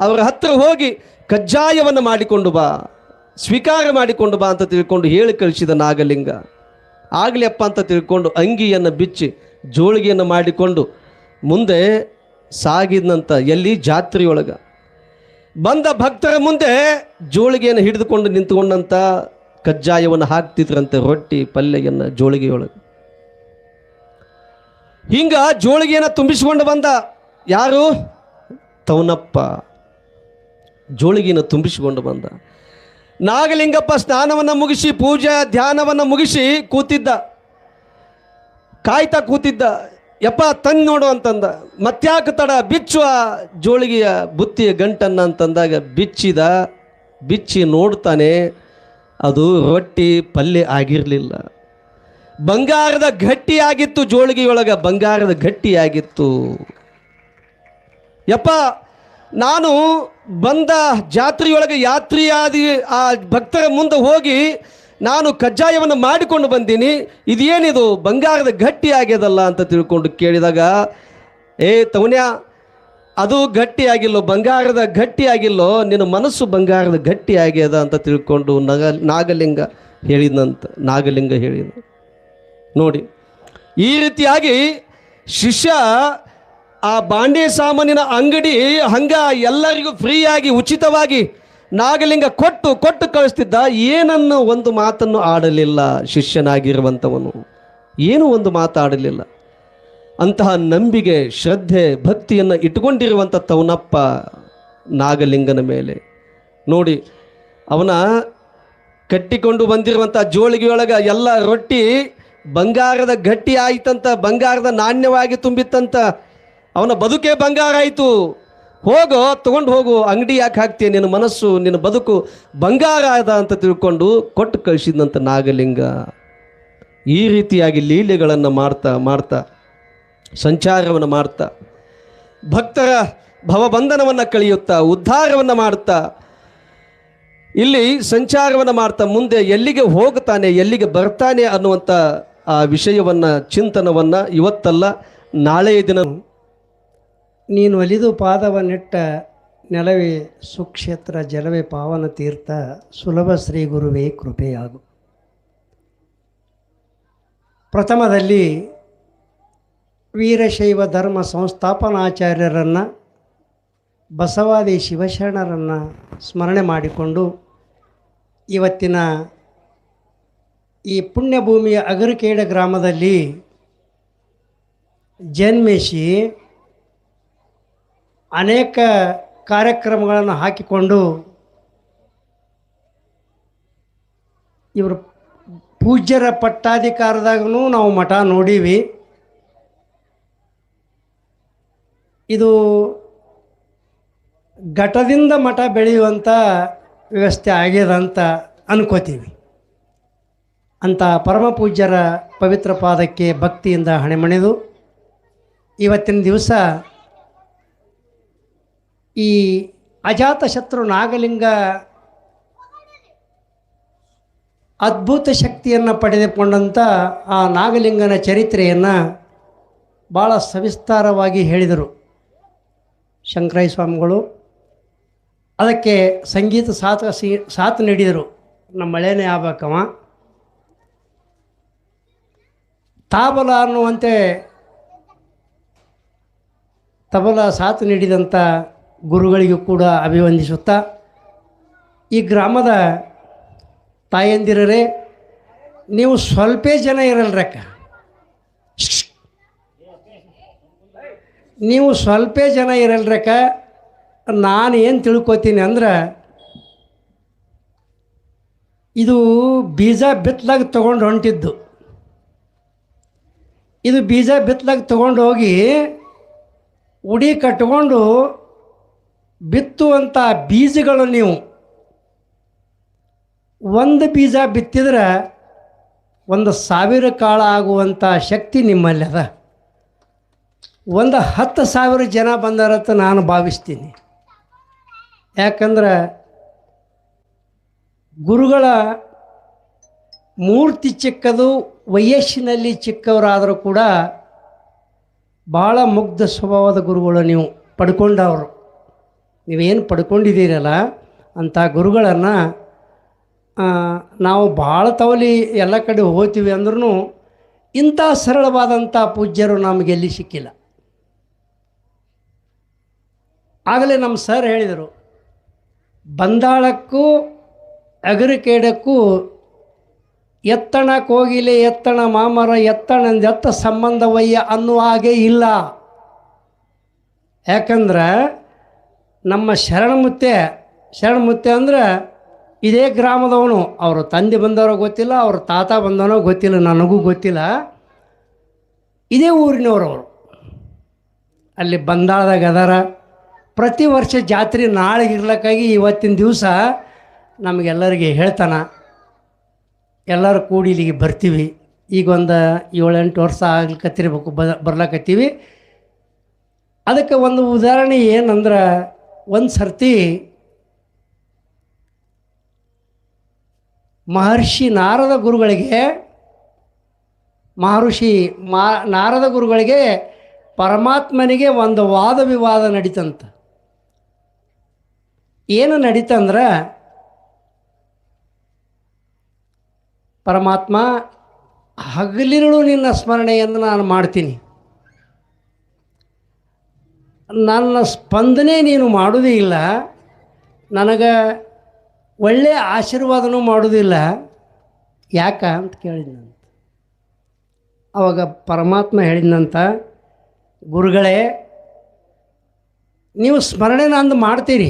ಅವರ ಹತ್ರ ಹೋಗಿ ಕಜ್ಜಾಯವನ್ನು ಮಾಡಿಕೊಂಡು ಬಾ, ಸ್ವೀಕಾರ ಮಾಡಿಕೊಂಡು ಬಾ ಅಂತ ತಿಳ್ಕೊಂಡು ಹೇಳಿ ಕಳಿಸಿದ ನಾಗಲಿಂಗ. ಆಗಲಿ ಅಪ್ಪ ಅಂತ ತಿಳ್ಕೊಂಡು ಅಂಗಿಯನ್ನು ಬಿಚ್ಚಿ ಜೋಳಿಗೆಯನ್ನು ಮಾಡಿಕೊಂಡು ಮುಂದೆ ಸಾಗಿದ್ನಂತ. ಎಲ್ಲಿ? ಜಾತ್ರೆಯೊಳಗ. ಬಂದ ಭಕ್ತರ ಮುಂದೆ ಜೋಳಿಗೆಯನ್ನು ಹಿಡಿದುಕೊಂಡು ನಿಂತುಕೊಂಡಂತ ಕಜ್ಜಾಯವನ್ನು ಹಾಕ್ತಿದ್ರಂತೆ, ರೊಟ್ಟಿ ಪಲ್ಯವನ್ನು ಜೋಳಿಗೆಯೊಳಗೆ. ಹಿಂಗ ಜೋಳಿಗೆಯನ್ನು ತುಂಬಿಸಿಕೊಂಡು ಬಂದ. ಯಾರು? ತವನಪ್ಪ ಜೋಳಿಗೆಯನ್ನು ತುಂಬಿಸಿಕೊಂಡು ಬಂದ. ನಾಗಲಿಂಗಪ್ಪ ಸ್ನಾನವನ್ನು ಮುಗಿಸಿ ಪೂಜೆ ಧ್ಯಾನವನ್ನು ಮುಗಿಸಿ ಕೂತಿದ್ದ, ಕಾಯ್ತಾ ಕೂತಿದ್ದ. ಯಪ್ಪ ತಂದು ನೋಡು ಅಂತಂದ. ಮತ್ತ್ಯಾಕೆ ತಡ, ಬಿಚ್ಚುವ ಜೋಳಿಗೆಯ ಬುತ್ತಿಯ ಗಂಟನ್ನು ಅಂತಂದಾಗ ಬಿಚ್ಚಿ ನೋಡ್ತಾನೆ. ಅದು ರೊಟ್ಟಿ ಪಲ್ಯ ಆಗಿರಲಿಲ್ಲ, ಬಂಗಾರದ ಗಟ್ಟಿಯಾಗಿತ್ತು. ಜೋಳಿಗೆಯೊಳಗೆ ಬಂಗಾರದ ಗಟ್ಟಿಯಾಗಿತ್ತು. ಯಪ್ಪ ನಾನು ಬಂದ ಜಾತ್ರೆಯೊಳಗೆ ಯಾತ್ರಿಯಾದಿ ಆ ಭಕ್ತರ ಮುಂದೆ ಹೋಗಿ ನಾನು ಕಜ್ಜಾಯವನ್ನು ಮಾಡಿಕೊಂಡು ಬಂದೀನಿ, ಇದೇನಿದು ಬಂಗಾರದ ಗಟ್ಟಿ ಆಗ್ಯದಲ್ಲ ಅಂತ ತಿಳ್ಕೊಂಡು ಕೇಳಿದಾಗ, ತವನ್ಯ ಅದು ಗಟ್ಟಿಯಾಗಿಲ್ಲೋ, ಬಂಗಾರದ ಗಟ್ಟಿಯಾಗಿಲ್ಲೋ, ನಿನ್ನ ಮನಸ್ಸು ಬಂಗಾರದ ಗಟ್ಟಿ ಆಗ್ಯದ ಅಂತ ತಿಳ್ಕೊಂಡು ನಾಗಲಿಂಗ ಹೇಳಿದ. ನೋಡಿ, ಈ ರೀತಿಯಾಗಿ ಶಿಷ್ಯ ಆ ಬಾಂಡೆ ಸಾಮಾನಿನ ಅಂಗಡಿ ಹಂಗ ಎಲ್ಲರಿಗೂ ಫ್ರೀಯಾಗಿ ಉಚಿತವಾಗಿ ನಾಗಲಿಂಗ ಕೊಟ್ಟು ಕಳಿಸ್ತಿದ್ದ. ಏನನ್ನು ಒಂದು ಮಾತನ್ನು ಆಡಲಿಲ್ಲ ಶಿಷ್ಯನಾಗಿರುವಂಥವನು, ಏನೂ ಒಂದು ಮಾತಾಡಲಿಲ್ಲ. ಅಂತಹ ನಂಬಿಕೆ, ಶ್ರದ್ಧೆ, ಭಕ್ತಿಯನ್ನು ಇಟ್ಟುಕೊಂಡಿರುವಂಥ ತವನಪ್ಪ ನಾಗಲಿಂಗನ ಮೇಲೆ. ನೋಡಿ, ಅವನ ಕಟ್ಟಿಕೊಂಡು ಬಂದಿರುವಂಥ ಜೋಳಿಗೆಯೊಳಗೆ ಎಲ್ಲ ರೊಟ್ಟಿ ಬಂಗಾರದ ಗಟ್ಟಿ ಆಯ್ತಂತ, ಬಂಗಾರದ ನಾಣ್ಯವಾಗಿ ತುಂಬಿತ್ತಂತ. ಅವನ ಬದುಕೇ ಬಂಗಾರ ಆಯಿತು. ತಗೊಂಡು ಹೋಗು, ಅಂಗಡಿ ಯಾಕೆ ಹಾಕ್ತೀಯ, ನಿನ್ನ ಮನಸ್ಸು ನಿನ್ನ ಬದುಕು ಬಂಗಾರ ಆದ ಅಂತ ತಿಳ್ಕೊಂಡು ಕೊಟ್ಟು ಕಳಿಸಿದಂಥ ನಾಗಲಿಂಗ. ಈ ರೀತಿಯಾಗಿ ಲೀಲೆಗಳನ್ನು ಮಾಡ್ತಾ ಸಂಚಾರವನ್ನು ಮಾಡ್ತಾ ಭಕ್ತರ ಭವಬಂಧನವನ್ನು ಕಳೆಯುತ್ತಾ ಉದ್ಧಾರವನ್ನು ಮಾಡ್ತಾ ಇಲ್ಲಿ ಸಂಚಾರವನ್ನು ಮಾಡ್ತಾ ಮುಂದೆ ಎಲ್ಲಿಗೆ ಹೋಗ್ತಾನೆ, ಎಲ್ಲಿಗೆ ಬರ್ತಾನೆ ಅನ್ನುವಂಥ ಆ ವಿಷಯವನ್ನು, ಚಿಂತನವನ್ನು ಇವತ್ತಲ್ಲ ನಾಳೆಯ ದಿನ ನೀನು ಒಲಿದು ಪಾದವನ್ನಿಟ್ಟ ನೆಲವೇ ಸುಕ್ಷೇತ್ರ, ಜಲವೇ ಪಾವನ ತೀರ್ಥ, ಸುಲಭ ಶ್ರೀ ಗುರುವೇ ಕೃಪೆಯಾಗು. ಪ್ರಥಮದಲ್ಲಿ ವೀರಶೈವ ಧರ್ಮ ಸಂಸ್ಥಾಪನಾಚಾರ್ಯರನ್ನು, ಬಸವಾದಿ ಶಿವಶರಣರನ್ನು ಸ್ಮರಣೆ ಮಾಡಿಕೊಂಡು ಇವತ್ತಿನ ಈ ಪುಣ್ಯಭೂಮಿಯ ಅಗರಕೇಡ ಗ್ರಾಮದಲ್ಲಿ ಜನ್ಮಿಸಿ ಅನೇಕ ಕಾರ್ಯಕ್ರಮಗಳನ್ನು ಹಾಕಿಕೊಂಡು ಇವರು ಪೂಜ್ಯರ ಪಟ್ಟಾಧಿಕಾರದಾಗೂ ನಾವು ಮಠ ನೋಡೀವಿ. ಇದು ಘಟದಿಂದ ಮಠ ಬೆಳೆಯುವಂಥ ವ್ಯವಸ್ಥೆ ಆಗ್ಯದ ಅಂತ ಅನ್ಕೋತೀವಿ. ಅಂಥ ಪರಮ ಪೂಜ್ಯರ ಪವಿತ್ರ ಪಾದಕ್ಕೆ ಭಕ್ತಿಯಿಂದ ಹಣೆಮಣೆದು ಇವತ್ತಿನ ದಿವಸ ಈ ಅಜಾತಶತ್ರು ನಾಗಲಿಂಗ ಅದ್ಭುತ ಶಕ್ತಿಯನ್ನು ಪಡೆದುಕೊಂಡಂಥ ಆ ನಾಗಲಿಂಗನ ಚರಿತ್ರೆಯನ್ನು ಭಾಳ ಸವಿಸ್ತಾರವಾಗಿ ಹೇಳಿದರು ಶಂಕರಯ್ಯ ಸ್ವಾಮಿಗಳು. ಅದಕ್ಕೆ ಸಂಗೀತ ಸಾಥ್ ನೀಡಿದರು. ನಮ್ಮ ಮಳೆನೇ ಆಗ್ಬೇಕವ. ತಾಬಲ ಅನ್ನುವಂತೆ ತಬಲ ಸಾಥ್ ನೀಡಿದಂಥ ಗುರುಗಳಿಗೂ ಕೂಡ ಅಭಿವಂದಿಸುತ್ತಾ, ಈ ಗ್ರಾಮದ ತಾಯಂದಿರರೇ, ನೀವು ಸ್ವಲ್ಪ ಜನ ಇರಲ್ರಕ್ಕ, ನೀವು ಸ್ವಲ್ಪ ಜನ ಇರಲ್ರಕ್ಕ. ನಾನು ಏನು ತಿಳ್ಕೊತೀನಿ ಅಂದ್ರೆ, ಇದು ಬೀಜ ಬಿತ್ತಲಾಗ ತೊಗೊಂಡು ಹೊಂಟಿದ್ದು. ಇದು ಬೀಜ ಬಿತ್ತಲಾಗ ತೊಗೊಂಡು ಹೋಗಿ ಉಡಿ ಕಟ್ಕೊಂಡು ಬಿತ್ತುವಂಥ ಬೀಜಗಳು ನೀವು ಒಂದು ಬೀಜ ಬಿತ್ತಿದ್ರೆ 1,000 ಕಾಳು ಆಗುವಂಥ ಶಕ್ತಿ ನಿಮ್ಮಲ್ಲಿ ಅದ. 10,000 ಜನ ಬಂದಾರಂತ ನಾನು ಭಾವಿಸ್ತೀನಿ. ಯಾಕಂದ್ರೆ ಗುರುಗಳ ಮೂರ್ತಿ ಚಿಕ್ಕದು, ವಯಸ್ಸಿನಲ್ಲಿ ಚಿಕ್ಕವರಾದರೂ ಕೂಡ ಭಾಳ ಮುಗ್ಧ ಸ್ವಭಾವದ ಗುರುಗಳು ನೀವು ಪಡ್ಕೊಂಡವರು. ನೀವೇನು ಪಡ್ಕೊಂಡಿದ್ದೀರಲ್ಲ ಅಂಥ ಗುರುಗಳನ್ನು ನಾವು ಭಾಳ ತವಲಿ ಎಲ್ಲ ಕಡೆ ಹೋಗ್ತೀವಿ ಅಂದ್ರೂ ಇಂಥ ಸರಳವಾದಂಥ ಪೂಜ್ಯರು ನಮಗೆಲ್ಲಿ ಸಿಕ್ಕಿಲ್ಲ. ಆಗಲೇ ನಮ್ಮ ಸರ್ ಹೇಳಿದರು, ಬಂದಾಳಕ್ಕೂ ಅಗರಿಕೇಡಕ್ಕೂ ಎತ್ತಣ ಕೋಗಿಲೆ ಎತ್ತಣ ಮಾಮರ ಎತ್ತಣಂದೆತ್ತ ಸಂಬಂಧವಯ್ಯ ಅನ್ನುವ ಹಾಗೆ ಇಲ್ಲ. ಯಾಕಂದ್ರೆ ನಮ್ಮ ಶರಣಮುತ್ತೆ ಅಂದ್ರೆ ಇದೇ ಗ್ರಾಮದವನು. ಅವರು ತಂದೆ ಬಂದವರೋ ಗೊತ್ತಿಲ್ಲ, ಅವ್ರ ತಾತ ಬಂದವನೋ ಗೊತ್ತಿಲ್ಲ, ನನಗೂ ಗೊತ್ತಿಲ್ಲ. ಇದೇ ಊರಿನವರು. ಅಲ್ಲಿ ಬಂದಾಳದಾಗ ಅದಾರ. ಪ್ರತಿ ವರ್ಷ ಜಾತ್ರೆ ನಾಳೆಗೆ ಇರ್ಲಕ್ಕಾಗಿ ಇವತ್ತಿನ ದಿವಸ ನಮಗೆಲ್ಲರಿಗೆ ಹೇಳ್ತಾನೆ, ಎಲ್ಲರೂ ಕೂಡಿ ಇಲ್ಲಿಗೆ ಬರ್ತೀವಿ. ಈಗ ಒಂದು 7-8 ವರ್ಷ ಆಗ್ಲಿಕತ್ತಿರ್ಬೇಕು ಬರ್ಲಕತ್ತೀವಿ. ಅದಕ್ಕೆ ಒಂದು ಉದಾಹರಣೆ ಏನಂದ್ರೆ, ಒಂದು ಸರ್ತಿ ನಾರದ ಗುರುಗಳಿಗೆ ಪರಮಾತ್ಮನಿಗೆ ಒಂದು ವಾದ ವಿವಾದ ನಡೀತಂತ. ಏನು ನಡೀತಂದ್ರೆ, ಪರಮಾತ್ಮ, ಹಗಲಿರುಳು ನಿನ್ನ ಸ್ಮರಣೆಯನ್ನು ನಾನು ಮಾಡ್ತೀನಿ, ನನ್ನ ಸ್ಪಂದನೆ ನೀನು ಮಾಡೋದೇ ಇಲ್ಲ, ನನಗೆ ಒಳ್ಳೆಯ ಆಶೀರ್ವಾದನೂ ಮಾಡೋದಿಲ್ಲ, ಯಾಕ ಅಂತ ಕೇಳಿದ್ನಂತ. ಆವಾಗ ಪರಮಾತ್ಮ ಹೇಳಿದ್ನಂತ, ಗುರುಗಳೇ, ನೀವು ಸ್ಮರಣೆ ನಂದು ಮಾಡ್ತೀರಿ,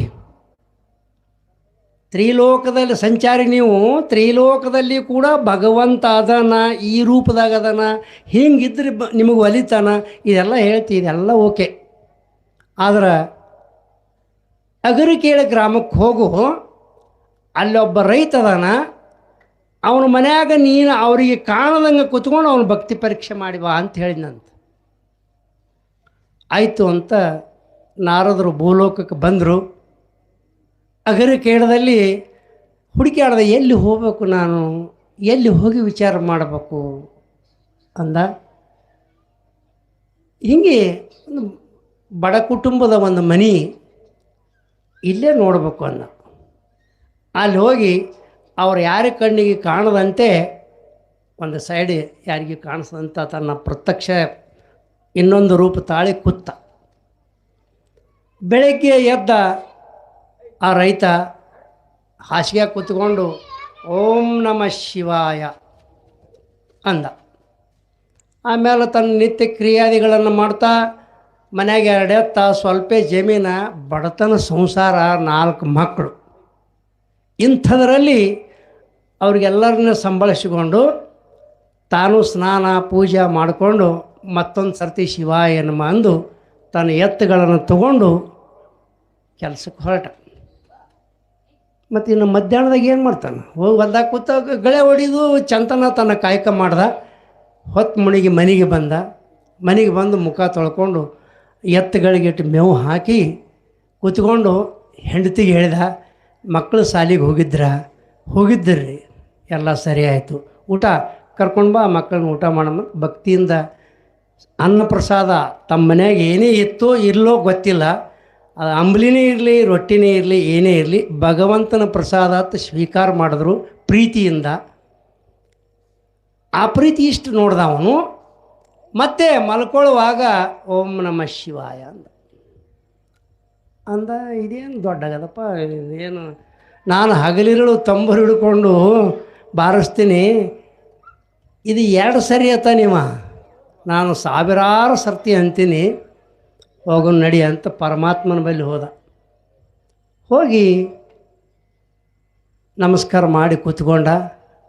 ತ್ರಿಲೋಕದಲ್ಲಿ ಸಂಚಾರಿ ನೀವು, ತ್ರಿಲೋಕದಲ್ಲಿ ಕೂಡ ಭಗವಂತ ಅದನ, ಈ ರೂಪದಾಗ ಅದನ, ಹಿಂಗಿದ್ರೆ ನಿಮಗೆ ಒಲಿತಾನ, ಇದೆಲ್ಲ ಹೇಳ್ತೀವಿ, ಇದೆಲ್ಲ ಓಕೆ. ಆದ್ರೆ ಅಗರಿಕೇಳ ಗ್ರಾಮಕ್ಕೆ ಹೋಗು, ಅಲ್ಲೊಬ್ಬ ರೈತ ಅದಾನ, ಅವನ ಮನ್ಯಾಗ ನೀನು ಅವರಿಗೆ ಕಾಣದಂಗೆ ಕೂತ್ಕೊಂಡು ಅವನು ಭಕ್ತಿ ಪರೀಕ್ಷೆ ಮಾಡಿ ಬಾ ಅಂತ ಹೇಳಿದ್ನಂತ. ಆಯಿತು ಅಂತ ನಾರದರು ಭೂಲೋಕಕ್ಕೆ ಬಂದರು. ಅಗರಿಕೇಳದಲ್ಲಿ ಹುಡುಕಾಡ್ದೆ, ಎಲ್ಲಿ ಹೋಗಬೇಕು ನಾನು, ಎಲ್ಲಿ ಹೋಗಿ ವಿಚಾರ ಮಾಡಬೇಕು ಅಂದ. ಹೀಗೆ ಒಂದು ಬಡ ಕುಟುಂಬದ ಒಂದು ಮನೆ ಇಲ್ಲೇ ನೋಡಬೇಕು ಅಂದ. ಅಲ್ಲಿ ಹೋಗಿ ಅವ್ರು ಯಾರ ಕಣ್ಣಿಗೆ ಕಾಣದಂತೆ ಒಂದು ಸೈಡ್ ಯಾರಿಗೆ ಕಾಣಿಸದಂತ ತನ್ನ ಪ್ರತ್ಯಕ್ಷ ಇನ್ನೊಂದು ರೂಪ ತಾಳಿ ಕೂತ. ಬೆಳಗ್ಗೆ ಎದ್ದ ಆ ರೈತ ಹಾಸಿಗೆ ಕೂತ್ಕೊಂಡು ಓಂ ನಮಃ ಶಿವಾಯ ಅಂದ. ಆಮೇಲೆ ತನ್ನ ನಿತ್ಯ ಕ್ರಿಯಾದಿಗಳನ್ನು ಮಾಡ್ತಾ ಮನೆಯಾಗ 2 ಎತ್ತ, ಸ್ವಲ್ಪ ಜಮೀನ, ಬಡತನ ಸಂಸಾರ, 4 ಮಕ್ಕಳು. ಇಂಥದ್ರಲ್ಲಿ ಅವ್ರಿಗೆಲ್ಲರನ್ನ ಸಂಭಾಳಿಸಿಕೊಂಡು ತಾನು ಸ್ನಾನ ಪೂಜೆ ಮಾಡಿಕೊಂಡು ಮತ್ತೊಂದು ಸರ್ತಿ ಶಿವಾಯ ನಮಃ ಅಂದು ತನ್ನ ಎತ್ತುಗಳನ್ನು ತಗೊಂಡು ಕೆಲಸಕ್ಕೆ ಹೊರಟ. ಮತ್ತು ಇನ್ನು ಮಧ್ಯಾಹ್ನದಾಗ ಏನು ಮಾಡ್ತಾನೆ, ಹೋಗಿ ಹೊಲ್ದಾಗ ಕೂತ ಗಳೆ ಹೊಡಿದು ಚಂತನ ತನ್ನ ಕಾಯಕ ಮಾಡ್ದ. ಹೊತ್ತು ಮುಣಿಗೆ ಮನೆಗೆ ಬಂದ. ಮನೆಗೆ ಬಂದು ಮುಖ ತೊಳ್ಕೊಂಡು ಎತ್ತುಗಳಿಗಿಟ್ಟು ಮೇವು ಹಾಕಿ ಕೂತ್ಕೊಂಡು ಹೆಂಡತಿಗೆ ಹೇಳಿದ, ಮಕ್ಕಳು ಶಾಲಿಗೆ ಹೋಗಿದ್ರಿ? ಎಲ್ಲ ಸರಿ ಆಯಿತು. ಊಟ ಕರ್ಕೊಂಡು ಬಾ ಮಕ್ಕಳನ್ನ ಊಟ ಮಾಡೋಣ ಭಕ್ತಿಯಿಂದ ಅನ್ನಪ್ರಸಾದ ತಮ್ಮ ಮನ್ಯಾಗ ಏನೇ ಇತ್ತೋ ಇರಲೋ ಗೊತ್ತಿಲ್ಲ, ಅದು ಅಂಬ್ಲಿನೇ ಇರಲಿ ರೊಟ್ಟಿನೇ ಇರಲಿ ಏನೇ ಇರಲಿ ಭಗವಂತನ ಪ್ರಸಾದ ಅಂತ ಸ್ವೀಕಾರ ಮಾಡಿದ್ರು ಪ್ರೀತಿಯಿಂದ. ಆ ಪ್ರೀತಿ ಇಷ್ಟು ನೋಡ್ದ ಅವನು. ಮತ್ತೆ ಮಲ್ಕೊಳ್ಳುವಾಗ ಓಂ ನಮಃ ಶಿವಾಯ ಅಂದ. ಇದೇನು ದೊಡ್ಡಗದಪ್ಪ, ಏನು ನಾನು ಹಗಲಿರುಳು ತಂಬರು ಹಿಡ್ಕೊಂಡು ಬಾರಿಸ್ತೀನಿ, ಇದು 2 ಸರಿ ಆತ ನೀವ, ನಾನು ಸಾವಿರಾರು ಸರ್ತಿ ಅಂತೀನಿ, ಹೋಗು ನಡಿ ಅಂತ ಪರಮಾತ್ಮನ ಬಳಿ ಹೋದ. ಹೋಗಿ ನಮಸ್ಕಾರ ಮಾಡಿ ಕೂತ್ಕೊಂಡ.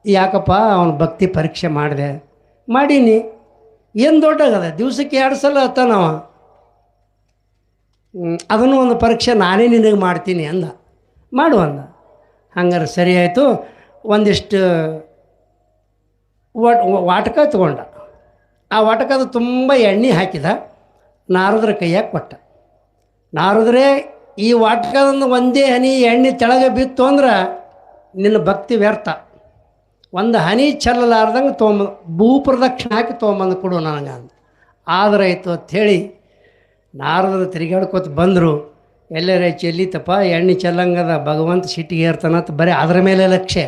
ಯಾಕಪ್ಪ ಅವನ ಭಕ್ತಿ ಪರೀಕ್ಷೆ ಮಾಡಿದೆ, ಮಾಡೀನಿ, ಏನು ದೊಡ್ಡಗದ, ದಿವಸಕ್ಕೆ 2 ಸಲ ಅತ್ತಾನವ, ಅದನ್ನು ಒಂದು ಪರೀಕ್ಷೆ ನಾನೇ ನಿನಗೆ ಮಾಡ್ತೀನಿ ಅಂದ. ಮಾಡು ಅಂದ. ಹಂಗಾರೆ ಸರಿ ಆಯಿತು. ಒಂದಿಷ್ಟು ವಾಟಕ ತಗೊಂಡ. ಆ ವಾಟಕದ ತುಂಬ ಎಣ್ಣೆ ಹಾಕಿದ, ನಾರದ್ರ ಕೈಯಾಗ ಕೊಟ್ಟ. ನಾರದ್ರೆ ಈ ವಾಟಕದಿಂದ ಒಂದೇ ಹನಿ ಎಣ್ಣೆ ತೆಳಗೆ ಬಿತ್ತು ಅಂದ್ರೆ ನಿನ್ನ ಭಕ್ತಿ ವ್ಯರ್ಥ, ಒಂದು ಹನಿ ಚೆಲ್ಲಲಾರ್ದಂಗೆ ತೊಗೊಂಬಂದು ಭೂಪ್ರದಕ್ಷಿಣೆ ಹಾಕಿ ತೊಗೊಂಬಂದು ಕೊಡು ನನಗೆ ಅಂತ. ಆದ್ರಾಯ್ತು ಅಂಥೇಳಿ ನಾರದರು ತಿರುಗಾಡ್ಕೊತ ಬಂದರು. ಎಲ್ಲರೇ ಚೆಲ್ಲಿತಪ್ಪ, ಎಣ್ಣೆ ಚೆಲ್ಲಂಗದ, ಭಗವಂತ ಸಿಟ್ಟಿಗೆ ಏರ್ತಾನಂತ ಬರೀ ಅದರ ಮೇಲೆ ಲಕ್ಷ್ಯ.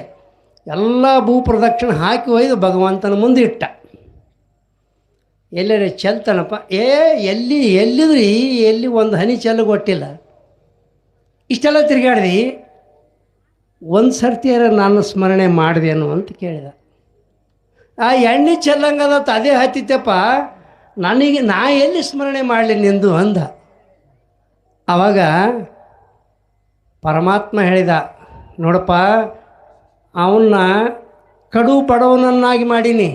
ಎಲ್ಲ ಭೂಪ್ರದಕ್ಷಿಣೆ ಹಾಕಿ ಒಯ್ದು ಭಗವಂತನ ಮುಂದೆ ಇಟ್ಟ. ಎಲ್ಲರೇ ಚೆಲ್ತಾನಪ್ಪ, ಎಲ್ಲಿದ್ರಿ, ಎಲ್ಲಿ ಒಂದು ಹನಿ ಚೆಲ್ಲು ಕೊಟ್ಟಿಲ್ಲ, ಇಷ್ಟೆಲ್ಲ ತಿರುಗಾಡ್ದು, ಒಂದು ಸರ್ತಿಯಾರ ನಾನು ಸ್ಮರಣೆ ಮಾಡಿದೆನು ಅಂತ ಕೇಳಿದ. ಆ ಎಣ್ಣೆ ಚೆಲ್ಲಂಗದತ್ತು ಅದೇ ಹತ್ತಿತ್ತಪ್ಪ, ನನಗೆ ನಾ ಎಲ್ಲಿ ಸ್ಮರಣೆ ಮಾಡಲಿ ನಿಂದು ಅಂದ. ಆವಾಗ ಪರಮಾತ್ಮ ಹೇಳಿದ, ನೋಡಪ್ಪ, ಅವನ್ನ ಕಡು ಬಡವನನ್ನಾಗಿ ಮಾಡೀನಿ,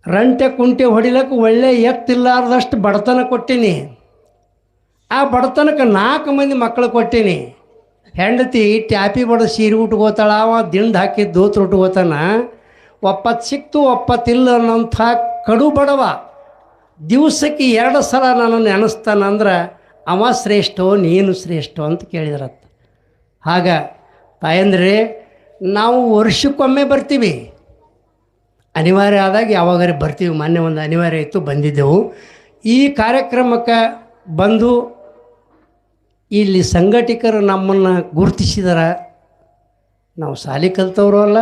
ರಂಟೆ ಕುಂಟೆ ಹೊಡಿಲಕ್ಕೆ ಒಳ್ಳೆ ಎತ್ತಿಲ್ಲಾರ್ದಷ್ಟು ಬಡತನ ಕೊಟ್ಟೀನಿ. ಆ ಬಡತನಕ್ಕೆ 4 ಮಂದಿ ಮಕ್ಕಳು ಕೊಟ್ಟೀನಿ. ಹೆಂಡತಿ ಟ್ಯಾಪಿ ಬಡ ಸೀರೆ ಉಟ್ಕೋತಾಳ, ಅವ ದಿಂಡು ಹಾಕಿದ್ದು ದೋತ್ರ ಉಟ್ಕೋತಾನ. ಒಪ್ಪತ್ತು ಸಿಕ್ತು ಒಪ್ಪತ್ತಿಲ್ಲ ಅನ್ನೋಂಥ ಕಡು ಬಡವ ದಿವಸಕ್ಕೆ 2 ಸಲ ನನ್ನನ್ನು ನೆನೆಸ್ತಾನಂದ್ರೆ ಅವ ಶ್ರೇಷ್ಠೋ ನೀನು ಶ್ರೇಷ್ಠೋ ಅಂತ ಕೇಳಿದ್ರತ್ತ. ಆಗ ತಾಯಂದ್ರೆ ನಾವು ವರ್ಷಕ್ಕೊಮ್ಮೆ ಬರ್ತೀವಿ, ಅನಿವಾರ್ಯ ಆದಾಗ ಯಾವಾಗಾರ ಬರ್ತೀವಿ. ಮೊನ್ನೆ ಒಂದು ಅನಿವಾರ್ಯ ಇತ್ತು, ಬಂದಿದ್ದೆವು. ಈ ಕಾರ್ಯಕ್ರಮಕ್ಕೆ ಬಂದು ಇಲ್ಲಿ ಸಂಘಟಕರು ನಮ್ಮನ್ನು ಗುರುತಿಸಿದಾರ. ನಾವು ಶಾಲೆ ಕಲ್ತವರು ಅಲ್ಲ,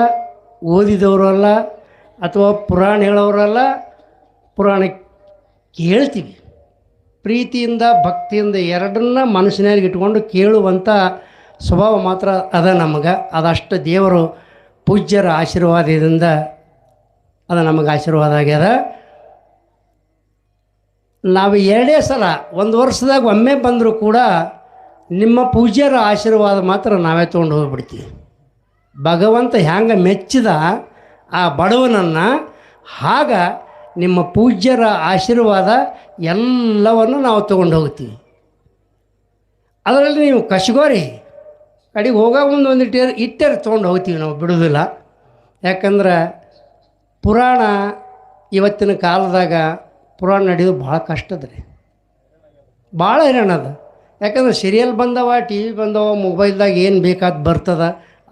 ಓದಿದವರು ಅಲ್ಲ, ಅಥವಾ ಪುರಾಣ ಹೇಳೋರಲ್ಲ, ಪುರಾಣ ಕೇಳ್ತೀವಿ. ಪ್ರೀತಿಯಿಂದ ಭಕ್ತಿಯಿಂದ ಎರಡನ್ನ ಮನಸ್ಸಿನಾಗ ಇಟ್ಕೊಂಡು ಕೇಳುವಂಥ ಸ್ವಭಾವ ಮಾತ್ರ ಅದ ನಮಗೆ. ಅದಷ್ಟು ದೇವರು ಪೂಜ್ಯರ ಆಶೀರ್ವಾದದಿಂದ ಅದು ನಮಗೆ ಆಶೀರ್ವಾದ ಆಗ್ಯದ. ನಾವು 2 ಸಲ ಒಂದು ವರ್ಷದಾಗ ಒಮ್ಮೆ ಬಂದರೂ ಕೂಡ ನಿಮ್ಮ ಪೂಜ್ಯರ ಆಶೀರ್ವಾದ ಮಾತ್ರ ನಾವೇ ತೊಗೊಂಡು ಹೋಗಿಬಿಡ್ತೀವಿ. ಭಗವಂತ ಹ್ಯಾಂಗೆ ಮೆಚ್ಚಿದ ಆ ಬಡವನನ್ನು, ಆಗ ನಿಮ್ಮ ಪೂಜ್ಯರ ಆಶೀರ್ವಾದ ಎಲ್ಲವನ್ನು ನಾವು ತೊಗೊಂಡು ಹೋಗ್ತೀವಿ. ಅದರಲ್ಲಿ ನೀವು ಕಶ್ಗೋರಿ ಕಡೆಗೆ ಹೋಗೋ ಮುಂದೆ ಒಂದಿಟ್ಟು ಇಟ್ಟರೆ ತೊಗೊಂಡು ಹೋಗ್ತೀವಿ, ನಾವು ಬಿಡೋದಿಲ್ಲ. ಯಾಕಂದ್ರೆ ಪುರಾಣ ಇವತ್ತಿನ ಕಾಲದಾಗ ಪುರಾಣ ನಡೆಯೋದು ಭಾಳ ಕಷ್ಟದ್ರಿ, ಭಾಳ ಹೈರಾಣದ. ಯಾಕಂದ್ರೆ ಸೀರಿಯಲ್ ಬಂದವ, ಟಿ ವಿ ಬಂದವ, ಮೊಬೈಲ್ದಾಗ ಏನು ಬೇಕಾದ ಬರ್ತದ,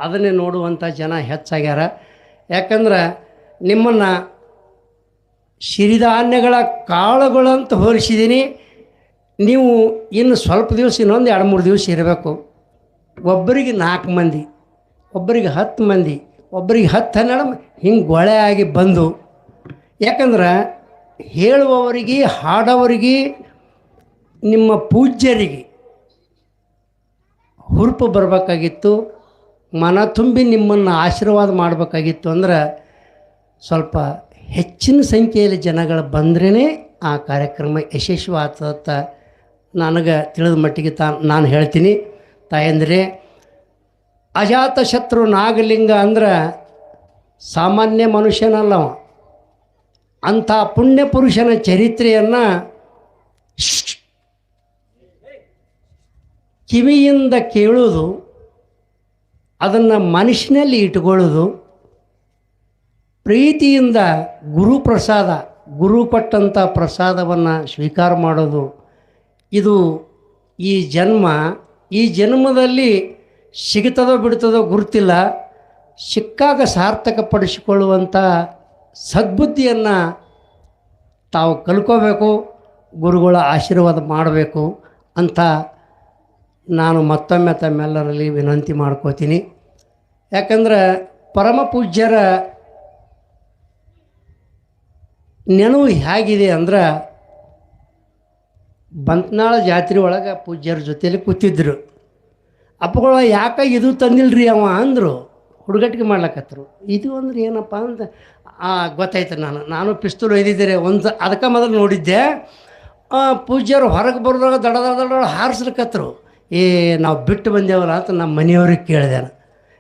ಅದನ್ನೇ ನೋಡುವಂಥ ಜನ ಹೆಚ್ಚಾಗ್ಯಾರ. ಯಾಕಂದ್ರೆ ನಿಮ್ಮನ್ನು ಸಿರಿಧಾನ್ಯಗಳ ಕಾಳುಗಳಂತ ಹೋಲಿಸಿದ್ದೀನಿ. ನೀವು ಇನ್ನು ಸ್ವಲ್ಪ ದಿವಸ, ಇನ್ನೊಂದು 2-3 ದಿವಸ ಇರಬೇಕು. ಒಬ್ಬರಿಗೆ 4 ಮಂದಿ, ಒಬ್ಬರಿಗೆ 10 ಮಂದಿ, ಒಬ್ಬರಿಗೆ 10-12 ಹಿಂಗೆ ಗೊಳೆ ಆಗಿ ಬಂದು. ಯಾಕಂದ್ರೆ ಹೇಳುವವರಿಗೆ, ಹಾಡೋವರಿಗೆ, ನಿಮ್ಮ ಪೂಜ್ಯರಿಗೆ ಹುರುಪು ಬರಬೇಕಾಗಿತ್ತು, ಮನ ತುಂಬಿ ನಿಮ್ಮನ್ನು ಆಶೀರ್ವಾದ ಮಾಡಬೇಕಾಗಿತ್ತು. ಅಂದ್ರೆ ಸ್ವಲ್ಪ ಹೆಚ್ಚಿನ ಸಂಖ್ಯೆಯಲ್ಲಿ ಜನಗಳು ಬಂದ್ರೇ ಆ ಕಾರ್ಯಕ್ರಮ ಯಶಸ್ವಿ ಆಗ್ತದತ್ತ ನನಗೆ ತಿಳಿದ ಮಟ್ಟಿಗೆ ನಾನು ಹೇಳ್ತೀನಿ. ತಾಯಂದರೆ, ಅಜಾತಶತ್ರು ನಾಗಲಿಂಗ ಅಂದ್ರೆ ಸಾಮಾನ್ಯ ಮನುಷ್ಯನಲ್ಲವ. ಅಂಥ ಪುಣ್ಯ ಪುರುಷನ ಚರಿತ್ರೆಯನ್ನು ಕಿವಿಯಿಂದ ಕೇಳೋದು, ಅದನ್ನು ಮನಸ್ಸಿನಲ್ಲಿ ಇಟ್ಕೊಳ್ಳೋದು, ಪ್ರೀತಿಯಿಂದ ಗುರುಪ್ರಸಾದ, ಗುರು ಕೊಟ್ಟಂಥ ಪ್ರಸಾದವನ್ನು ಸ್ವೀಕಾರ ಮಾಡೋದು, ಇದು ಈ ಜನ್ಮದಲ್ಲಿ ಸಿಗ್ತದೋ ಬಿಡ್ತದೋ ಗುರುತಿಲ್ಲ. ಸಿಕ್ಕಾಗ ಸಾರ್ಥಕಪಡಿಸಿಕೊಳ್ಳುವಂಥ ಸದ್ಬುದ್ಧಿಯನ್ನು ತಾವು ಕಲ್ಕೋಬೇಕು, ಗುರುಗಳ ಆಶೀರ್ವಾದ ಮಾಡಬೇಕು ಅಂತ ನಾನು ಮತ್ತೊಮ್ಮೆ ತಮ್ಮೆಲ್ಲರಲ್ಲಿ ವಿನಂತಿ ಮಾಡ್ಕೋತೀನಿ. ಯಾಕಂದ್ರೆ ಪರಮ ಪೂಜ್ಯರ ನೆನವು ಹೇಗಿದೆ ಅಂದ್ರೆ, ಬಂತ್ನಾಳ ಜಾತ್ರೆ ಒಳಗೆ ಪೂಜ್ಯರ ಜೊತೆಯಲ್ಲಿ ಕೂತಿದ್ರು. ಅಪ್ಪಗಳು ಯಾಕೆ ಇದು ತಂದಿಲ್ರಿ ಅವ ಅಂದರು. ಹುಡುಗಟ್ಟಿಗೆ ಮಾಡ್ಲಕತ್ತರು. ಇದು ಅಂದ್ರೆ ಏನಪ್ಪ ಅಂತ ಗೊತ್ತಾಯ್ತು. ನಾನು ಪಿಸ್ತೂಲ್ ಒಯ್ದಿದ್ದೆ ಒಂದು ಅದಕ್ಕೆ ಮೊದಲು ನೋಡಿದ್ದೆ. ಪೂಜ್ಯರು ಹೊರಗೆ ಬರೋದಾಗ ದಡ ದಡ ದಡ ಹಾರಿಸ್ಲಿಕ್ಕತ್ತರು. ನಾವು ಬಿಟ್ಟು ಬಂದೇವಲ್ಲ ಅಂತ ನಮ್ಮ ಮನೆಯವ್ರಿಗೆ ಕೇಳಿದೆ.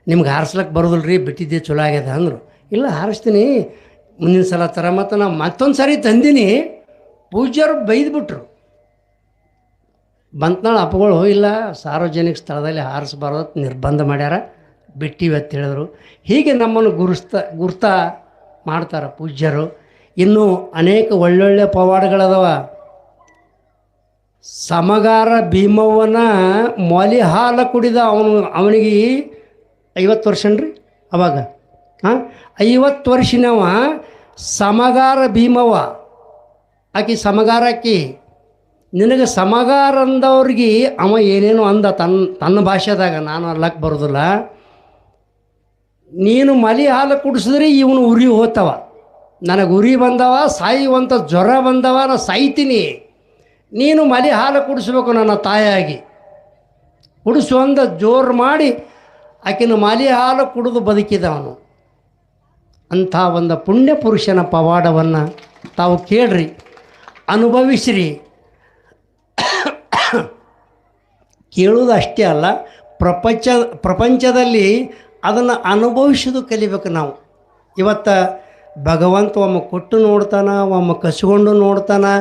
ನಿಮ್ಗೆ ಹಾರಿಸ್ಲಕ್ಕೆ ಬರೋದಿಲ್ಲ ರೀ, ಬಿಟ್ಟಿದ್ದೆ ಚಲೋ ಆಗ್ಯದ ಅಂದರು. ಇಲ್ಲ ಹಾರಿಸ್ತೀನಿ, ಮುಂದಿನ ಸಲ ಥರ. ಮತ್ತು ನಾವು ಮತ್ತೊಂದು ಸಾರಿ ತಂದೀನಿ. ಪೂಜ್ಯರು ಬೈದ್ಬಿಟ್ರು. ಬಂತ್ನಾಳ ಅಪ್ಪಗಳು ಇಲ್ಲ, ಸಾರ್ವಜನಿಕ ಸ್ಥಳದಲ್ಲಿ ಹಾರಿಸ್ಬಾರ್ದು ನಿರ್ಬಂಧ ಮಾಡ್ಯಾರ, ಬಿಟ್ಟಿವಿ ಅಂತ ಹೇಳಿದ್ರು. ಹೀಗೆ ನಮ್ಮನ್ನು ಗುರ್ತ ಮಾಡ್ತಾರೆ ಪೂಜ್ಯರು. ಇನ್ನೂ ಅನೇಕ ಒಳ್ಳೊಳ್ಳೆ ಪವಾಡಗಳದವ. ಸಮಗಾರ ಭೀಮವ್ವನ ಮೊಲಿ ಹಾಲು ಕುಡಿದ ಅವನಿಗೆ 50 ವರ್ಷನ್ರಿ ಅವಾಗ. 50 ವರ್ಷನವ ಸಮಗಾರ ಭೀಮವ್ವ. ಆಕಿ ಸಮಗಾರ ಆಕಿ. ನಿನಗೆ ಸಮಗಾರ ಅಂದವ್ರಿಗೆ ಅವ ಏನೇನು ಅಂದ ತನ್ನ ಭಾಷೆದಾಗ, ನಾನು ಅಲ್ಲಕ್ಕೆ ಬರೋದಿಲ್ಲ. ನೀನು ಮಲಿ ಹಾಲು ಕುಡಿಸಿದ್ರೆ ಇವನು ಉರಿ ಹೋತವ, ನನಗೆ ಉರಿ ಬಂದವ, ಸಾಯುವಂಥ ಜ್ವರ ಬಂದವ, ನಾನು ಸಾಯ್ತೀನಿ. ನೀನು ಮಲಿ ಹಾಲು ಕುಡಿಸ್ಬೇಕು ನನ್ನ ತಾಯಾಗಿ. ಕುಡಿಸುವಂದ ಜೋರು ಮಾಡಿ ಆಕಿನ ಮಲಿ ಹಾಲು ಕುಡಿದು ಬದುಕಿದವನು. ಅಂಥ ಒಂದು ಪುಣ್ಯ ಪುರುಷನ ಪವಾಡವನ್ನು ತಾವು ಕೇಳ್ರಿ, ಅನುಭವಿಸ್ರಿ. ಕೇಳುವುದು ಅಷ್ಟೇ ಅಲ್ಲ, ಪ್ರಪಂಚದಲ್ಲಿ ಅದನ್ನು ಅನುಭವಿಸೋದು ಕಲಿಬೇಕು ನಾವು. ಇವತ್ತು ಭಗವಂತ ಒಮ್ಮೆ ಕೊಟ್ಟು ನೋಡ್ತಾನೆ, ಒಮ್ಮೆ ಕಸ್ಕೊಂಡು ನೋಡ್ತಾನೆ,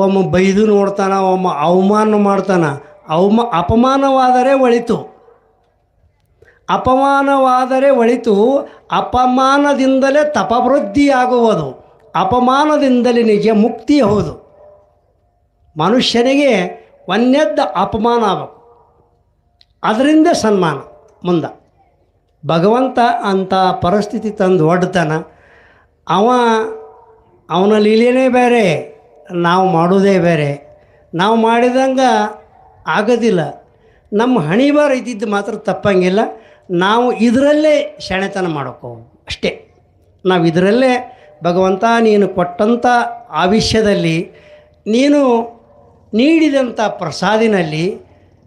ಒಮ್ಮೆ ಬೈದು ನೋಡ್ತಾನೆ, ಒಮ್ಮೆ ಅವಮಾನ ಮಾಡ್ತಾನೆ. ಅಪಮಾನವಾದರೆ ಒಳಿತು, ಅಪಮಾನವಾದರೆ ಒಳಿತು. ಅಪಮಾನದಿಂದಲೇ ತಪವೃದ್ಧಿಯಾಗುವುದು, ಅಪಮಾನದಿಂದಲೇ ನಿಜ ಮುಕ್ತಿ. ಹೌದು, ಮನುಷ್ಯನಿಗೆ ಒಂದೆದ್ದ ಅಪಮಾನ ಆಗಬೇಕು, ಅದರಿಂದ ಸನ್ಮಾನ ಮುಂದೆ. ಭಗವಂತ ಅಂಥ ಪರಿಸ್ಥಿತಿ ತಂದು ಒಡ್ತಾನ. ಅವನ ಲೀಲೆನೇ ಬೇರೆ, ನಾವು ಮಾಡೋದೇ ಬೇರೆ. ನಾವು ಮಾಡಿದಂಗೆ ಆಗೋದಿಲ್ಲ. ನಮ್ಮ ಹಣಿಬಾರ ಇದ್ದಿದ್ದು ಮಾತ್ರ ತಪ್ಪಂಗಿಲ್ಲ. ನಾವು ಇದರಲ್ಲೇ ಶೆಣೆತನ ಮಾಡೋಕ್ಕೋ ಅಷ್ಟೇ. ನಾವು ಇದರಲ್ಲೇ ಭಗವಂತ ನೀನು ಕೊಟ್ಟಂಥ ಆವಿಷ್ಯದಲ್ಲಿ, ನೀನು ನೀಡಿದಂಥ ಪ್ರಸಾದಿನಲ್ಲಿ,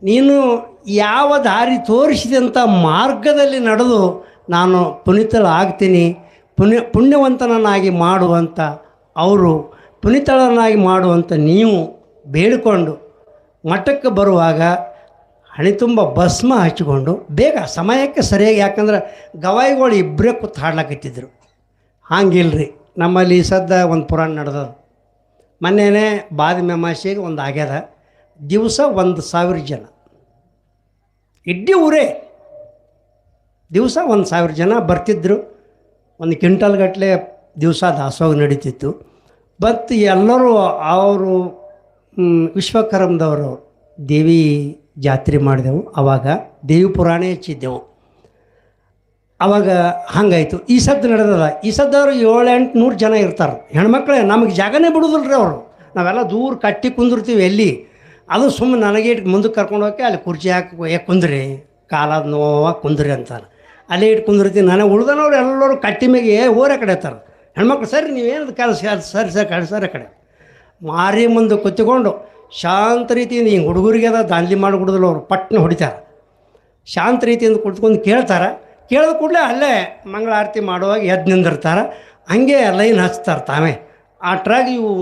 ನೀನು ಯಾವ ದಾರಿ ತೋರಿಸಿದಂಥ ಮಾರ್ಗದಲ್ಲಿ ನಡೆದು ನಾನು ಪುನೀತಳಾಗ್ತೀನಿ, ಪುಣ್ಯವಂತನನ್ನಾಗಿ ಮಾಡುವಂಥ ಅವರು, ಪುನೀತಳನ್ನಾಗಿ ಮಾಡುವಂಥ ನೀವು ಬೇಡಿಕೊಂಡು ಮಠಕ್ಕೆ ಬರುವಾಗ ಹಣೆ ತುಂಬ ಭಸ್ಮ ಹಚ್ಚಿಕೊಂಡು ಬೇಗ ಸಮಯಕ್ಕೆ ಸರಿಯಾಗಿ. ಯಾಕಂದ್ರೆ ಗವಾಯಿಗಳು ಇಬ್ಬರೇ ಕೂತು ಹಾಡ್ಲಾಕತ್ತಿದ್ರು. ಹಾಗಿಲ್ರಿ, ನಮ್ಮಲ್ಲಿ ಸದ್ದ ಒಂದು ಪುರಾಣ ನಡೆದದು. ಮೊನ್ನೆನೇ ಬಾದಾಮಿ ಅಮಾವಾಸ್ಯೆಗೆ ಒಂದು ಆಗ್ಯದ. ದಿವಸ 1,000 ಜನ, ಇಡೀ ಊರೇ ದಿವಸ 1,000 ಜನ ಬರ್ತಿದ್ರು. ಒಂದು ಕ್ವಿಂಟಲ್ ಗಟ್ಟಲೆ ದಿವಸ ದಾಸೋಹ ನಡೀತಿತ್ತು. ಮತ್ತು ಎಲ್ಲರೂ ಅವರು ವಿಶ್ವಕರ್ಮದವರು ದೇವಿ ಜಾತ್ರೆ ಮಾಡಿದೆವು. ಆವಾಗ ದೇವಿ ಪುರಾಣ ಹೆಚ್ಚಿದ್ದೆವು. ಆವಾಗ ಹಂಗಾಯಿತು. ಈ ಸದ್ದು ನಡೆದದ. ಈ ಸದ್ದವರು 700-800 ಜನ ಇರ್ತಾರೆ, ಹೆಣ್ಮಕ್ಳೇ. ನಮಗೆ ಜಾಗನೇ ಬಿಡೋದಿಲ್ಲ ರೀ ಅವರು. ನಾವೆಲ್ಲ ದೂರ ಕಟ್ಟಿ ಕುಂದಿರ್ತೀವಿ ಎಲ್ಲಿ. ಅದು ಸುಮ್ಮನೆ ನನಗೆ ಮುಂದಕ್ಕೆ ಕರ್ಕೊಂಡು ಹೋಗಿ ಅಲ್ಲಿ ಕುರ್ಚಿ ಹಾಕಿ ಕುಂದ್ರಿ, ಕಾಲಾದ ನೋವು ಕುಂದ್ರಿ ಅಂತಾರೆ. ಅಲ್ಲೇ ಇಟ್ಟು ಕುಂದಿರ್ತೀನಿ. ನನಗೆ ಉಳ್ದನವ್ರು ಎಲ್ಲರೂ ಕಟ್ಟಿ ಮೇಗೆ ಹೋರ ಕಡೆ ಇರ್ತಾರೆ. ಹೆಣ್ಮಕ್ಳು ಸರಿ ನೀವೇನದು ಕೆಲಸ ಸರಿ ಕಳಿಸ್ತಾರೆ ಕಡೆ ಮಾರಿ ಮುಂದೆ ಕುತ್ಕೊಂಡು ಶಾಂತ ರೀತಿಯಿಂದ ಹಿಂಗೆ ಹುಡುಗರಿಗೆ ಅದ ದಾಂಧಲಿ ಮಾಡಿಬಿಡೋದಿಲ್ಲ. ಅವರು ಪಟ್ನ ಹೊಡಿತಾರೆ. ಶಾಂತ ರೀತಿಯಿಂದ ಕುತ್ಕೊಂಡು ಕೇಳ್ತಾರೆ. ಕೇಳಿದ ಕೂಡಲೇ ಅಲ್ಲೇ ಮಂಗಳಾರತಿ ಮಾಡುವಾಗ ಎದ್ದು ನಿಂದಿರ್ತಾರೆ. ಹಂಗೆ ಲೈನ್ ಹಚ್ತಾರೆ ತಾವೇ. ಅಟ್ರಾಗಿ ಇವು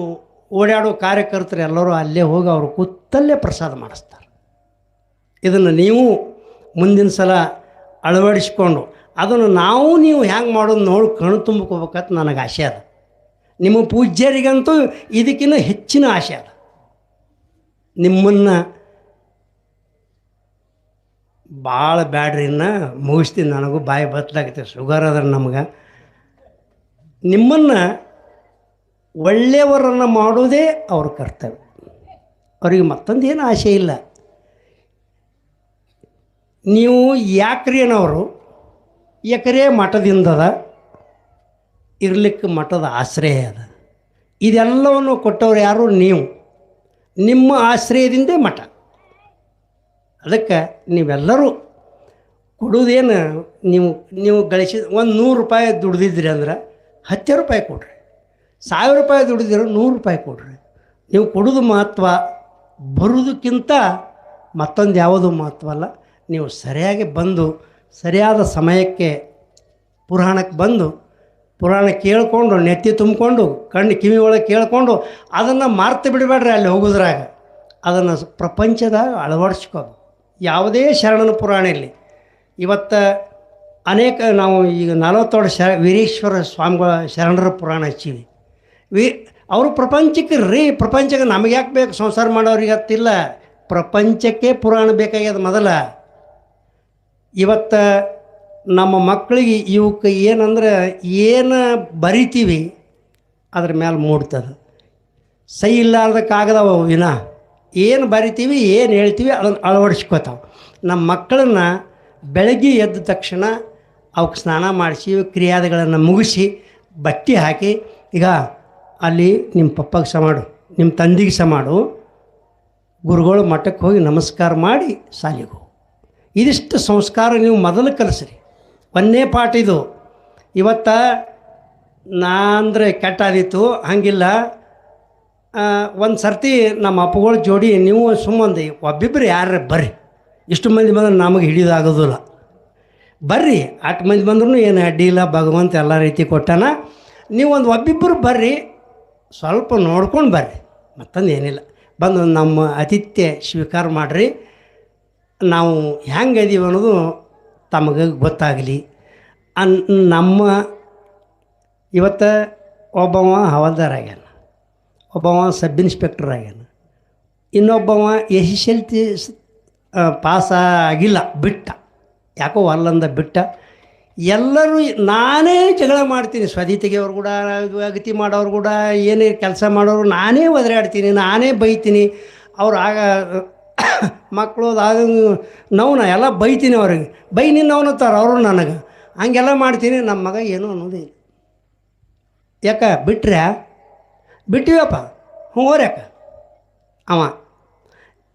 ಓಡಾಡೋ ಕಾರ್ಯಕರ್ತರು ಎಲ್ಲರೂ ಅಲ್ಲೇ ಹೋಗಿ ಅವರು ಕೂತಲ್ಲೇ ಪ್ರಸಾದ ಮಾಡಿಸ್ತಾರೆ. ಇದನ್ನು ನೀವು ಮುಂದಿನ ಸಲ ಅಳವಡಿಸ್ಕೊಂಡು ಅದನ್ನು ನೀವು ಹ್ಯಾಂಗೆ ಮಾಡೋದು ನೋಡಿ ಕಣ್ಣು ತುಂಬ್ಕೋಬೇಕಂತ ನನಗೆ ಆಸೆ ಅದ. ನಿಮ್ಮ ಪೂಜ್ಯರಿಗಂತೂ ಇದಕ್ಕಿಂತ ಹೆಚ್ಚಿನ ಆಸೆ ಅದ. ನಿಮ್ಮನ್ನು ಭಾಳ ಬ್ಯಾಡ್ರಿ, ಮುಗಿಸ್ತೀನಿ. ನನಗೂ ಬಾಯಿ ಬತ್ತಲಾಗತ್ತೆ, ಶುಗರ್ ಅದ್ರ ನಮ್ಗೆ. ನಿಮ್ಮನ್ನು ಒಳ್ಳೆಯವರನ್ನು ಮಾಡೋದೇ ಅವ್ರ ಕರ್ತವ್ಯ. ಅವ್ರಿಗೆ ಮತ್ತೊಂದೇನು ಆಸೆ ಇಲ್ಲ. ನೀವು ಯಾಕ್ರಿ ಅನ್ನೋರು ಎಕರೆ ಮಠದಿಂದದ, ಇರ್ಲಿಕ್ಕೆ ಮಠದ ಆಶ್ರಯ ಅದ. ಇದೆಲ್ಲವನ್ನು ಕೊಟ್ಟವ್ರು ಯಾರು? ನೀವು. ನಿಮ್ಮ ಆಶ್ರಯದಿಂದ ಮಠ. ಅದಕ್ಕೆ ನೀವೆಲ್ಲರೂ ಕೊಡುವುದೇನು, ನೀವು ಗಳಿಸಿದ ಒಂದು 100 ರೂಪಾಯಿ ದುಡ್ದಿದ್ರಿ ಅಂದ್ರೆ 10 ರೂಪಾಯಿ ಕೊಡ್ರಿ, 1000 ರೂಪಾಯಿ ದುಡಿದಿರೋ 100 ರೂಪಾಯಿ ಕೊಡ್ರಿ. ನೀವು ಕೊಡೋದು ಮಹತ್ವ, ಬರುವುದಕ್ಕಿಂತ ಮತ್ತೊಂದು ಯಾವುದೂ ಮಹತ್ವ ಅಲ್ಲ. ನೀವು ಸರಿಯಾಗಿ ಬಂದು ಸರಿಯಾದ ಸಮಯಕ್ಕೆ ಪುರಾಣಕ್ಕೆ ಬಂದು ಪುರಾಣ ಕೇಳಿಕೊಂಡು ನೆತ್ತಿ ತುಂಬಿಕೊಂಡು ಕಣ್ಣು ಕಿವಿ ಒಳಗೆ ಕೇಳಿಕೊಂಡು ಅದನ್ನು ಮಾರ್ತು ಬಿಡಬೇಡ್ರಿ. ಅಲ್ಲಿ ಹೋಗೋದ್ರಾಗ ಅದನ್ನು ಪ್ರಪಂಚದಾಗ ಅಳವಡಿಸ್ಕೋದು. ಯಾವುದೇ ಶರಣನ ಪುರಾಣ ಇರಲಿ. ಇವತ್ತು ಅನೇಕ ನಾವು ಈಗ 40 ವೀರೇಶ್ವರ ಸ್ವಾಮಿಗಳ ಶರಣರ ಪುರಾಣ ಹಚ್ಚೀವಿ. ಅವರು ಪ್ರಪಂಚಕ್ಕೆ ಪ್ರಪಂಚಕ್ಕೆ ನಮಗೆ ಯಾಕೆ ಬೇಕು? ಸಂಸಾರ ಮಾಡೋರಿಗೆ ಗೊತ್ತಿಲ್ಲ. ಪ್ರಪಂಚಕ್ಕೆ ಪುರಾಣ ಬೇಕಾಗ್ಯದ ಮೊದಲ. ಇವತ್ತು ನಮ್ಮ ಮಕ್ಕಳಿಗೆ ಇವಕ್ಕೆ ಏನಂದ್ರೆ ಏನು ಬರಿತೀವಿ ಅದ್ರ ಮೇಲೆ ಮೂಡ್ತದೆ. ಸಹಿ ಇಲ್ಲಾರ್ದಕ್ಕಾಗದವ ವಿನ ಏನು ಬರಿತೀವಿ ಏನು ಹೇಳ್ತೀವಿ ಅದನ್ನು ಅಳವಡಿಸ್ಕೋತಾವೆ. ನಮ್ಮ ಮಕ್ಕಳನ್ನ ಬೆಳಗ್ಗೆ ಎದ್ದ ತಕ್ಷಣ ಅವಕ್ಕೆ ಸ್ನಾನ ಮಾಡಿಸಿ ಕ್ರಿಯಾದಿಗಳನ್ನು ಮುಗಿಸಿ ಬಟ್ಟೆ ಹಾಕಿ, ಈಗ ಅಲ್ಲಿ ನಿಮ್ಮ ಪಪ್ಪಗೆ ಸಹ ಮಾಡು, ನಿಮ್ಮ ತಂದೆಗೆ ಸಹ ಮಾಡು, ಗುರುಗಳು ಮಠಕ್ಕೆ ಹೋಗಿ ನಮಸ್ಕಾರ ಮಾಡಿ ಶಾಲೆಗೆ ಹೋಗು. ಇದಿಷ್ಟು ಸಂಸ್ಕಾರ ನೀವು ಮೊದಲು ಕಲಿಸ್ರಿ. ಒಂದೇ ಪಾಠ ಇದು. ಇವತ್ತು ನಾ ಅಂದರೆ ಕೆಟ್ಟಾದಿತ್ತು ಹಂಗಿಲ್ಲ. ಒಂದು ಸರ್ತಿ ನಮ್ಮ ಅಪ್ಪಗಳ ಜೋಡಿ ನೀವು ಸುಮ್ಮಂದು ಒಬ್ಬಿಬ್ಬರು ಯಾರು ಬರ್ರಿ, ಇಷ್ಟು ಮಂದಿ ಬಂದ್ರೆ ನಮಗೆ ಹಿಡಿಯೋದಾಗೋದಿಲ್ಲ, ಬರ್ರಿ 8 ಮಂದಿ ಬಂದ್ರೂ ಏನು ಅಡ್ಡಿ ಇಲ್ಲ, ಭಗವಂತ ಎಲ್ಲ ರೀತಿ ಕೊಟ್ಟಾನ. ನೀವು ಒಂದು ಒಬ್ಬಿಬ್ಬರು ಬರ್ರಿ, ಸ್ವಲ್ಪ ನೋಡ್ಕೊಂಡು ಬರ್ರಿ, ಮತ್ತೊಂದು ಏನಿಲ್ಲ. ಬಂದು ನಮ್ಮ ಆತಿಥ್ಯ ಸ್ವೀಕಾರ ಮಾಡಿರಿ. ನಾವು ಹೆಂಗೆ ಇದೀವಿ ಅನ್ನೋದು ತಮಗೆ ಗೊತ್ತಾಗಲಿ. ನಮ್ಮ ಇವತ್ತು ಒಬ್ಬವ ಹವಾಲ್ದಾರ್ ಆಗ್ಯಾನ, ಒಬ್ಬವ ಸಬ್ ಇನ್ಸ್ಪೆಕ್ಟರ್ ಆಗ್ಯಾನ, ಇನ್ನೊಬ್ಬವ SSLC ಪಾಸ ಆಗಿಲ್ಲ, ಬಿಟ್ಟ, ಯಾಕೋ ಅಲ್ಲಂದ ಬಿಟ್ಟ. ಎಲ್ಲರೂ ನಾನೇ ಜಗಳ ಮಾಡ್ತೀನಿ. ಸ್ವದಿ ತೆಗೆಯವ್ರು ಕೂಡ, ಅಗತಿ ಮಾಡೋರು ಕೂಡ, ಏನೇ ಕೆಲಸ ಮಾಡೋರು ನಾನೇ ಒದರಾಡ್ತೀನಿ, ನಾನೇ ಬೈತೀನಿ. ಅವ್ರು ಆಗ ಮಕ್ಕಳು ಆಗ ನೋವನ್ನ ಎಲ್ಲ ಬೈತೀನಿ ಅವ್ರಿಗೆ. ಬೈ ನಿನ್ನ ಅವನತ್ತಾರ ಅವರು ನನಗೆ, ಹಂಗೆಲ್ಲ ಮಾಡ್ತೀನಿ. ನಮ್ಮ ಮಗ ಏನೂ ಅನ್ನೋದಿಲ್ಲ. ಯಾಕೆ ಬಿಟ್ರೆ ಬಿಟ್ಟಿವಪ್ಪ ಹೋಗ್ಯಾಕ ಅವ.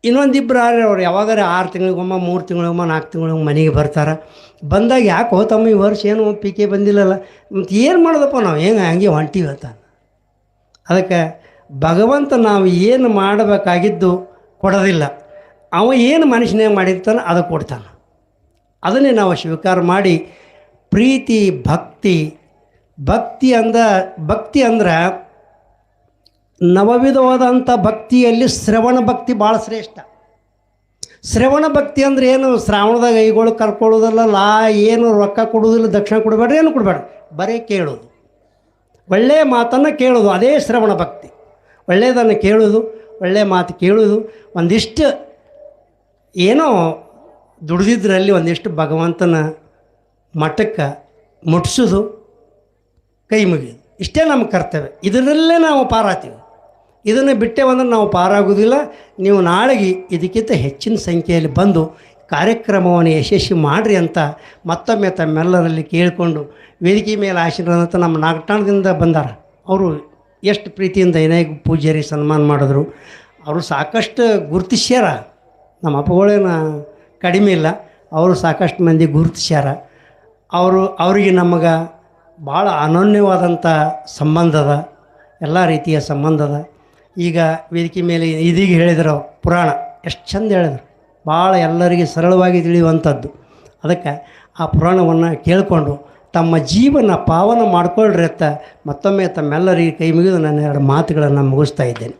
ಇನ್ನೊಂದಿಬ್ಬರು ಅವ್ರು ಯಾವಾಗಾರ 6 ತಿಂಗಳಿಗೊಮ್ಮ 3 ತಿಂಗಳಿಗೊಮ್ಮ 4 ತಿಂಗಳಿಗೊಮ್ಮ ಮನೆಗೆ ಬರ್ತಾರೆ. ಬಂದಾಗ ಯಾಕೆ ಹೋತಮ್ಮ ಈ ವರ್ಷ ಏನು ಪಿಕೆ ಬಂದಿಲ್ಲಲ್ಲ, ಮತ್ತು ಏನು ಮಾಡೋದಪ್ಪ ನಾವು ಹಂಗೆ ಹೊಂಟೀವಿ ಹೇಳ್ತಾನೆ. ಅದಕ್ಕೆ ಭಗವಂತ ನಾವು ಏನು ಮಾಡಬೇಕಾಗಿದ್ದು ಕೊಡೋದಿಲ್ಲ, ಅವ ಏನು ಮನುಷ್ಯನಾಗ ಮಾಡಿರ್ತಾನೆ ಅದು ಕೊಡ್ತಾನೆ. ಅದನ್ನೇ ನಾವು ಸ್ವೀಕಾರ ಮಾಡಿ ಪ್ರೀತಿ ಭಕ್ತಿ ಅಂದ್ರೆ ನವವಿಧವಾದಂಥ ಭಕ್ತಿಯಲ್ಲಿ ಶ್ರವಣ ಭಕ್ತಿ ಭಾಳ ಶ್ರೇಷ್ಠ. ಶ್ರವಣ ಭಕ್ತಿ ಅಂದ್ರೆ ಏನು? ಶ್ರಾವಣದಾಗ ಕೈಗಳು ಕರ್ಕೊಳ್ಳೋದಲ್ಲ, ಏನು ರೊಕ್ಕ ಕೊಡೋದಿಲ್ಲ, ದಕ್ಷಿಣ ಕೊಡಬೇಡ್ರಿ, ಏನು ಕೊಡಬೇಡ್ರಿ, ಬರೀ ಕೇಳೋದು, ಒಳ್ಳೆಯ ಮಾತನ್ನು ಕೇಳೋದು, ಅದೇ ಶ್ರವಣ ಭಕ್ತಿ. ಒಳ್ಳೆಯದನ್ನು ಕೇಳೋದು, ಒಳ್ಳೆಯ ಮಾತು ಕೇಳೋದು, ಒಂದಿಷ್ಟು ಏನೋ ದುಡಿದಿದ್ರಲ್ಲಿ ಒಂದಿಷ್ಟು ಭಗವಂತನ ಮಠಕ್ಕೆ ಮುಟ್ಟಿಸೋದು, ಕೈ ಮುಗಿಯೋದು, ಇಷ್ಟೇ ನಮ್ಮ ಕರ್ತವ್ಯ. ಇದರಲ್ಲೇ ನಾವು ಪಾರಾಗ್ತೀವಿ. ಇದನ್ನು ಬಿಟ್ಟೇವಂದ್ರೆ ನಾವು ಪಾರಾಗೋದಿಲ್ಲ. ನೀವು ನಾಳೆಗೆ ಇದಕ್ಕಿಂತ ಹೆಚ್ಚಿನ ಸಂಖ್ಯೆಯಲ್ಲಿ ಬಂದು ಕಾರ್ಯಕ್ರಮವನ್ನು ಯಶಸ್ವಿ ಮಾಡಿರಿ ಅಂತ ಮತ್ತೊಮ್ಮೆ ತಮ್ಮೆಲ್ಲರಲ್ಲಿ ಕೇಳಿಕೊಂಡು, ವೇದಿಕೆ ಮೇಲೆ ಆಶೀರ್ವಾದ ನಮ್ಮ ನಾಗಠಾಣದಿಂದ ಬಂದಾರ. ಅವರು ಎಷ್ಟು ಪ್ರೀತಿಯಿಂದ ಏನಾಗಿ ಪೂಜಾರಿ ಸನ್ಮಾನ ಮಾಡಿದ್ರು. ಅವರು ಸಾಕಷ್ಟು ಗುರುತಿಸ್ಯಾರ. ನಮ್ಮ ಅಪ್ಪಗಳೇನು ಕಡಿಮೆ ಇಲ್ಲ, ಅವರು ಸಾಕಷ್ಟು ಮಂದಿ ಗುರುತಿಸ್ಯಾರ. ಅವರಿಗೆ ನಮಗೆ ಭಾಳ ಅನನ್ಯವಾದಂಥ ಸಂಬಂಧದ, ಎಲ್ಲ ರೀತಿಯ ಸಂಬಂಧದ. ಈಗ ವೇದಿಕೆ ಮೇಲೆ ಇದೀಗ ಹೇಳಿದ್ರು ಪುರಾಣ ಎಷ್ಟು ಚಂದ ಹೇಳಿದ್ರು, ಭಾಳ ಎಲ್ಲರಿಗೆ ಸರಳವಾಗಿ ತಿಳಿಯುವಂಥದ್ದು. ಅದಕ್ಕೆ ಆ ಪುರಾಣವನ್ನು ಕೇಳಿಕೊಂಡು ತಮ್ಮ ಜೀವನ ಪಾವನ ಮಾಡಿಕೊಳ್ಳ್ರಿ ಅಂತ ಮತ್ತೊಮ್ಮೆ ತಮ್ಮೆಲ್ಲರಿಗೆ ಕೈ ಮುಗಿದು ನಾನು 2 ಮಾತುಗಳನ್ನು ಮುಗಿಸ್ತಾ ಇದ್ದೇನೆ.